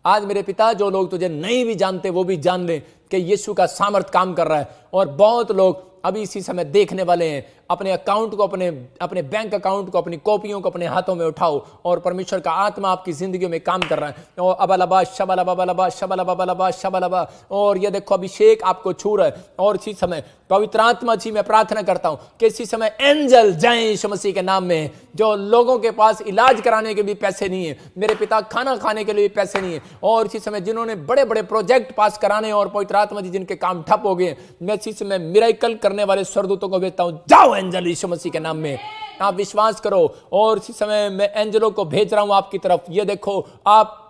S1: आज मेरे पिता, जो लोग तुझे नहीं भी जानते वो भी जान लें कि यीशु का सामर्थ काम कर रहा है। और बहुत लोग अभी इसी समय देखने वाले हैं। अपने अकाउंट को, अपने बैंक अकाउंट को, अपनी कॉपियों को अपने हाथों में उठाओ और परमेश्वर का आत्मा आपकी जिंदगी में काम कर रहा है। और अबलबा शबलबा बलबा शबलबा बलबा शबलबा। और ये देखो अभिषेक आपको छू रहा है। और इसी समय पवित्र आत्मा जी, मैं प्रार्थना करता हूं कि इसी समय एंजल जाएं यीशु मसीह के नाम में। जो लोगों के पास इलाज कराने के भी पैसे नहीं है, मेरे पिता खाना खाने के लिए भी पैसे नहीं है, और इसी समय जिन्होंने बड़े बड़े प्रोजेक्ट पास कराने और पवित्र आत्मा जी जिनके काम ठप हो गए, मैं इसी समय मिरेकल करने वाले स्वर्गदूतों को भेजता हूं। जाओ एंजल यीशु मसीह के नाम में, आप विश्वास करो। और इसी समय मैं एंजलों को भेज रहा हूं आपकी तरफ। ये देखो, आप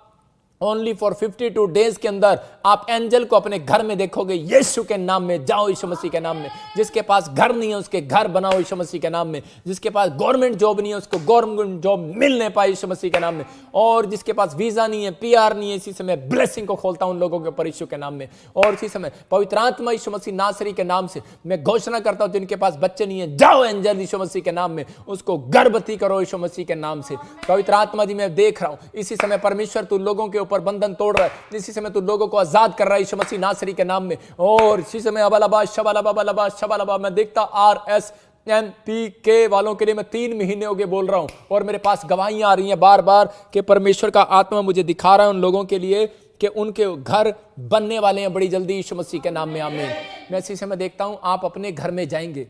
S1: ओनली फॉर 52 डेज के अंदर आप एंजल को अपने घर में देखोगे यीशु के नाम में। जाओ यीशु मसीह के नाम में। जिसके पास घर नहीं है उसके घर बनाओ यीशु मसीह के नाम में। जिसके पास गवर्नमेंट जॉब नहीं है उसको गवर्नमेंट जॉब मिलने पाए यीशु मसीह के नाम में। और जिसके पास वीजा नहीं है, PR नहीं है, इसी समय ब्लेसिंग को खोलता हूं उन लोगों के ऊपर यीशु के नाम में। और इसी समय पवित्र आत्मा यीशु मसीह नासरी के नाम से मैं घोषणा करता हूं, जिनके पास बच्चे नहीं है, जाओ एंजल यीशु मसीह के नाम में उसको गर्भवती करो यीशु मसीह के नाम से। पवित्र आत्मा जी, मैं देख रहा हूं इसी समय परमेश्वर तू लोगों के ऊपर बंधन तोड़ रहा है। इसी समय तू लोगों को आजाद कर रहा है यीशु मसीह नासरी के नाम में। और इसी समय अबलबा शबलबा बलबा शबलबा। मैं देखता RSMPK वालों के लिए मैं 3 महीने हो गए बोल रहा हूं, और मेरे पास गवाहियां आ रही हैं बार बार कि परमेश्वर का आत्मा मुझे दिखा रहा है उन लोगों के लिए कि उनके घर बनने वाले हैं बड़ी जल्दी यीशु मसीह के नाम में। आमीन। मैं इसी समय देखता हूं आप अपने घर में जाएंगे।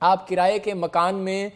S1: आप किराए के मकान में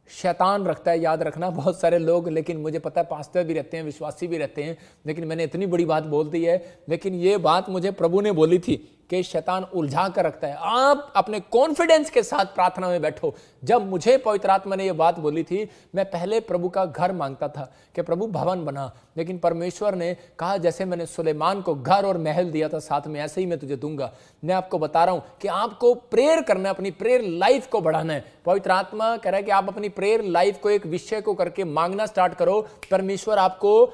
S1: शैतान रखता है, याद रखना, बहुत सारे लोग, लेकिन मुझे पता है पास्टर भी रहते हैं, विश्वासी भी रहते हैं, लेकिन मैंने इतनी बड़ी बात बोल दी है, लेकिन ये बात मुझे प्रभु ने बोली थी कि शैतान उलझा कर रखता है। आप अपने कॉन्फिडेंस के साथ प्रार्थना में बैठो। जब मुझे पवित्र आत्मा ने यह बात बोली थी, मैं पहले प्रभु का घर मांगता था कि प्रभु भवन बना, लेकिन परमेश्वर ने कहा जैसे मैंने सुलेमान को घर और महल दिया था साथ में, ऐसे ही मैं तुझे दूंगा। मैं आपको बता रहा हूं कि आपको प्रेयर करना है, अपनी प्रेयर लाइफ को बढ़ाना है। पवित्र आत्मा कह रहा है कि आप अपनी प्रेयर लाइफ को एक विषय को करके मांगना स्टार्ट करो। परमेश्वर आपको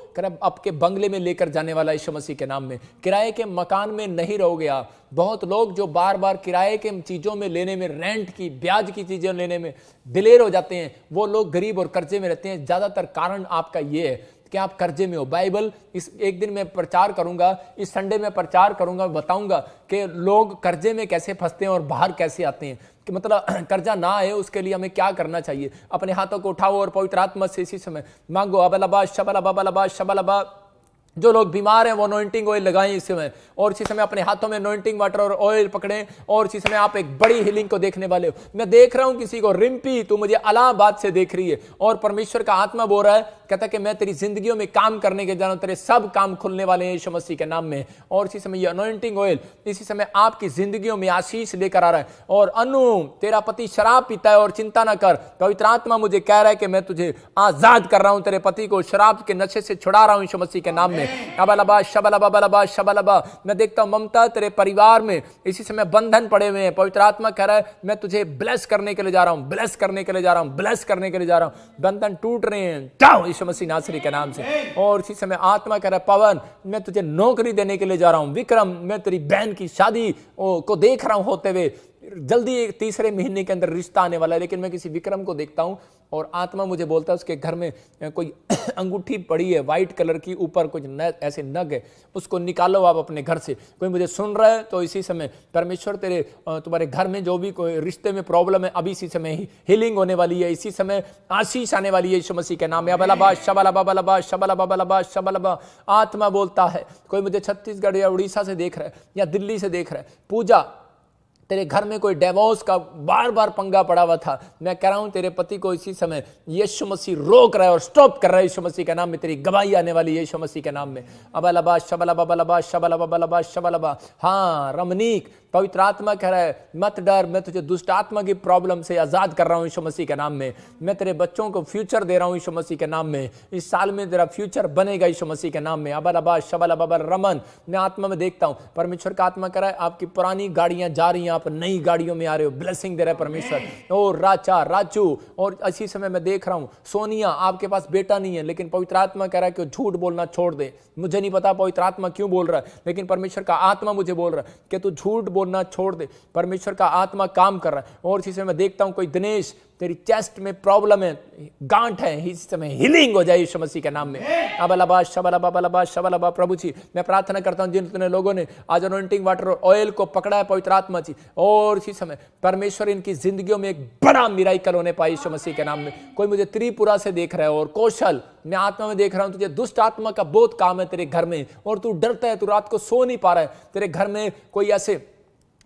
S1: आपके बंगले में लेकर जाने वाला यीशु मसीह के नाम में। किराए के मकान में नहीं रहोगे आप। बहुत लोग जो बार बार किराए के चीजों में लेने में, रेंट की, ब्याज की चीजें लेने में दिलेर हो जाते हैं, वो लोग गरीब और कर्जे में रहते हैं। ज्यादातर कारण आपका ये है कि आप कर्जे में हो। बाइबल इस एक दिन मैं प्रचार करूंगा, इस संडे में प्रचार करूंगा, बताऊंगा कि लोग कर्जे में कैसे फंसते हैं और बाहर कैसे आते हैं, कि मतलब कर्जा ना आए उसके लिए हमें क्या करना चाहिए। अपने हाथों को उठाओ और पवित्र आत्मा से इसी समय मांगो। अबलबा शबलबा बलबा शबलबा। जो लोग बीमार हैं वो अनॉइंटिंग ऑयल लगाएं इस समय, और इसी समय अपने हाथों में अनॉइंटिंग वाटर और ऑयल पकड़ें, और इसी समय आप एक बड़ी हीलिंग को देखने वाले हो। मैं देख रहा हूं किसी को, रिम्पी तू मुझे इलाहाबाद से देख रही है, और परमेश्वर का आत्मा बोल रहा है, कहता कि मैं तेरी जिंदगियों में काम करने के जा रहा हूं, तेरे सब काम खुलने वाले हैं यीशु मसीह के नाम में। और इसी समय ये अनॉइंटिंग ऑयल इसी समय आपकी जिंदगियों में आशीष लेकर आ रहा है। और अनु, तेरा पति शराब पीता है और चिंता ना कर, पवित्र आत्मा मुझे कह रहा है कि मैं तुझे आजाद कर रहा हूं, तेरे पति को शराब के नशे से छुड़ा रहा हूं यीशु मसीह के नाम में। अबलबा शबलबा बलबा शबलबा। मैं देखता हूं ममता, तेरे परिवार में इसी समय बंधन पड़े हुए हैं। पवित्र आत्मा कह रहा है मैं तुझे ब्लेस करने के लिए जा रहा हूं, ब्लेस करने के लिए जा रहा हूं, ब्लेस करने के लिए जा रहा हूं। बंधन टूट रहे हैं, जाओ यीशु मसीह नासरी के नाम से। और इसी समय आत्मा कह रहा है पवन, मैं तुझे नौकरी देने के लिए जा रहा हूं। विक्रम, मैं तेरी बहन की शादी को देख रहा हूं होते हुए, जल्दी एक 3रे महीने के अंदर रिश्ता आने वाला है। लेकिन मैं किसी विक्रम को देखता हूं और आत्मा मुझे बोलता है उसके घर में कोई अंगूठी पड़ी है व्हाइट कलर की, ऊपर कुछ ऐसे नग है, उसको निकालो आप अपने घर से। कोई मुझे सुन रहा है तो इसी समय परमेश्वर तुम्हारे घर में जो भी कोई रिश्ते में प्रॉब्लम है, अभी इसी समय ही हीलिंग होने वाली है, इसी समय आशीष आने वाली है यीशु मसीह के नाम में। अबलबा शबलबा बलबा शबलबा बलबा शबलबा। आत्मा बोलता है, कोई मुझे छत्तीसगढ़ या उड़ीसा से देख रहा है या दिल्ली से देख रहा है, पूजा तेरे घर में कोई डिवोर्स का बार बार पंगा पड़ा हुआ था, मैं कह रहा हूं तेरे पति को इसी समय यीशु मसीह रोक रहा है और स्टॉप कर रहा है यीशु मसीह के नाम में। तेरी गवाही आने वाली है यीशु मसीह के नाम में। अबलबा शबलबा बलबा शबलबा बलबा शबलबा। हाँ रमनीक, पवित्र आत्मा कह रहा है मत डर, मैं तुझे दुष्ट आत्मा की प्रॉब्लम से आजाद कर रहा हूं यीशु मसीह के नाम में। मैं तेरे बच्चों को फ्यूचर दे रहा हूं यीशु मसीह के नाम में। इस साल में तेरा फ्यूचर बनेगा यीशु मसीह के नाम में। अबलबा शबलबा रमन, मैं आत्मा में देखता हूं, परमेश्वर का आत्मा कह रहा है आपकी पुरानी गाड़ियां जा रही हैं आप नई गाड़ियों में आ रहे हो, ब्लेसिंग दे रहा है परमेश्वर। ओ राचा, राजू, और इसी समय मैं देख रहा हूं सोनिया, आपके पास बेटा नहीं है, लेकिन पवित्र आत्मा कह रहा है कि झूठ बोलना छोड़ दे। मुझे नहीं पता पवित्र आत्मा क्यों बोल रहा है, लेकिन परमेश्वर का आत्मा मुझे बोल रहा है कि तू झूठ बोलना छोड़ दे। परमेश्वर का आत्मा काम कर रहा है। और इसी समय मैं देखता हूं कोई दिनेश, तेरी चेस्ट में प्रॉब्लम है, गांठ है, इस समय हीलिंग हो जाए यीशु मसीह के नाम में। अबलबा शबलबा बलबा शबलबा। प्रभु जी मैं प्रार्थना करता हूं जिन लोगों ने आज अनॉइंटिंग वाटर और ऑयल को पकड़ा है पवित्र आत्मा जी, और इसी समय परमेश्वर इनकी जिंदगियों में एक बड़ा मिराकल होने पाए यीशु मसीह के नाम में। कोई मुझे त्रिपुरा से देख रहा है, और कौशल मैं आत्मा में देख रहा हूं तुझे दुष्ट आत्मा का बहुत काम है तेरे घर में, और तू डरता है, तू रात को सो नहीं पा रहा है। तेरे घर में कोई ऐसे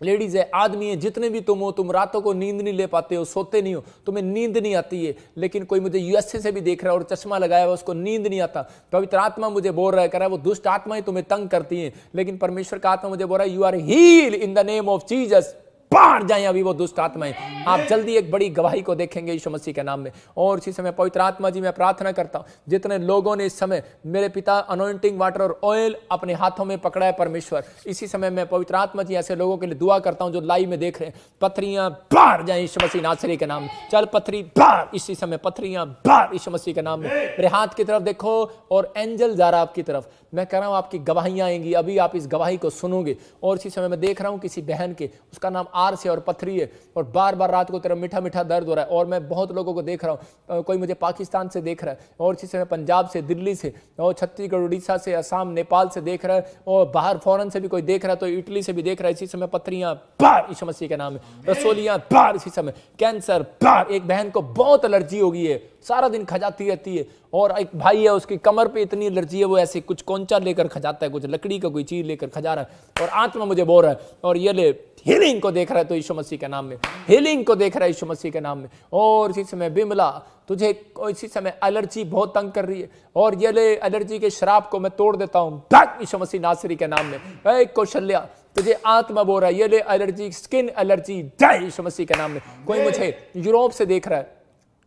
S1: लेडीज है, आदमी है, जितने भी तुम हो, तुम रातों को नींद नहीं ले पाते हो, सोते नहीं हो, तुम्हें नींद नहीं आती है। लेकिन कोई मुझे यूएसए से भी देख रहा है और चश्मा लगाया हुआ, उसको नींद नहीं आता। पवित्र आत्मा मुझे बोल रहा है, कह रहा है वो दुष्ट आत्मा ही तुम्हें तंग करती है, लेकिन परमेश्वर का आत्मा मुझे बोल रहा है you are heal in the name of Jesus. बाहर जाए अभी वो दुष्ट आत्माएं। आप जल्दी एक बड़ी गवाही को देखेंगे यीशु मसीह के नाम में। और इसी समय पवित्र आत्मा जी मैं प्रार्थना करता हूं जितने लोगों ने इस समय मेरे पिता अनॉइंटिंग वाटर और ऑयल अपने हाथों में पकड़ा है परमेश्वर, इसी समय मैं पवित्र आत्मा जी ऐसे लोगों के लिए दुआ करता हूं जो लाइव में देख रहे हैं। पथरियां बाहर जाए यीशु मसीह नासरी के नाम में। चल पथरी बाहर, इसी समय पथरियां बाहर यीशु मसीह के नाम में। मेरे हाथ की तरफ देखो और एंजल जा रहा आपकी तरफ। मैं कह रहा हूं आपकी गवाहियां आएंगी, अभी आप इस गवाही को सुनोगे। और इसी समय मैं देख रहा हूं किसी बहन के, उसका नाम आर से और पथरी है, और बार बार रात को तेरा मीठा मीठा दर्द हो रहा है। और मैं बहुत लोगों को देख रहा हूं, कोई मुझे पाकिस्तान से देख रहा है, और इसी समय पंजाब से, दिल्ली से, और छत्तीसगढ़, उड़ीसा से, असम, नेपाल से देख रहा है, और बाहर फॉरेन से भी कोई देख रहा है, तो इटली से भी देख रहा है। इसी समय पथरियां बाहर यीशु मसीह के नाम में। रसोलियां बाहर इसी समय। कैंसर बाहर। एक बहन को बहुत एलर्जी हो गई है, सारा दिन खजाती रहती है। और एक भाई है, उसकी कमर पे इतनी एलर्जी है, वो ऐसे कुछ कोंचा लेकर खजाता है, कुछ लकड़ी का कोई चीज लेकर खजा रहा है। और आत्मा मुझे बोल रहा है, और ये ले हीलिंग को देख रहा है तो यीशु मसीह के नाम में, हीलिंग को देख रहा है यीशु मसीह के नाम में। और इसी समय बिमला, तुझे इसी समय एलर्जी बहुत तंग कर रही है, और ये ले एलर्जी के श्राप को मैं तोड़ देता हूं यीशु मसीह नासरी के नाम में। कौशल्या, तुझे आत्मा बोल रहा है, ये ले एलर्जी, स्किन एलर्जी, जय यीशु मसीह के नाम में। कोई मुझे यूरोप से देख रहा है,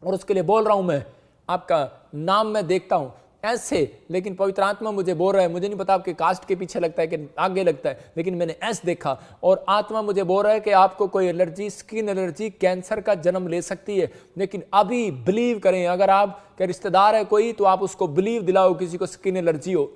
S1: और उसके लिए बोल रहा हूं मैं, आपका नाम मैं देखता हूं ऐसे, लेकिन पवित्र आत्मा मुझे बोल रहा है, मुझे नहीं पता आपके कास्ट के पीछे लगता है कि आगे लगता है, लेकिन मैंने ऐसे देखा। और आत्मा मुझे बोल रहा है कि आपको कोई एलर्जी, स्किन एलर्जी, कैंसर का जन्म ले सकती है, लेकिन अभी बिलीव करें। अगर आपके रिश्तेदार है कोई, तो आप उसको बिलीव दिलाओ किसी को स्किन एलर्जी हो।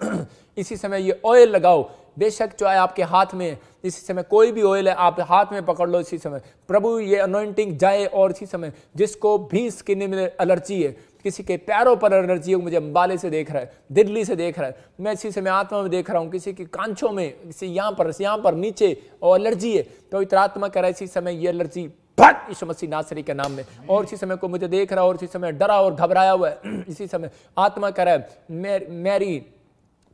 S1: इसी समय ये ऑयल लगाओ, बेशक चाहे आपके हाथ में, इसी समय कोई भी ऑयल है आप हाथ में पकड़ लो इसी समय। प्रभु ये अनॉइंटिंग जाए। और इसी समय जिसको भी स्किन में एलर्जी है, किसी के पैरों पर एलर्जी हो, मुझे अंबाले से देख रहा है, दिल्ली से देख रहा है, मैं इसी समय आत्मा में देख रहा हूं, किसी की कांचों में, किसी यहाँ पर नीचे और एलर्जी है, तो पवित्र आत्मा कह रहा है इसी समय ये एलर्जी भट यीशु मसीह नासरी के नाम में। और इसी समय को मुझे देख रहा है, और इसी समय डरा और घबराया हुआ है। इसी समय आत्मा कह रहा है मैरी,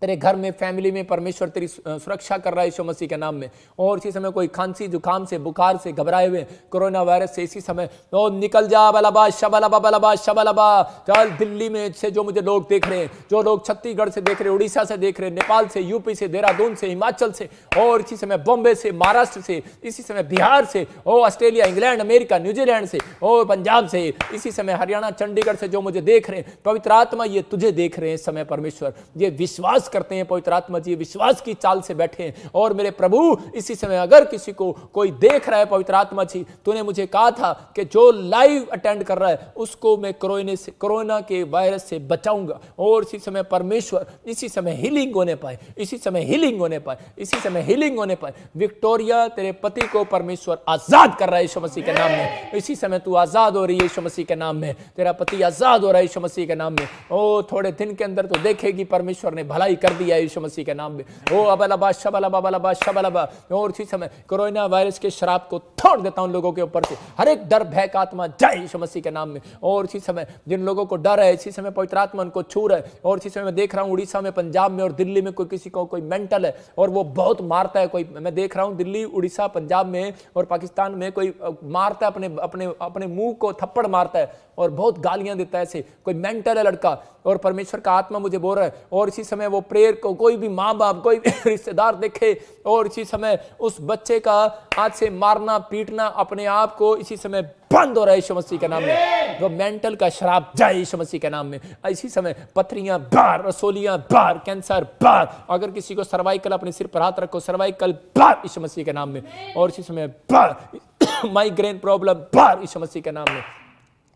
S1: तेरे घर में, फैमिली में परमेश्वर तेरी सुरक्षा कर रहा है यीशु मसीह के नाम में। और इसी समय कोई खांसी, जुकाम से, बुखार से घबराए हुए, कोरोना वायरस से, इसी समय तो निकल जा बलबा शबलबा बलबा शबलबा। चल दिल्ली में से जो मुझे लोग देख रहे हैं, जो लोग छत्तीसगढ़ से देख रहे हैं, उड़ीसा से देख रहे हैं, नेपाल से, यूपी से, देहरादून से, हिमाचल से, और इसी समय बॉम्बे से, महाराष्ट्र से, इसी समय बिहार से, और ऑस्ट्रेलिया, इंग्लैंड, अमेरिका, न्यूजीलैंड से, और पंजाब से, इसी समय हरियाणा, चंडीगढ़ से जो मुझे देख रहे हैं, पवित्र आत्मा ये तुझे देख रहे हैं इस समय। परमेश्वर ये विश्वास करते हैं, पवित्र आत्मा जी विश्वास की चाल से बैठे हैं। और मेरे प्रभु इसी समय अगर किसी को कोई देख रहा है, पवित्र आत्मा जी तूने मुझे कहा था कि जो लाइव अटेंड कर रहा है उसको मैं कोरोना के वायरस से बचाऊंगा। और इसी समय परमेश्वर इसी समय हीलिंग होने पाए, इसी समय हीलिंग होने पाए, इसी समय हीलिंग होने पाए। विक्टोरिया, तेरे पति को परमेश्वर आजाद कर रहा है यीशु मसीह के नाम में। इसी समय तू आजाद हो रही है यीशु मसीह के नाम में, तेरा पति आजाद हो रहा है यीशु मसीह के नाम में। ओ थोड़े दिन के अंदर तो देखेगी परमेश्वर ने भलाई कर दिया यीशु मसीह के नाम में। ओ अबलबा शबलबा बलबा शबलबा। और इसी समय कोरोना वायरस के शराब को तोड़ देता हूं लोगों के ऊपर से, हर एक डर भय का आत्मा जाए यीशु मसीह के नाम में। और इसी समय जिन लोगों को डर है, इसी समय पवित्र आत्मा उनको छू रहा है। और इसी समय मैं देख रहा हूं उड़ीसा में, पंजाब में और दिल्ली में कोई किसी को कोई मेंटल है और वो बहुत मारता है। कोई मैं देख रहा हूं दिल्ली, उड़ीसा, पंजाब में और पाकिस्तान में कोई मारता है, अपने अपने अपने मुंह को थप्पड़ मारता है और बहुत गालियां देता है ऐसे। कोई मेंटल है लड़का, और परमेश्वर का आत्मा मुझे बोल रहा है। और इसी समय वो प्रेयर को कोई भी माँ बाप कोई भी रिश्तेदार देखे और इसी समय उस बच्चे का आज से मारना पीटना अपने आप को इसी समय बंद हो रहा है यीशु मसीह के नाम में। वो मेंटल का शराब जाए यीशु मसीह के नाम में। इसी समय पथरियां बाहर, रसोलियां बाहर, कैंसर बाहर। अगर किसी को सर्वाइकल, अपने सिर पर हाथ रखो, सर्वाइकल बाहर यीशु मसीह के नाम में। और इसी समय बाहर माइग्रेन प्रॉब्लम बाहर यीशु मसीह के नाम में।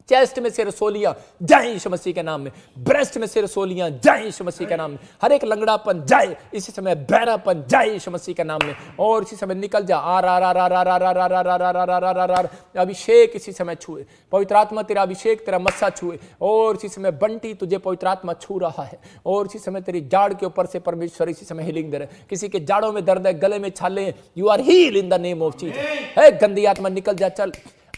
S1: चेस्ट में से रसोलियां जाए यीशु मसीह के नाम में। ब्रेस्ट में से रसोलियां जाए यीशु मसीह के नाम में। हर एक लंगड़ापन जाए इसी समय, बहरापन जाए यीशु मसीह के नाम में। और इसी समय निकल जा। आर आर आर आर आर आर आर आर आर आर आर आर आर आर आर। अभिषेक इसी समय छुए, पवित्र आत्मा तेरा अभिषेक, तेरा मस्सा छुए। और इसी समय बंटी तुझे पवित्र आत्मा छू रहा है। और इसी समय तेरी जाड़ के ऊपर से परमेश्वर इसी समय हीलिंग दे रहे। किसी के जाड़ों में दर्द है, गले में छाले, you are heal in the name of Jesus. है गंदी आत्मा निकल जा। चल,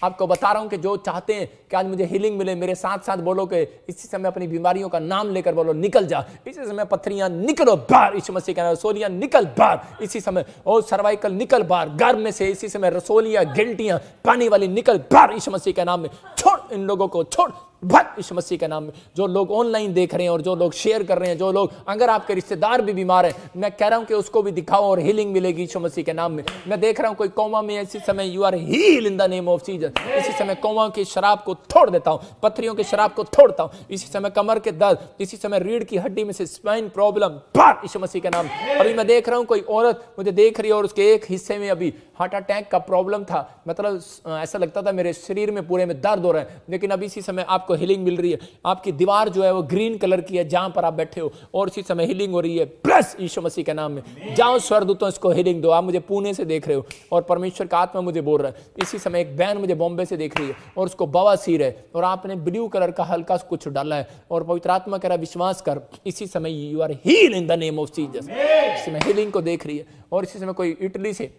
S1: आपको बता रहा हूं कि जो चाहते हैं कि आज मुझे हीलिंग मिले, मेरे साथ साथ बोलो कि इसी समय अपनी बीमारियों का नाम लेकर बोलो निकल जा। इसी समय पत्थरियां निकलो बाहर यीशु मसीह के नाम। रसोलियां निकल बाहर इसी समय। और सर्वाइकल निकल बाहर। गर्भ में से इसी समय रसोलियां, गिल्टियां, पानी वाली निकल बाहर यीशु मसीह के नाम में। छोड़ इन लोगों को, छोड़ भाग यीशु मसीह के नाम में। जो लोग ऑनलाइन देख रहे हैं और जो लोग शेयर कर रहे हैं, जो लोग, अगर आपके रिश्तेदार भी बीमार है, मैं कह रहा हूं कि उसको भी दिखाओ और हीलिंग मिलेगी यीशु मसीह के नाम में। मैं देख रहा हूं कोई कोमा में, इसी समय you are heal in the name of Jesus. इसी समय कोमा की शराब को तोड़ देता हूं, पत्थरियों की शराब को तोड़ता हूं। इसी समय कमर के दर्द, इसी समय रीढ़ की हड्डी में से स्पाइन प्रॉब्लम बाहर यीशु मसीह के नाम। अभी मैं देख रहा हूं कोई औरत मुझे देख रही है और उसके एक हिस्से में अभी हार्ट अटैक का प्रॉब्लम था। मतलब ऐसा लगता था मेरे शरीर में पूरे में दर्द हो रहा है, लेकिन अभी इसी समय आपको हीलिंग मिल रही है। आपकी दीवार जो है वो ग्रीन कलर की है जहां पर आप बैठे हो, और इसी समय हीलिंग हो रही है। प्लस यीशु मसीह के नाम में जाओ स्वर्गदूतों, इसको हीलिंग दो। आप मुझे पुणे से देख रहे हो और परमेश्वर का आत्मा मुझे बोल रहा है। इसी समय एक बहन मुझे बॉम्बे से देख रही है और उसको बवासीर है और आपने ब्लू कलर का हल्का कुछ डाला है और पवित्र आत्मा कह रहा विश्वास कर, इसी समय you are heal in the name of Jesus. इसी समय हीलिंग को देख रही है। और इसी समय कोई इटली से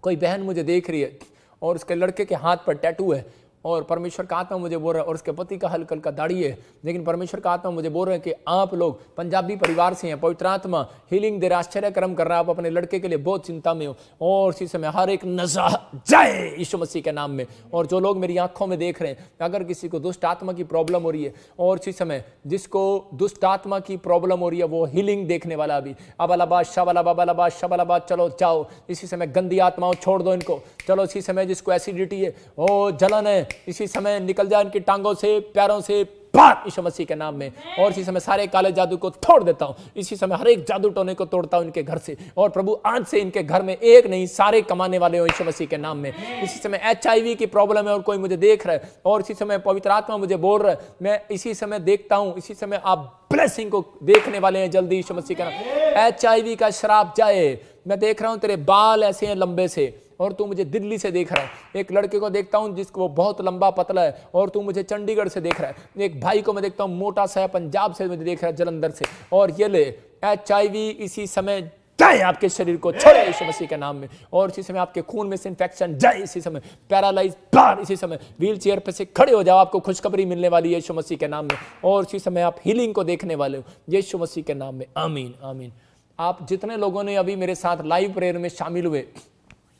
S1: कोई बहन मुझे देख रही है और उसके लड़के के हाथ पर टैटू है और परमेश्वर का आत्मा मुझे बोल रहा है, और उसके पति का हल्का हल्का दाढ़ी है, लेकिन परमेश्वर का आत्मा मुझे बोल रहे हैं कि आप लोग पंजाबी परिवार से हैं, पवित्र आत्मा हीलिंग दे रहा, आश्चर्य कर्म कर रहा है। आप अपने लड़के के लिए बहुत चिंता में हो और इसी समय हर एक नज़ा जाए यीशु मसीह के नाम में। और जो लोग मेरी आंखों में देख रहे हैं, अगर किसी को दुष्ट आत्मा की प्रॉब्लम हो रही है और इसी समय जिसको दुष्ट आत्मा की प्रॉब्लम हो रही है वो हीलिंग देखने वाला अभी अबलाबाद शबलाबाद शबलाबाद, चलो जाओ इसी समय। गंदी आत्माओं छोड़ दो इनको, चलो इसी समय। जिसको एसिडिटी है, ओ जलन है, इसी समय निकल जाए इनकी टांगों से, पैरों से बाहर यीशु मसीह के नाम में। और इसी समय सारे काले जादू को तोड़ देता हूं। इसी समय हर एक जादू टोने को तोड़ता हूं इनके घर से। और प्रभु आज से इनके घर में एक नहीं सारे कमाने वाले हो यीशु मसीह के नाम में। इसी समय HIV की प्रॉब्लम है और कोई मुझे देख रहा है और इसी समय पवित्र आत्मा मुझे बोल रहा है, मैं इसी समय देखता हूं, इसी समय आप ब्लेसिंग को देखने वाले हैं जल्दी यीशु मसीह के नाम। HIV का श्राप जाए। मैं देख रहा हूं तेरे बाल ऐसे हैं लंबे से और तू मुझे दिल्ली से देख रहा है। एक लड़के को देखता हूं जिसको वो बहुत लंबा पतला है और तू मुझे चंडीगढ़ से देख रहा है। एक भाई को मैं देखता हूं मोटा सा है, पंजाब से मुझे देख रहा है, जलंधर से। और ये ले HIV इसी समय जाए आपके शरीर को, छोड़े यीशु मसीह के नाम में। और इसी समय आपके खून में से इंफेक्शन जाए इसी समय। पैरालाइज बाहर इसी समय। व्हील चेयर पे से खड़े हो जाओ, आपको खुशखबरी मिलने वाली है यीशु मसीह के नाम में। और इसी समय आप हीलिंग को देखने वाले हो यीशु मसीह के नाम में। आमीन आमीन। आप जितने लोगों ने अभी मेरे साथ लाइव प्रेयर में शामिल हुए,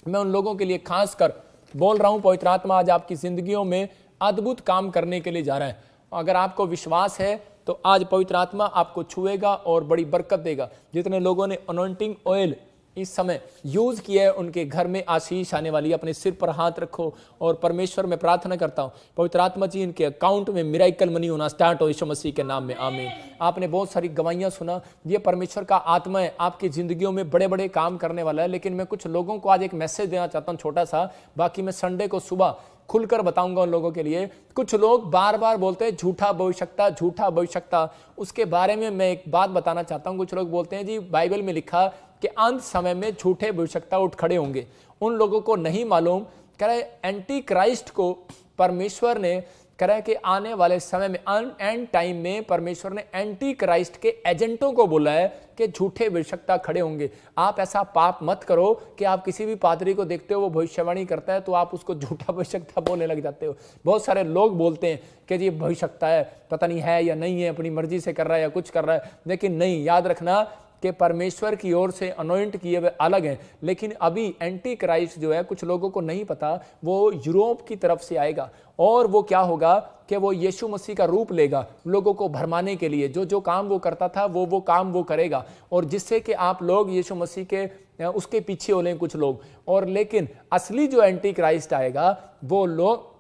S1: मैं उन लोगों के लिए खास कर बोल रहा हूं, पवित्र आत्मा आज आपकी जिंदगियों में अद्भुत काम करने के लिए जा रहा है। अगर आपको विश्वास है तो आज पवित्र आत्मा आपको छुएगा और बड़ी बरकत देगा। जितने लोगों ने अनॉइंटिंग ऑयल इस समय यूज किया है उनके घर में आशीष आने वाली है। अपने सिर पर हाथ रखो और परमेश्वर में प्रार्थना करता हूं, पवित्र आत्मा जी इनके अकाउंट में मिराइकल मनी होना स्टार्ट हो यीशु मसीह के नाम में। आमीन। आपने बहुत सारी गवाहियां सुना, ये परमेश्वर का आत्मा है, आपकी जिंदगियों में बड़े बड़े काम करने वाला है। लेकिन मैं कुछ लोगों को आज एक मैसेज देना चाहता हूं छोटा सा, बाकी मैं संडे को सुबह खुलकर बताऊंगा उन लोगों के लिए। कुछ लोग बार बार बोलते हैं झूठा भविष्यवक्ता, झूठा भविष्यवक्ता। उसके बारे में मैं एक बात बताना चाहता हूं। कुछ लोग बोलते हैं जी बाइबल में लिखा कि अंत समय में झूठे भविष्यवक्ता उठ खड़े होंगे। उन लोगों को नहीं मालूम, कह रहे एंटी क्राइस्ट को परमेश्वर ने कह रहा है कि आने वाले समय में एंड टाइम में परमेश्वर ने एंटी क्राइस्ट के एजेंटों को बोला है कि झूठे भविष्यवक्ता खड़े होंगे। आप ऐसा पाप मत करो कि आप किसी भी पादरी को देखते हो वो भविष्यवाणी करता है तो आप उसको झूठा भविष्यवक्ता बोलने लग जाते हो। बहुत सारे लोग बोलते हैं कि जी भविष्यवक्ता है, पता नहीं है या नहीं है, अपनी मर्जी से कर रहा है या कुछ कर रहा है, लेकिन नहीं, याद रखना कि परमेश्वर की ओर से अनॉइंट किए हुए अलग हैं, लेकिन अभी एंटी क्राइस्ट जो है कुछ लोगों को नहीं पता, वो यूरोप की तरफ से आएगा और वो क्या होगा कि वो यीशु मसीह का रूप लेगा लोगों को भरमाने के लिए। जो जो काम वो करता था वो काम वो करेगा, और जिससे कि आप लोग यीशु मसीह के उसके पीछे हो लें कुछ लोग। और लेकिन असली जो एंटी क्राइस्ट आएगा वो लोग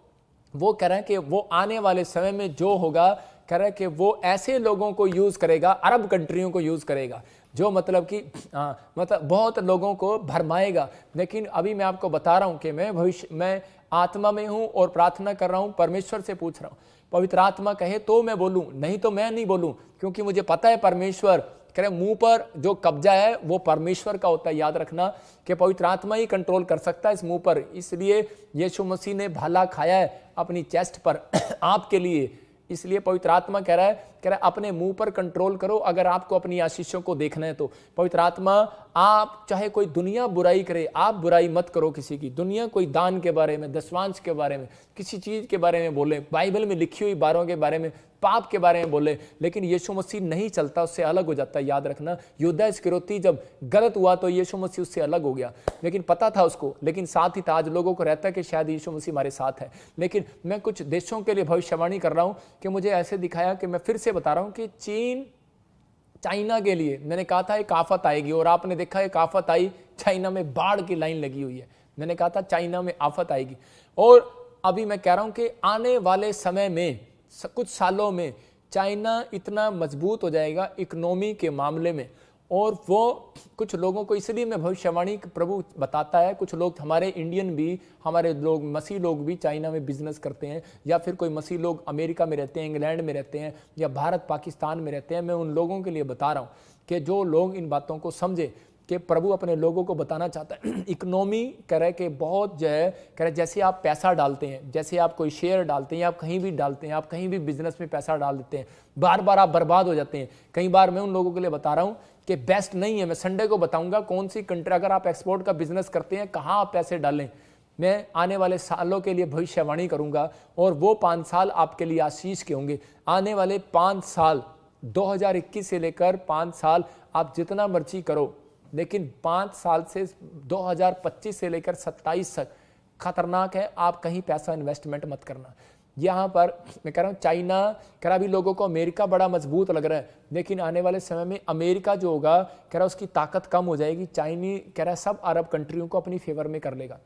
S1: वो कह रहे हैं कि वो आने वाले समय में जो होगा, कह रहे हैं कि वो ऐसे लोगों को यूज करेगा, अरब कंट्रियों को यूज करेगा, जो मतलब कि मतलब बहुत लोगों को भरमाएगा। लेकिन अभी मैं आपको बता रहा हूं कि मैं आत्मा में हूं और प्रार्थना कर रहा हूं, परमेश्वर से पूछ रहा हूं, पवित्र आत्मा कहे तो मैं बोलूं, नहीं तो मैं नहीं बोलूं, क्योंकि मुझे पता है परमेश्वर कह रहे मुंह पर जो कब्जा है वो परमेश्वर का होता है। याद रखना कि पवित्र आत्मा ही कंट्रोल कर सकता है इस मुंह पर। इसलिए यीशु मसीह ने भाला खाया है अपनी चेस्ट पर आपके लिए। इसलिए पवित्र आत्मा कह रहा है अपने मुंह पर कंट्रोल करो अगर आपको अपनी आशीषों को देखना है तो। पवित्र आत्मा, आप चाहे कोई दुनिया बुराई करे, आप बुराई मत करो किसी की। दुनिया कोई दान के बारे में, दशवांश के बारे में, किसी चीज के बारे में बोले, बाइबल में लिखी हुई बातों के बारे में, पाप के बारे में बोले, लेकिन यीशु मसीह नहीं चलता, उससे अलग हो जाता है। याद रखना, यहूदा इस्करियोती जब गलत हुआ तो यीशु मसीह उससे अलग हो गया, लेकिन पता था उसको, लेकिन साथ ही था आज लोगों को रहता है कि शायद यीशु मसीह हमारे साथ है। लेकिन मैं कुछ देशों के लिए भविष्यवाणी कर रहा हूं कि मुझे ऐसे दिखाया कि मैं फिर से बता रहा हूं कि चाइना के लिए मैंने कहा था एक आफत आएगी, और आपने देखा एक आफत आई। चाइना में बाढ़ की लाइन लगी हुई है। मैंने कहा था चाइना में आफत आएगी, और अभी मैं कह रहा हूं कि आने वाले समय में कुछ सालों में चाइना इतना मजबूत हो जाएगा इकोनॉमी के मामले में, और वो कुछ लोगों को, इसलिए मैं भविष्यवाणी प्रभु बताता है, कुछ लोग हमारे इंडियन भी, हमारे लोग मसीह लोग भी चाइना में बिजनेस करते हैं, या फिर कोई मसीह लोग अमेरिका में रहते हैं, इंग्लैंड में रहते हैं, या भारत पाकिस्तान में रहते हैं। मैं उन लोगों के लिए बता रहा हूँ कि जो लोग इन बातों को समझे कि प्रभु अपने लोगों को बताना चाहता है। इकोनॉमी कह रहे कि बहुत जो है, कह रहे जैसे आप पैसा डालते हैं, जैसे आप कोई शेयर डालते हैं, आप कहीं भी डालते हैं, आप कहीं भी बिजनेस में पैसा डाल देते हैं, बार बार आप बर्बाद हो जाते हैं। कई बार मैं उन लोगों के लिए बता रहा हूं कि बेस्ट नहीं है। मैं संडे को बताऊंगा कौन सी कंट्री, अगर आप एक्सपोर्ट का बिजनेस करते हैं, कहाँ आप पैसे डालें। मैं आने वाले सालों के लिए भविष्यवाणी करूंगा, और वो 5 साल आपके लिए आशीष के होंगे। आने वाले 5 साल 2021 से लेकर 5 साल आप जितना मर्जी करो, लेकिन 5 साल से 2025 से लेकर 27 तक खतरनाक है। आप कहीं पैसा इन्वेस्टमेंट मत करना। यहाँ पर मैं कह रहा हूँ चाइना, कह रहा अभी लोगों को अमेरिका बड़ा मजबूत लग रहा है, लेकिन आने वाले समय में अमेरिका जो होगा, कह रहा उसकी ताकत कम हो जाएगी। चाइनी कह रहा सब अरब कंट्रियों को अपनी फेवर में कर लेगा,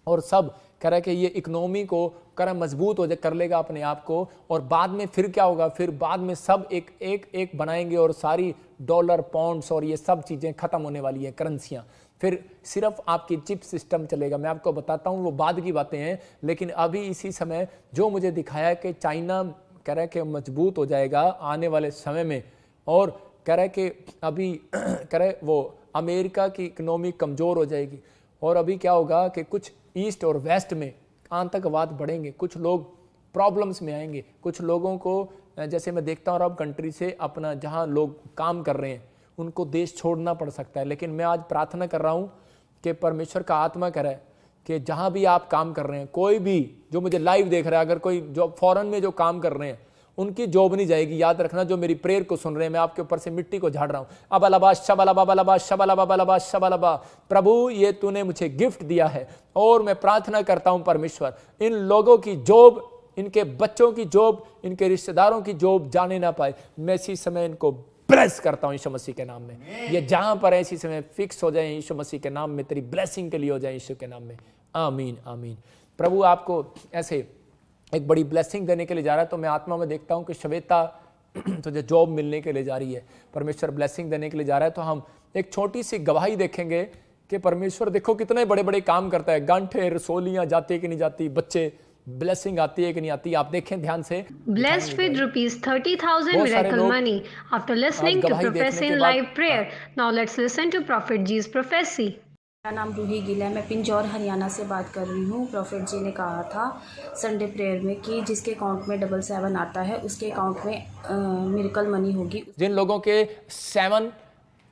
S1: और सब कह रहा है कि ये इकोनॉमी को कह रहा मजबूत हो जाए, कर लेगा अपने आप को। और बाद में फिर क्या होगा, फिर बाद में सब एक बनाएंगे, और सारी डॉलर, पाउंड्स और ये सब चीज़ें खत्म होने वाली है, करेंसियाँ। फिर सिर्फ आपकी चिप सिस्टम चलेगा। मैं आपको बताता हूँ, वो बाद की बातें हैं, लेकिन अभी इसी समय जो मुझे दिखाया है कि चाइना कह रहा है कि मजबूत हो जाएगा आने वाले समय में, और कह रहा है कि अभी कह रहे वो अमेरिका की इकोनॉमी कमज़ोर हो जाएगी। और अभी क्या होगा कि कुछ ईस्ट और वेस्ट में आतंकवाद बढ़ेंगे, कुछ लोग प्रॉब्लम्स में आएंगे, कुछ लोगों को, जैसे मैं देखता हूँ अरब कंट्री से अपना जहाँ लोग काम कर रहे हैं उनको देश छोड़ना पड़ सकता है। लेकिन मैं आज प्रार्थना कर रहा हूँ कि परमेश्वर का आत्मा कह रहा है कि जहाँ भी आप काम कर रहे हैं, कोई भी जो मुझे लाइव देख रहा है, अगर कोई जो फॉरेन में जो काम कर रहे हैं उनकी जॉब नहीं जाएगी। याद रखना, जो मेरी प्रेयर को सुन रहे हैं, मैं आपके ऊपर से मिट्टी को झाड़ रहा हूँ। अबलबा शबलबा बलबा शबलबा बलबा शबलबा। प्रभु ये तूने मुझे गिफ्ट दिया है, और मैं प्रार्थना करता हूँ परमेश्वर इन लोगों की जॉब, इनके बच्चों की जॉब, इनके रिश्तेदारों की जॉब जाने ना पाए। मैं इसी समय इनको ब्लेस करता हूँ यीशु मसीह के नाम में। ये जहां पर है इसी समय फिक्स हो जाए यीशु मसीह के नाम में, तेरी ब्लेसिंग के लिए हो जाए यीशु के नाम में। आमीन आमीन। प्रभु आपको ऐसे एक बड़ी ब्लेसिंग देने के लिए जा रहा है। तो मैं आत्मा में देखता हूं कि श्वेता तुझे जॉब मिलने के लिए जा रही है, परमेश्वर ब्लेसिंग देने के लिए जा रहा है। तो हम एक छोटी सी गवाही देखेंगे कि परमेश्वर देखो कितने बड़े बड़े काम करता है। गांठे रसोलियां जाती है कि नहीं जाती, बच्चे ब्लेसिंग आती है कि नहीं आती, आप देखें ध्यान से।
S5: Blessed with rupees 30,000 miracle money after listening to professing live prayer. Now let's listen to Prophet G's prophecy.
S6: मेरा नाम रूही गिल है, मैं पिंजौर हरियाणा से बात कर रही हूँ। प्रॉफिट जी ने कहा था संडे प्रेयर में कि जिसके अकाउंट में 77 आता है उसके अकाउंट में मिरेकल मनी होगी।
S1: जिन लोगों के 7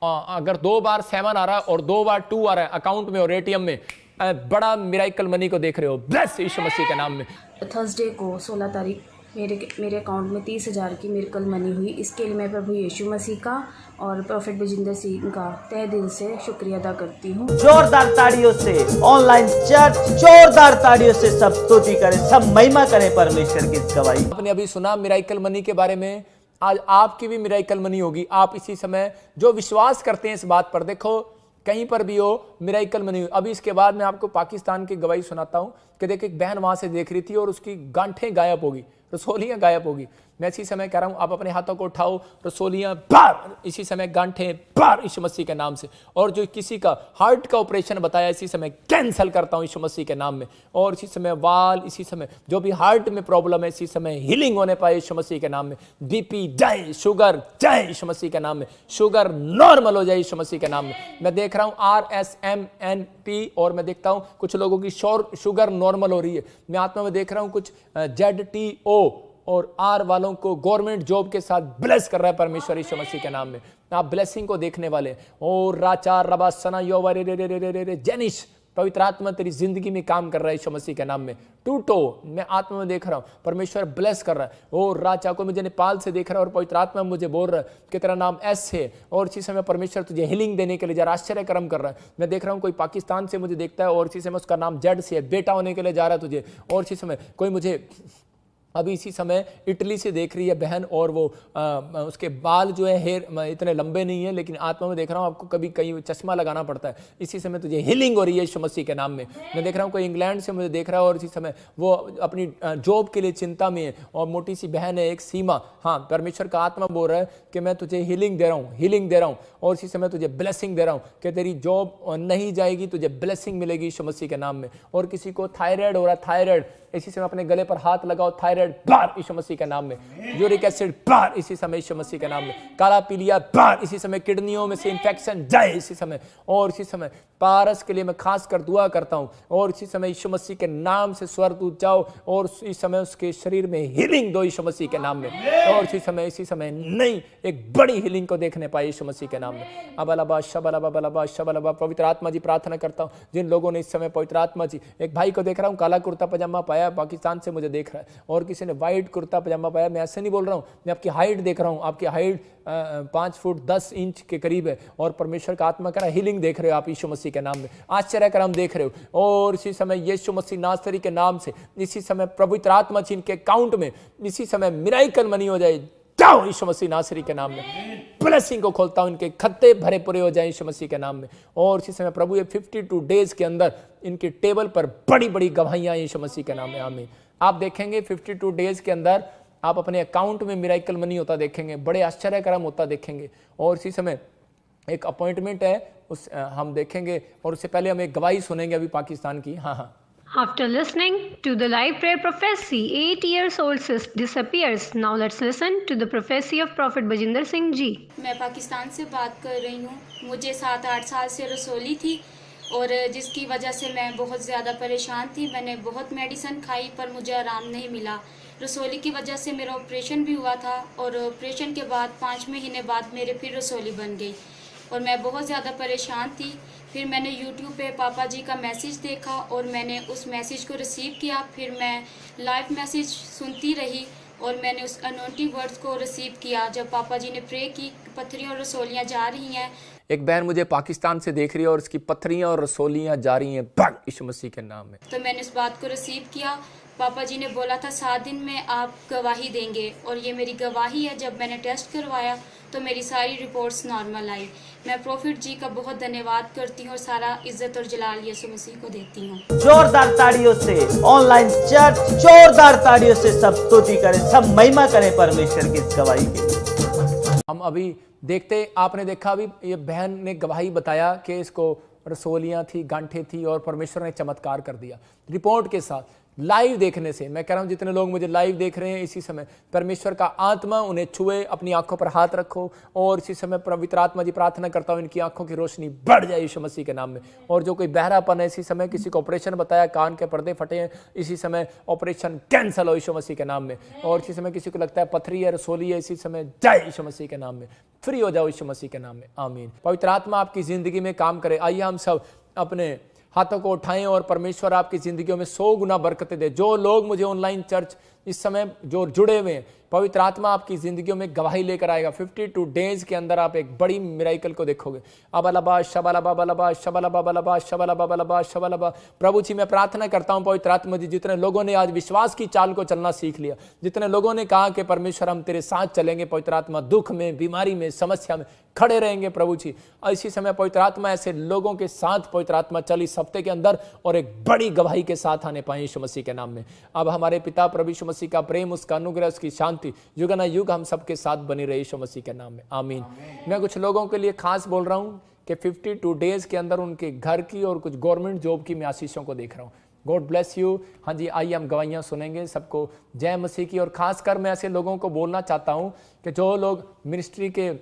S1: अगर 2 बार 7 आ रहा है और 2 बार 2 आ रहा है अकाउंट में और एटीएम में, बड़ा मिरेकल मनी को देख रहे हो, ब्लेस यीशु मसीह के नाम में।
S6: थर्सडे को 16 तारीख मेरे अकाउंट में 30,000 की मिरेकल मनी हुई। इसके लिए मैं प्रभु यीशु मसीह का और प्रॉफिट बजिंदर सिंह का तहे दिल से शुक्रिया अदा करती हूँ।
S2: जोरदार ताड़ियों से ऑनलाइन चर्च, जोरदार ताड़ियों से सब स्तुति करें, सब महिमा करें परमेश्वर की इस गवाही।
S1: आपने अभी सुना मिराइकल मनी के बारे में, आज आपकी भी मिराइकल मनी होगी। आप इसी समय जो विश्वास करते हैं इस बात पर, देखो कहीं पर भी हो मिराइकल मनी। अभी इसके बाद मैं आपको पाकिस्तान की गवाही सुनाता हूं कि देखिए एक बहन वहां से देख रही थी और उसकी गांठें गायब होगी, रसोलियां गायब होगी। मैं इसी समय कह रहा हूं, आप अपने हाथों को उठाओ, रसोलियां बाहर, इसी समय गांठें बाहर यीशु मसीह के नाम से। और जो किसी का हार्ट का ऑपरेशन बताया, इसी समय कैंसिल करता हूं यीशु मसीह के नाम में। और इसी समय वाल, इसी समय जो भी हार्ट में प्रॉब्लम है, इसी समय हीलिंग होने पाए यीशु मसीह के नाम में। बीपी जाए, शुगर जाए यीशु मसीह के नाम में, शुगर नॉर्मल हो जाए यीशु मसीह के नाम में। मैं देख रहा हूं RSMNP और मैं देखता हूं कुछ लोगों की शुगर नॉर्मल हो रही है। मैं आत्मा में देख रहा हूं कुछ ZTO और R वालों को गवर्नमेंट जॉब के साथ ब्लेस कर रहा है परमेश्वर यीशु मसीह के नाम में। आप ब्लेसिंग को देखने वाले। और राचार रबासना योवरे रे रे रे रे रे जेनिश, पवित्र आत्मा तेरी जिंदगी में काम कर रहा है यीशु मसीह के नाम में। टूटो, मैं आत्मा में देख रहा हूं परमेश्वर ब्लेस कर रहा है। और राचा को मुझे नेपाल से देख रहा है और पवित्र आत्मा मुझे बोल रहा है कि तेरा नाम S है और इसी समय परमेश्वर तुझे हीलिंग देने के लिए जरा आश्चर्य कर्म कर रहा है। मैं देख रहा हूं कोई पाकिस्तान से मुझे देखता है और इसी समय उसका नाम Z से है, बेटा होने के लिए जा रहा है तुझे। और इसी समय कोई मुझे अभी इसी समय इटली से देख रही है बहन और वो उसके बाल जो है हेयर इतने लंबे नहीं है, लेकिन आत्मा में देख रहा हूँ आपको कभी कहीं चश्मा लगाना पड़ता है। इसी समय तुझे हीलिंग हो रही है यीशु मसीह के नाम में। मैं देख रहा हूँ कोई इंग्लैंड से मुझे देख रहा है और इसी समय वो अपनी जॉब के लिए चिंता में है और मोटी सी बहन है एक सीमा। हाँ, परमेश्वर का आत्मा बोल रहा है कि मैं तुझे हीलिंग दे रहा हूँ, हीलिंग दे रहा हूँ और इसी समय तुझे ब्लेसिंग दे रहा हूँ कि तेरी जॉब नहीं जाएगी, तुझे ब्लेसिंग मिलेगी यीशु मसीह के नाम में। और किसी को थायराइड हो रहा है, थायराइड, इसी समय अपने गले पर हाथ लगाओ, थायराइड बाहर यीशु मसीह के नाम में। यूरिक एसिड बाहर इसी समय यीशु मसीह के नाम में। काला पीलिया बाहर इसी समय। किडनियों में से इंफेक्शन जाए इसी समय। और इसी समय पारस के लिए मैं खास कर दुआ करता हूं और इसी समय यीशु मसीह के नाम से स्वर्गदूत जाओ और इस समय उसके शरीर में हीलिंग दो यीशु मसीह के नाम में। और इसी समय नहीं एक बड़ी हीलिंग को देखने पाए यीशु मसीह के नाम में। अबलबा शबलबा बलबा शबलबा। पवित्र आत्मा जी प्रार्थना करता हूं जिन लोगों ने इस समय, पवित्र आत्मा जी, एक भाई को देख रहा हूं काला कुर्ता पजामा पाया, पाकिस्तान से मुझे देख रहा है, और किसी ने व्हाइट कुर्ता पजामा पाया। मैं ऐसे नहीं बोल रहा हूं, मैं आपकी हाइट देख रहा हूं, आपकी हाइट 5 फुट 10 इंच के करीब है और परमेश्वर का आत्मा कह रहा है हीलिंग देख रहे हो आप यीशु मसीह के नाम में, आश्चर्य कर्म देख रहे हो। और इसी समय यीशु मसीह नासरी के नाम से इसी समय पवित्र आत्मा जी इनके अकाउंट में इसी समय मिराइकल मनी हो जाए, जाओ यीशु मसीह नासरी के नाम में। ब्लेसिंग को खोलता हूं, इनके खत्ते भरे पूरे हो जाए यीशु मसीह के नाम में। और इसी समय प्रभु ये 52 डेज के अंदर इनकी टेबल पर बड़ी बड़ी गवाहियां यीशु मसीह के नाम में। आमीन। आप देखेंगे 52 डेज के अंदर आप अपने अकाउंट में मिराइकल मनी होता देखेंगे, बड़े आश्चर्य कर्म होता देखेंगे। और इसी समय एक अपॉइंटमेंट है उस हम देखेंगे और उससे पहले हम एक गवाही सुनेंगे अभी पाकिस्तान की। हाँ।
S5: After listening to the live prayer prophecy, 8 years old sis disappears. Now let's listen to the prophecy of Prophet Bajinder Singh जी।
S7: मैं पाकिस्तान से बात कर रही हूँ। मुझे 7-8 साल से रसोली थी और जिसकी वजह से मैं बहुत ज़्यादा परेशान थी। मैंने बहुत मेडिसिन खाई पर मुझे आराम नहीं मिला। रसोली की वजह से मेरा ऑपरेशन भी हुआ था और ऑपरेशन के बाद 5 महीने बाद मेरे फिर रसोली बन गई और मैं बहुत ज़्यादा परेशान थी। फिर मैंने YouTube पे पापा जी का मैसेज देखा और मैंने उस मैसेज को रिसीव किया। फिर मैं लाइव मैसेज सुनती रही और मैंने उस अनोइंटिंग वर्ड्स को रिसीव किया जब पापा जी ने प्रे की, पत्थरियाँ और रसोलियाँ जा रही हैं।
S1: एक बहन मुझे पाकिस्तान से देख रही है और उसकी पत्थरियां और रसोलियां जा रही हैं यीशु मसीह के नाम में।
S7: तो मैंने इस बात को रिसीव किया। पापा जी ने बोला था 7 दिन में आप गवाही देंगे और ये मेरी गवाही है। जब मैंने टेस्ट करवाया तो मेरी सारी रिपोर्ट्स नॉर्मल आई। मैं प्रॉफिट जी का बहुत धन्यवाद करती हूँ और सारा इज्जत और जलाल यीशु मसीह को देती हूँ।
S2: जोरदार ताड़ियों से ऑनलाइन चर्च, जोरदार ताड़ियों से सब स्तुति करें, सब महिमा करें परमेश्वर की इस गवाही की।
S1: हम अभी देखते, आपने देखा अभी ये बहन ने गवाही बताया कि इसको रसोलियां थी, गांठें थी और परमेश्वर ने चमत्कार कर दिया रिपोर्ट के साथ। लाइव देखने से मैं कह रहा हूं जितने लोग मुझे लाइव देख रहे हैं इसी समय परमेश्वर का आत्मा उन्हें छुए, अपनी आंखों पर हाथ रखो और इसी समय पवित्र आत्मा जी प्रार्थना करता हूं इनकी आंखों की रोशनी बढ़ जाए यीशु मसीह के नाम में। और जो कोई बहरापन है इसी समय, किसी को ऑपरेशन बताया, कान के पर्दे फटे हैं, इसी समय ऑपरेशन कैंसिल हो यीशु मसीह के नाम में। और इसी समय किसी को लगता है पथरी है, रसोली है, इसी समय जाए यीशु मसीह के नाम में, फ्री हो जाओ यीशु मसीह के नाम में। आमीन। पवित्र आत्मा आपकी जिंदगी में काम करे। आइए हम सब अपने हाथों को उठाएं और परमेश्वर आपकी जिंदगियों में 100 गुना बरकतें दे। जो लोग मुझे ऑनलाइन चर्च इस समय जो जुड़े हुए हैं, पवित्र आत्मा आपकी जिंदगियों में गवाही लेकर आएगा। 52 डेज के अंदर आप एक बड़ी मिराइकल को देखोगे। अबलबा शबलबा बलबा शबलबा बलबा शबलबा बलबा शबलबा। प्रभु जी मैं प्रार्थना करता हूं पवित्र आत्मा जी, जितने लोगों ने आज विश्वास की चाल को चलना सीख लिया, जितने लोगों ने कहा कि परमेश्वर हम तेरे साथ चलेंगे, पवित्र आत्मा दुख में, बीमारी में, समस्या में खड़े रहेंगे प्रभु जी, इसी समय पवित्र आत्मा ऐसे लोगों के साथ पवित्र आत्मा चल इस हफ्ते के अंदर और एक बड़ी गवाही के साथ आने पाए यीशु मसीह के नाम में। अब हमारे पिता प्रभु यीशु मसीह का प्रेम, उसका अनुग्रह, उसकी शांति युग न युग हम सबके साथ बनी रहे यीशु मसीह के नाम में, आमीन। मैं कुछ लोगों के लिए खास बोल रहा हूं कि 52 डेज के अंदर उनके घर की और कुछ गवर्नमेंट जॉब की मैं आशीषों को देख रहा हूं। God bless you. हाँ जी, आइए हम गवाहियाँ सुनेंगे। सबको जय मसीह की। और खासकर मैं ऐसे लोगों को बोलना चाहता हूँ कि जो लोग मिनिस्ट्री के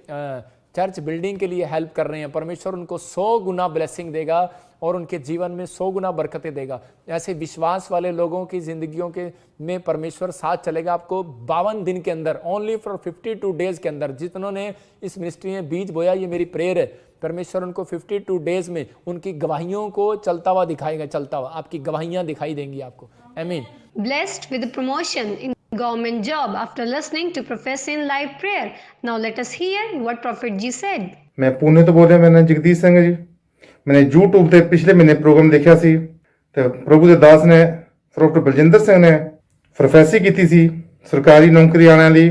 S1: चर्च बिल्डिंग के लिए हेल्प कर रहे हैं, परमेश्वर उनको 100 गुना ब्लेसिंग देगा और उनके जीवन में 100 गुना बरकतें देगा। ऐसे विश्वास वाले लोगों की जिंदगियों के में परमेश्वर साथ चलेगा। आपको 52 दिन के अंदर, ओनली फॉर 52 डेज के अंदर, जिन्होंने इस मिनिस्ट्री में बीज बोया, ये मेरी प्रेयर है, परमेश्वर उनको 52 डेज में उनकी गवाहियों को चलता हुआ दिखाएगा। चलता हुआ आपकी गवाहियां दिखाई देंगी आपको, आमीन।
S5: Blessed with the promotion in government job after listening to Professor in live prayer. Now let us hear what Prophet Ji said.
S8: मैं पुणे तो बोल ਰਿਹਾ, मैं जगदीश सिंह जी। मैंने YouTube ਤੇ ਪਿਛਲੇ ਮਹੀਨੇ ਪ੍ਰੋਗਰਾਮ ਦੇਖਿਆ ਸੀ ਤੇ ਪ੍ਰਭੂ ਦੇ ਦਾਸ ਨੇ ਪ੍ਰੋਫੈਸਰ ਬਲਜਿੰਦਰ ਸਿੰਘ ਨੇ ਪ੍ਰੋਫੈਸੀ ਕੀਤੀ ਸੀ ਸਰਕਾਰੀ ਨੌਕਰੀ ਵਾਲਿਆਂ ਲਈ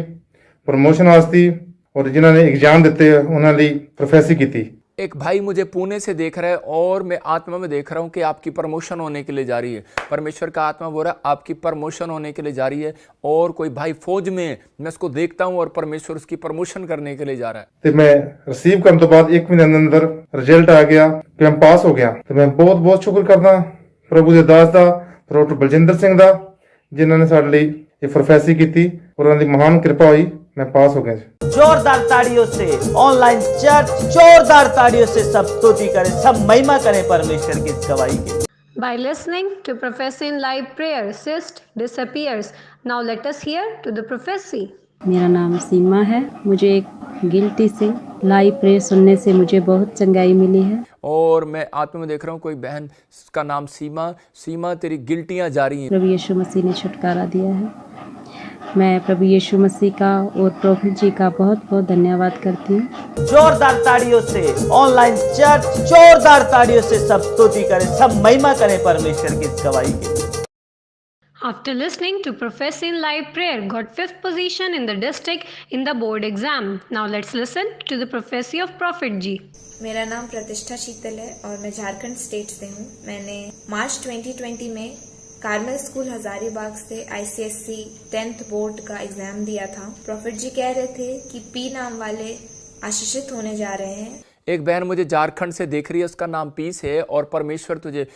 S8: ਪ੍ਰਮੋਸ਼ਨ ਵਾਸਤੇ, और जिन्होंने एग्जाम ਦਿੱਤੇ ਉਹਨਾਂ ਲਈ ਪ੍ਰੋਫੈਸੀ ਕੀਤੀ।
S1: एक भाई मुझे पुणे से देख रहा है और मैं आत्मा में देख रहा हूं कि आपकी प्रमोशन होने के लिए जा रही है। परमेश्वर का आत्मा बोल रहा है आपकी प्रमोशन होने के लिए जा रही है। और कोई भाई फौज में है, मैं उसको देखता हूं और परमेश्वर उसकी प्रमोशन करने के लिए जा रहा है।
S8: ਤੇ ਮੈਂ ਰਿਸੀਵ ਕਰਨ ਤੋਂ ਬਾਅਦ 1 ਮਹੀਨੇ ਦੇ ਅੰਦਰ ਰਿਜ਼ਲਟ ਆ ਗਿਆ ਕਿ ਮੈਂ ਪਾਸ ਹੋ ਗਿਆ। ਤੇ ਮੈਂ ਬਹੁਤ ਬਹੁਤ ਸ਼ੁਕਰ ਕਰਦਾ ਪ੍ਰਭੂ ਦੇ ਦਾਸ ਦਾ, ਪ੍ਰੋਫੈਸਰ ਬਲਜਿੰਦਰ ਸਿੰਘ ਦਾ, ਜਿਨ੍ਹਾਂ ਨੇ ਸਾਡੇ ਲਈ ਇਹ ਪ੍ਰੋਫੈਸੀ ਕੀਤੀ और ਉਹਨਾਂ ਦੀ ਮਹਾਨ ਕਿਰਪਾ ਹੋਈ, मैं पास हो गया।
S2: जोरदार ताड़ियों से ऑनलाइन चर्च, जोरदार ताड़ियों से सब स्तुति करें, सब महिमा करें परमेश्वर की इस गवाही की।
S5: By listening to Professor in live prayer, cyst disappears. Now let us hear to the prophecy.
S9: मेरा नाम सीमा है। मुझे एक गिल्टी से लाइव प्रेयर सुनने से मुझे बहुत चंगाई मिली है।
S1: और मैं आत्मा में देख रहा हूँ कोई बहन, का नाम सीमा तेरी गिल्टियाँ जा रही हैं।
S9: प्रभु यीशु मसीह ने छुटकारा दिया है। मैं प्रभु यीशु मसीह का और प्रॉफिट जी का बहुत बहुत धन्यवाद करती हूँ।
S2: जोरदार ताड़ियों से ऑनलाइन चर्च, जोरदार ताड़ियों से सब स्तुति करें, सब महिमा करें परमेश्वर की इस गवाही की।
S5: After listening to Professor in live prayer, got 5th position in the district in the board exam. Now let's listen to the prophecy of Prophet Ji.
S10: मेरा नाम प्रतिष्ठा शीतल है और मैं झारखंड स्टेट से हूँ। मैंने मार्च 2020 में कार्मल स्कूल हजारीबाग से ICSE 10th बोर्ड का एग्जाम दिया था। प्रॉफिट जी कह रहे थे कि पी नाम वाले आशीषित होने जा रहे हैं।
S1: एक बहन मुझे झारखंड से देख रही है, उसका नाम पीस है और परमेश्वर तुझे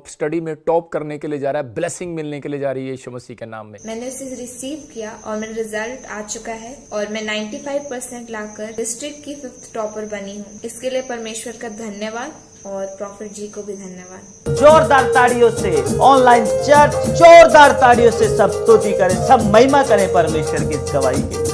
S1: स्टडी में टॉप करने के लिए जा रहा है, ब्लेसिंग मिलने के लिए जा रही है यीशु मसीह के नाम में।
S10: मैंने उसे रिसीव किया और मेरा रिजल्ट आ चुका है और मैं 95% लाकर डिस्ट्रिक्ट की 5th टॉपर बनी हूँ। इसके लिए परमेश्वर का धन्यवाद और प्रॉफिट जी को भी धन्यवाद।
S2: जोरदार ताड़ियों से ऑनलाइन चर्च, जोरदार ताड़ियों से सब स्तुति करें, सब महिमा करें परमेश्वर की इस गवाही की।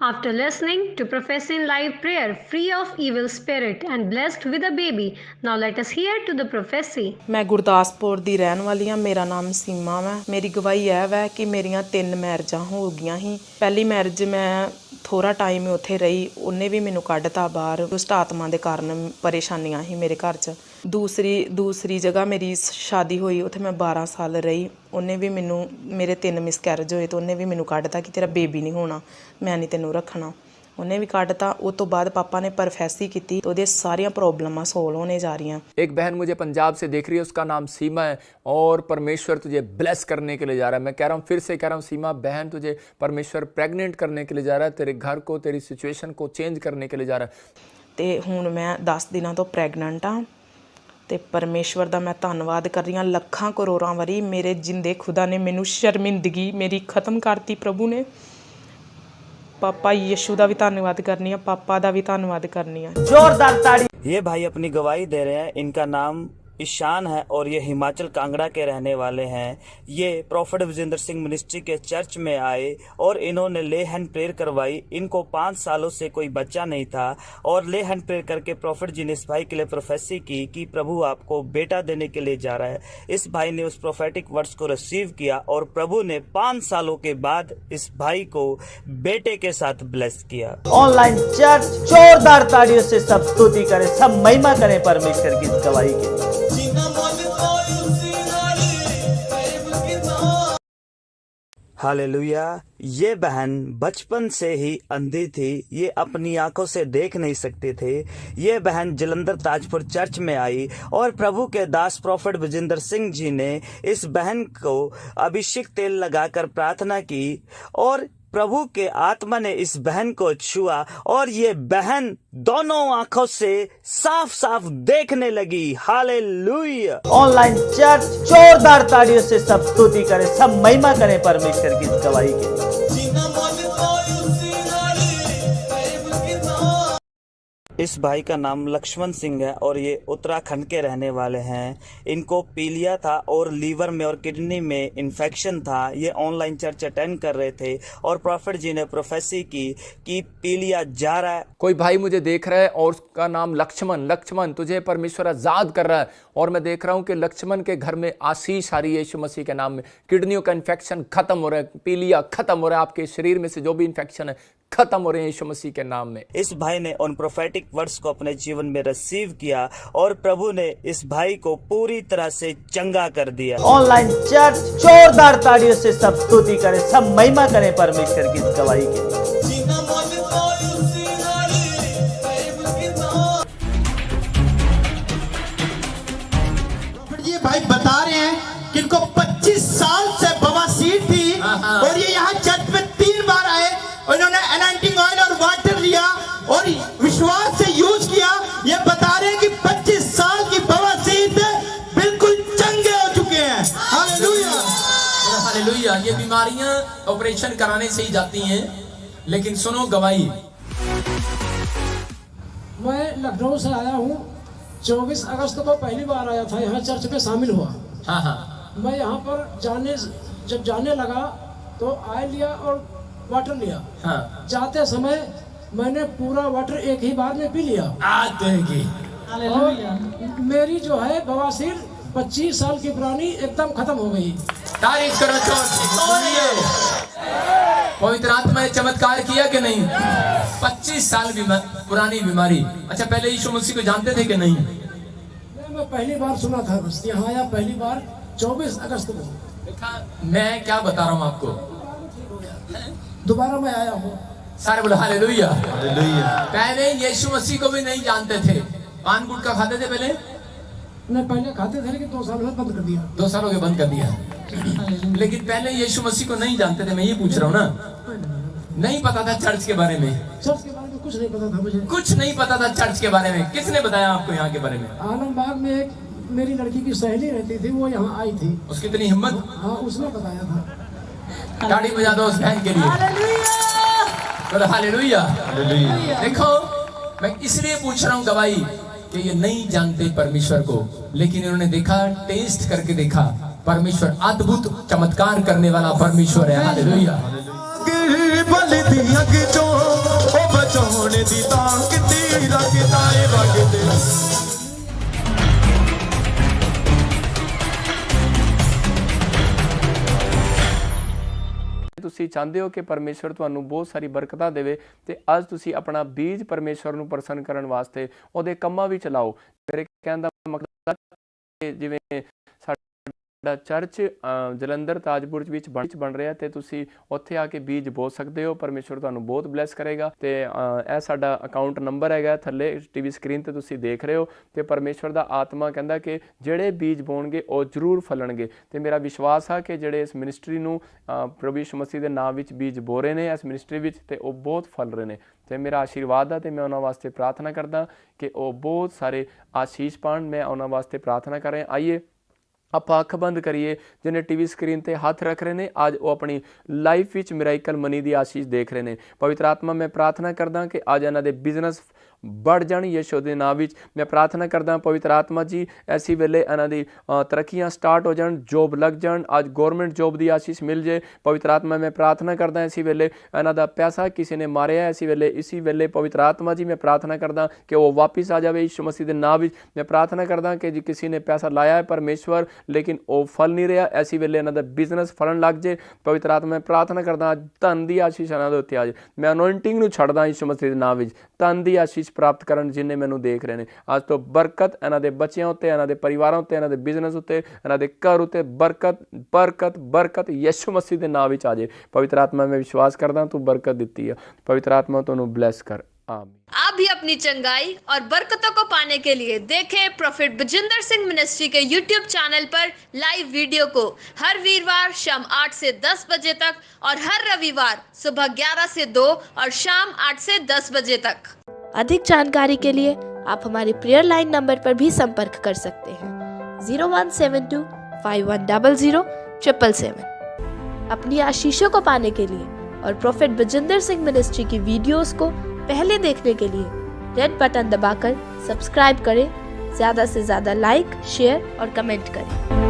S5: After listening to Professor in live prayer, free of evil spirit and blessed with a baby, now let us hear to the prophecy.
S11: मैं गुरदासपुर ਦੀ ਰਹਿਣ ਵਾਲੀ ਹਾਂ। ਮੇਰਾ ਨਾਮ ਸੀਮਾ ਵਾ। ਮੇਰੀ ਗਵਾਹੀ ਇਹ ਵਾ ਕਿ ਮੇਰੀਆਂ 3 ਮੈਰਿਜਾਂ ਹੋ ਗਈਆਂ ਸੀ। ਪਹਿਲੀ ਮੈਰਿਜ ਮੈਂ ਥੋੜਾ ਟਾਈਮ ਉੱਥੇ ਰਹੀ, ਉਹਨੇ ਵੀ ਮੈਨੂੰ ਕੱਢਤਾ ਬਾਹਰ, ਦੁਸ਼ਟ ਆਤਮਾ ਦੇ ਕਾਰਨ ਪਰੇਸ਼ਾਨੀਆਂ ਸੀ ਮੇਰੇ ਘਰ 'ਚ। ਦੂਸਰੀ ਜਗ੍ਹਾ ਮੇਰੀ ਸ਼ਾਦੀ ਹੋਈ, ਉੱਥੇ ਮੈਂ 12 ਸਾਲ ਰਹੀ, ਉਹਨੇ ਵੀ ਮੈਨੂੰ, ਮੇਰੇ 3 ਮਿਸਕੈਰੇਜ ਹੋਏ ਤੇ ਉਹਨੇ ਵੀ ਮੈਨੂੰ ਕੱਢਤਾ ਕਿ ਤੇਰਾ ਬੇਬੀ ਨਹੀਂ ਹੋਣਾ, ਮੈਂ ਨਹੀਂ ਤੈਨੂੰ ਰੱਖਣਾ, ਉਹਨੇ ਵੀ ਕੱਢਤਾ। ਉਸ ਤੋਂ बाद पापा ने प्रोफेसी की तो ਉਹਦੇ ਸਾਰੀਆਂ प्रॉब्लम सॉल्व होने जा रही हैं।
S1: एक बहन मुझे पंजाब से देख रही है, उसका नाम सीमा है और परमेश्वर तुझे ब्लेस करने के लिए जा रहा है। मैं कह रहा हूँ, फिर से कह रहा हूँ, सीमा बहन तुझे परमेश्वर प्रेग्नेंट करने के लिए जा रहा है, तेरे घर को, तेरी सिचुएशन को चेंज करने के लिए जा रहा है।
S11: ਤੇ ਹੁਣ ਮੈਂ 10 ਦਿਨਾਂ ਤੋਂ ਪ੍ਰੈਗਨੈਂਟ ਹਾਂ ਤੇ ਪਰਮੇਸ਼ਵਰ ਦਾ ਮੈਂ ਧੰਨਵਾਦ ਕਰ ਰਹੀ ਹਾਂ ਲੱਖਾਂ ਕਰੋੜਾਂ ਵਾਰੀ। ਮੇਰੇ ਜਿੰਦੇ ਖੁਦਾ ਨੇ ਮੈਨੂੰ ਸ਼ਰਮਿੰਦਗੀ ਮੇਰੀ ਖਤਮ ਕਰਤੀ ਪ੍ਰਭੂ ਨੇ। पापा यीशु का भी धन्यवाद करनी है, पापा का भी धन्यवाद करनी है।
S2: जोरदार ताड़ी।
S12: ये भाई अपनी गवाही दे रहे हैं। इनका नाम ईशान है और ये हिमाचल कांगड़ा के रहने वाले हैं। ये प्रॉफिट विजेंद्र सिंह मिनिस्ट्री के चर्च में आए और इन्होंने ले हैंड प्रेयर करवाई। इनको 5 सालों से कोई बच्चा नहीं था और ले हैंड प्रेयर करके प्रॉफिट जी ने इस भाई के लिए प्रोफेसी की कि प्रभु आपको बेटा देने के लिए जा रहा है। इस भाई ने उस प्रोफेटिक वर्ड्स को रिसीव किया और प्रभु ने 5 सालों के बाद इस भाई को बेटे के साथ ब्लेस किया।
S13: ऑनलाइन चर्च जोरदार तालियों से सब स्तुति करें, सब महिमा करें परमेश्वर की इस गवाही के लिए।
S12: हालेलुया। ये बहन बचपन से ही अंधी थी, ये अपनी आंखों से देख नहीं सकते थे। ये बहन जलंधर ताजपुर चर्च में आई और प्रभु के दास प्रॉफिट विजेंद्र सिंह जी ने इस बहन को अभिषेक तेल लगाकर प्रार्थना की और प्रभु के आत्मा ने इस बहन को छुआ और ये बहन दोनों आंखों से साफ साफ देखने लगी। हालेलुया।
S13: ऑनलाइन चर्च जोरदार तालियों से सब स्तुति करें, सब महिमा करें परमेश्वर की इस गवाही के लिए।
S12: इस भाई का नाम लक्ष्मण सिंह है और ये उत्तराखंड के रहने वाले हैं। इनको पीलिया था और लीवर में और किडनी में इन्फेक्शन था। ये ऑनलाइन चर्च अटेंड कर रहे थे और प्रॉफिट जी ने प्रोफेसी की कि पीलिया जा रहा है।
S1: कोई भाई मुझे देख रहा है और उसका नाम लक्ष्मण, तुझे परमेश्वर आजाद कर रहा है और मैं देख रहा हूं कि लक्ष्मण के घर में आशीष आ रही है यीशु मसीह के नाम में। किडनियों का इन्फेक्शन खत्म हो रहा है, पीलिया खत्म हो रहा है, आपके शरीर में से जो भी इन्फेक्शन है खत्म हो रहे हैं यीशु मसीह के नाम में।
S12: इस भाई ने उन प्रोफेटिक वर्ड्स को अपने जीवन में रिसीव किया और प्रभु ने इस भाई को पूरी तरह से चंगा कर दिया।
S13: ऑनलाइन चर्च जोरदार तालियों से सब स्तुति करें, सब महिमा करें परमेश्वर की इस गवाही के लिए।
S2: ये भाई बता रहे हैं कि इनको 25 साल से बवासीर थी और ये यहाँ चर्च में 3 बार आए और इन्होंने एनाइंटिंग ऑयल और वाटर लिया और विश्वास से यूज किया। ये बता रहे हैं कि 25 साल की बवासीर से बिल्कुल चंगे हो चुके हैं। Hallelujah,
S1: hallelujah. ये बीमारियां ऑपरेशन कराने से ही जाती हैं, लेकिन सुनो गवाही।
S14: मैं लखनऊ से आया हूँ, 24 अगस्त को पहली बार आया था, यहाँ चर्च में शामिल हुआ। मैं यहाँ पर जब जाने लगा तो ऑयल लिया और वाटर लिया। जाते समय मैंने पूरा वाटर एक ही बार में पी लिया। और मेरी जो है बवासीर 25 साल की पुरानी एकदम खत्म हो गई।
S1: तारीफ करो। पवित्र आत्मा ने चमत्कार किया कि नहीं? 25 साल पुरानी बीमारी। अच्छा, पहले यीशु मसीह को जानते थे कि नहीं?
S14: मैं पहली बार सुना था, बस यहाँ आया पहली बार 24 अगस्त को।
S1: मैं क्या बता रहा हूँ आपको,
S14: दोबारा मैं आया हूँ।
S1: सारे बोलो हालेलुया। पहले यीशु मसीह को भी नहीं जानते थे। पान गुटखा खाते थे पहले?
S14: नहीं, पहले खाते थे लेकिन 2 साल में बंद कर दिया।
S1: 2 साल हो गए बंद कर दिया। लेकिन पहले यीशु मसीह को नहीं जानते थे। मैं ये पूछ रहा हूँ ना, नहीं पता था चर्च के बारे में?
S14: चर्च के बारे में कुछ नहीं पता था मुझे।
S1: कुछ नहीं पता था चर्च के बारे में। किसने बताया आपको यहाँ के बारे में?
S14: आलमबाग में एक मेरी लड़की की सहेली रहती थी, वो यहाँ आई थी।
S1: उसकी इतनी हिम्मत?
S14: हाँ, उसने बताया था।
S1: ताड़ी बजा दो उस बहन के लिए। हालेलुया। देखो, मैं इसलिए पूछ रहा हूँ गवाही कि ये नहीं जानते परमेश्वर को, लेकिन इन्होंने देखा, टेस्ट करके देखा। परमेश्वर अद्भुत चमत्कार करने वाला परमेश्वर है। हालेलुया। ਤੁਸੀਂ ਚਾਹੁੰਦੇ ਹੋ ਕਿ ਪਰਮੇਸ਼ਰ ਤੁਹਾਨੂੰ ਬਹੁਤ ਸਾਰੀ ਬਰਕਤਾਂ ਦੇਵੇ ਤੇ ਅੱਜ ਤੁਸੀਂ ਆਪਣਾ ਬੀਜ ਪਰਮੇਸ਼ਰ ਨੂੰ ਪ੍ਰਸੰਨ ਕਰਨ ਵਾਸਤੇ ਉਹਦੇ ਕੰਮਾਂ ਵਿੱਚ ਲਾਓ। ਮੇਰੇ ਕਹਿਣ ਦਾ ਮਕਸਦ ਹੈ ਜਿਵੇਂ ਸਾਡਾ ਚਰਚ ਜਲੰਧਰ ਤਾਜਪੁਰ ਵਿੱਚ ਬਣ ਰਿਹਾ ਤੇ ਤੁਸੀਂ ਉੱਥੇ ਆ ਕੇ ਬੀਜ ਬੋ ਸਕਦੇ ਹੋ। ਪਰਮੇਸ਼ਰ ਤੁਹਾਨੂੰ ਬਹੁਤ ਬਲੈਸ ਕਰੇਗਾ ਤੇ ਇਹ ਸਾਡਾ ਅਕਾਊਂਟ ਨੰਬਰ ਹੈਗਾ ਥੱਲੇ ਟੀਵੀ ਸਕਰੀਨ ਤੇ ਤੁਸੀਂ ਦੇਖ ਰਹੇ ਹੋ ਤੇ ਪਰਮੇਸ਼ਰ ਦਾ ਆਤਮਾ ਕਹਿੰਦਾ ਕਿ ਜਿਹੜੇ ਬੀਜ ਬੋਣਗੇ ਉਹ ਜ਼ਰੂਰ ਫਲਣਗੇ ਤੇ ਮੇਰਾ ਵਿਸ਼ਵਾਸ ਹੈ ਕਿ ਜਿਹੜੇ ਇਸ ਮਿਨਿਸਟਰੀ ਨੂੰ ਪ੍ਰਭੂ ਯਿਸੂ ਮਸੀਹ ਦੇ ਨਾਮ ਵਿੱਚ ਬੀਜ ਬੋ ਰਹੇ ਨੇ ਇਸ ਮਿਨਿਸਟਰੀ ਵਿੱਚ ਤੇ ਉਹ ਬਹੁਤ ਫਲ ਰਹੇ ਨੇ ਤੇ ਮੇਰਾ ਆਸ਼ੀਰਵਾਦ ਹੈ ਤੇ ਮੈਂ ਉਹਨਾਂ ਵਾਸਤੇ ਪ੍ਰਾਰਥਨਾ ਕਰਦਾ ਕਿ ਉਹ ਬਹੁਤ ਸਾਰੇ ਆਸ਼ੀਸ਼ ਪਾਣ। ਮੈਂ ਉਹਨਾਂ ਵਾਸਤੇ ਪ੍ਰਾਰਥਨਾ ਕਰ ਰਿਹਾ। ਆਈਏ ਆਪਾਂ ਅੱਖ ਬੰਦ ਕਰੀਏ। ਜਿਹਨੇ ਟੀਵੀ ਸਕਰੀਨ ਤੇ ਹੱਥ ਰੱਖ ਰਹੇ ਨੇ ਅੱਜ ਉਹ ਆਪਣੀ ਲਾਈਫ ਵਿੱਚ ਮਿਰਾਕਲ ਮਨੀ ਦੀ ਆਸ਼ੀਸ਼ ਦੇਖ ਰਹੇ ਨੇ। ਪਵਿੱਤਰ ਆਤਮਾ ਮੈਂ ਪ੍ਰਾਰਥਨਾ ਕਰਦਾ ਕਿ ਅੱਜ ਇਹਨਾਂ ਦੇ ਬਿਜ਼ਨਸ बढ़ जाण यीशु दे नाम विच। मैं प्रार्थना करदा पवित्र आत्मा जी ऐसी वेले इन्हां दी तरक्कियां स्टार्ट हो जाण, जॉब लग जाण, आज गवर्नमेंट जॉब दी आशीष मिल जाए। पवित्र आत्मा मैं प्रार्थना करदा ऐसी वेले इन्हां दा पैसा किसी ने मारिया ऐसी वेले इसी वेले पवित्र आत्मा जी मैं प्रार्थना करदा कि वो वापस आ जाए यीशु मसीह दे नाम विच। मैं प्रार्थना करदा कि जी किसी ने पैसा लाया है परमेश्वर लेकिन वो फल नहीं रहा, ऐसी वेले इन्हां दा बिजनेस फलन लग जाए। पवित्र आत्मा मैं प्रार्थना करदा धन दी आशीष इन्हां दे उत्ते आ जाए। मैं अनॉइंटिंग नूं छड्डदा यीशु मसीह दे नाम विच, धन दी आशीष प्राप्त करन जिन्हें मैनूं देख रहे हैं। आज तो बरकत इन्हां दे बच्चों उत्ते, इन्हां दे परिवारों उत्ते, इन्हां दे बिजनेस उत्ते, इन्हां दे घर उत्ते बरकत बरकत बरकत यीशु मसीह दे नाम विच आ जाए। पवित्र आत्मा मैं विश्वास करदा तू बरकत दित्ती है। पवित्र आत्मा तुहानूं ब्लेस कर, आमीन।
S15: आप भी अपनी चंगाई और बरकतों को पाने के लिए देखें प्रोफेट बजिंदर सिंह मिनिस्ट्री के YouTube चैनल पर लाइव वीडियो को हर वीरवार शाम 8 से 10 बजे तक और हर रविवार सुबह 11 से 2 और शाम 8 से 10 बजे तक।
S16: अधिक जानकारी के लिए आप हमारे प्रेयर लाइन नंबर पर भी संपर्क कर सकते हैं 0172 5100 777। अपनी आशीषों को पाने के लिए और प्रोफेट बजिंदर सिंह मिनिस्ट्री की वीडियोस को पहले देखने के लिए रेड बटन दबाकर सब्सक्राइब करें, ज़्यादा से ज़्यादा लाइक, शेयर और कमेंट करें।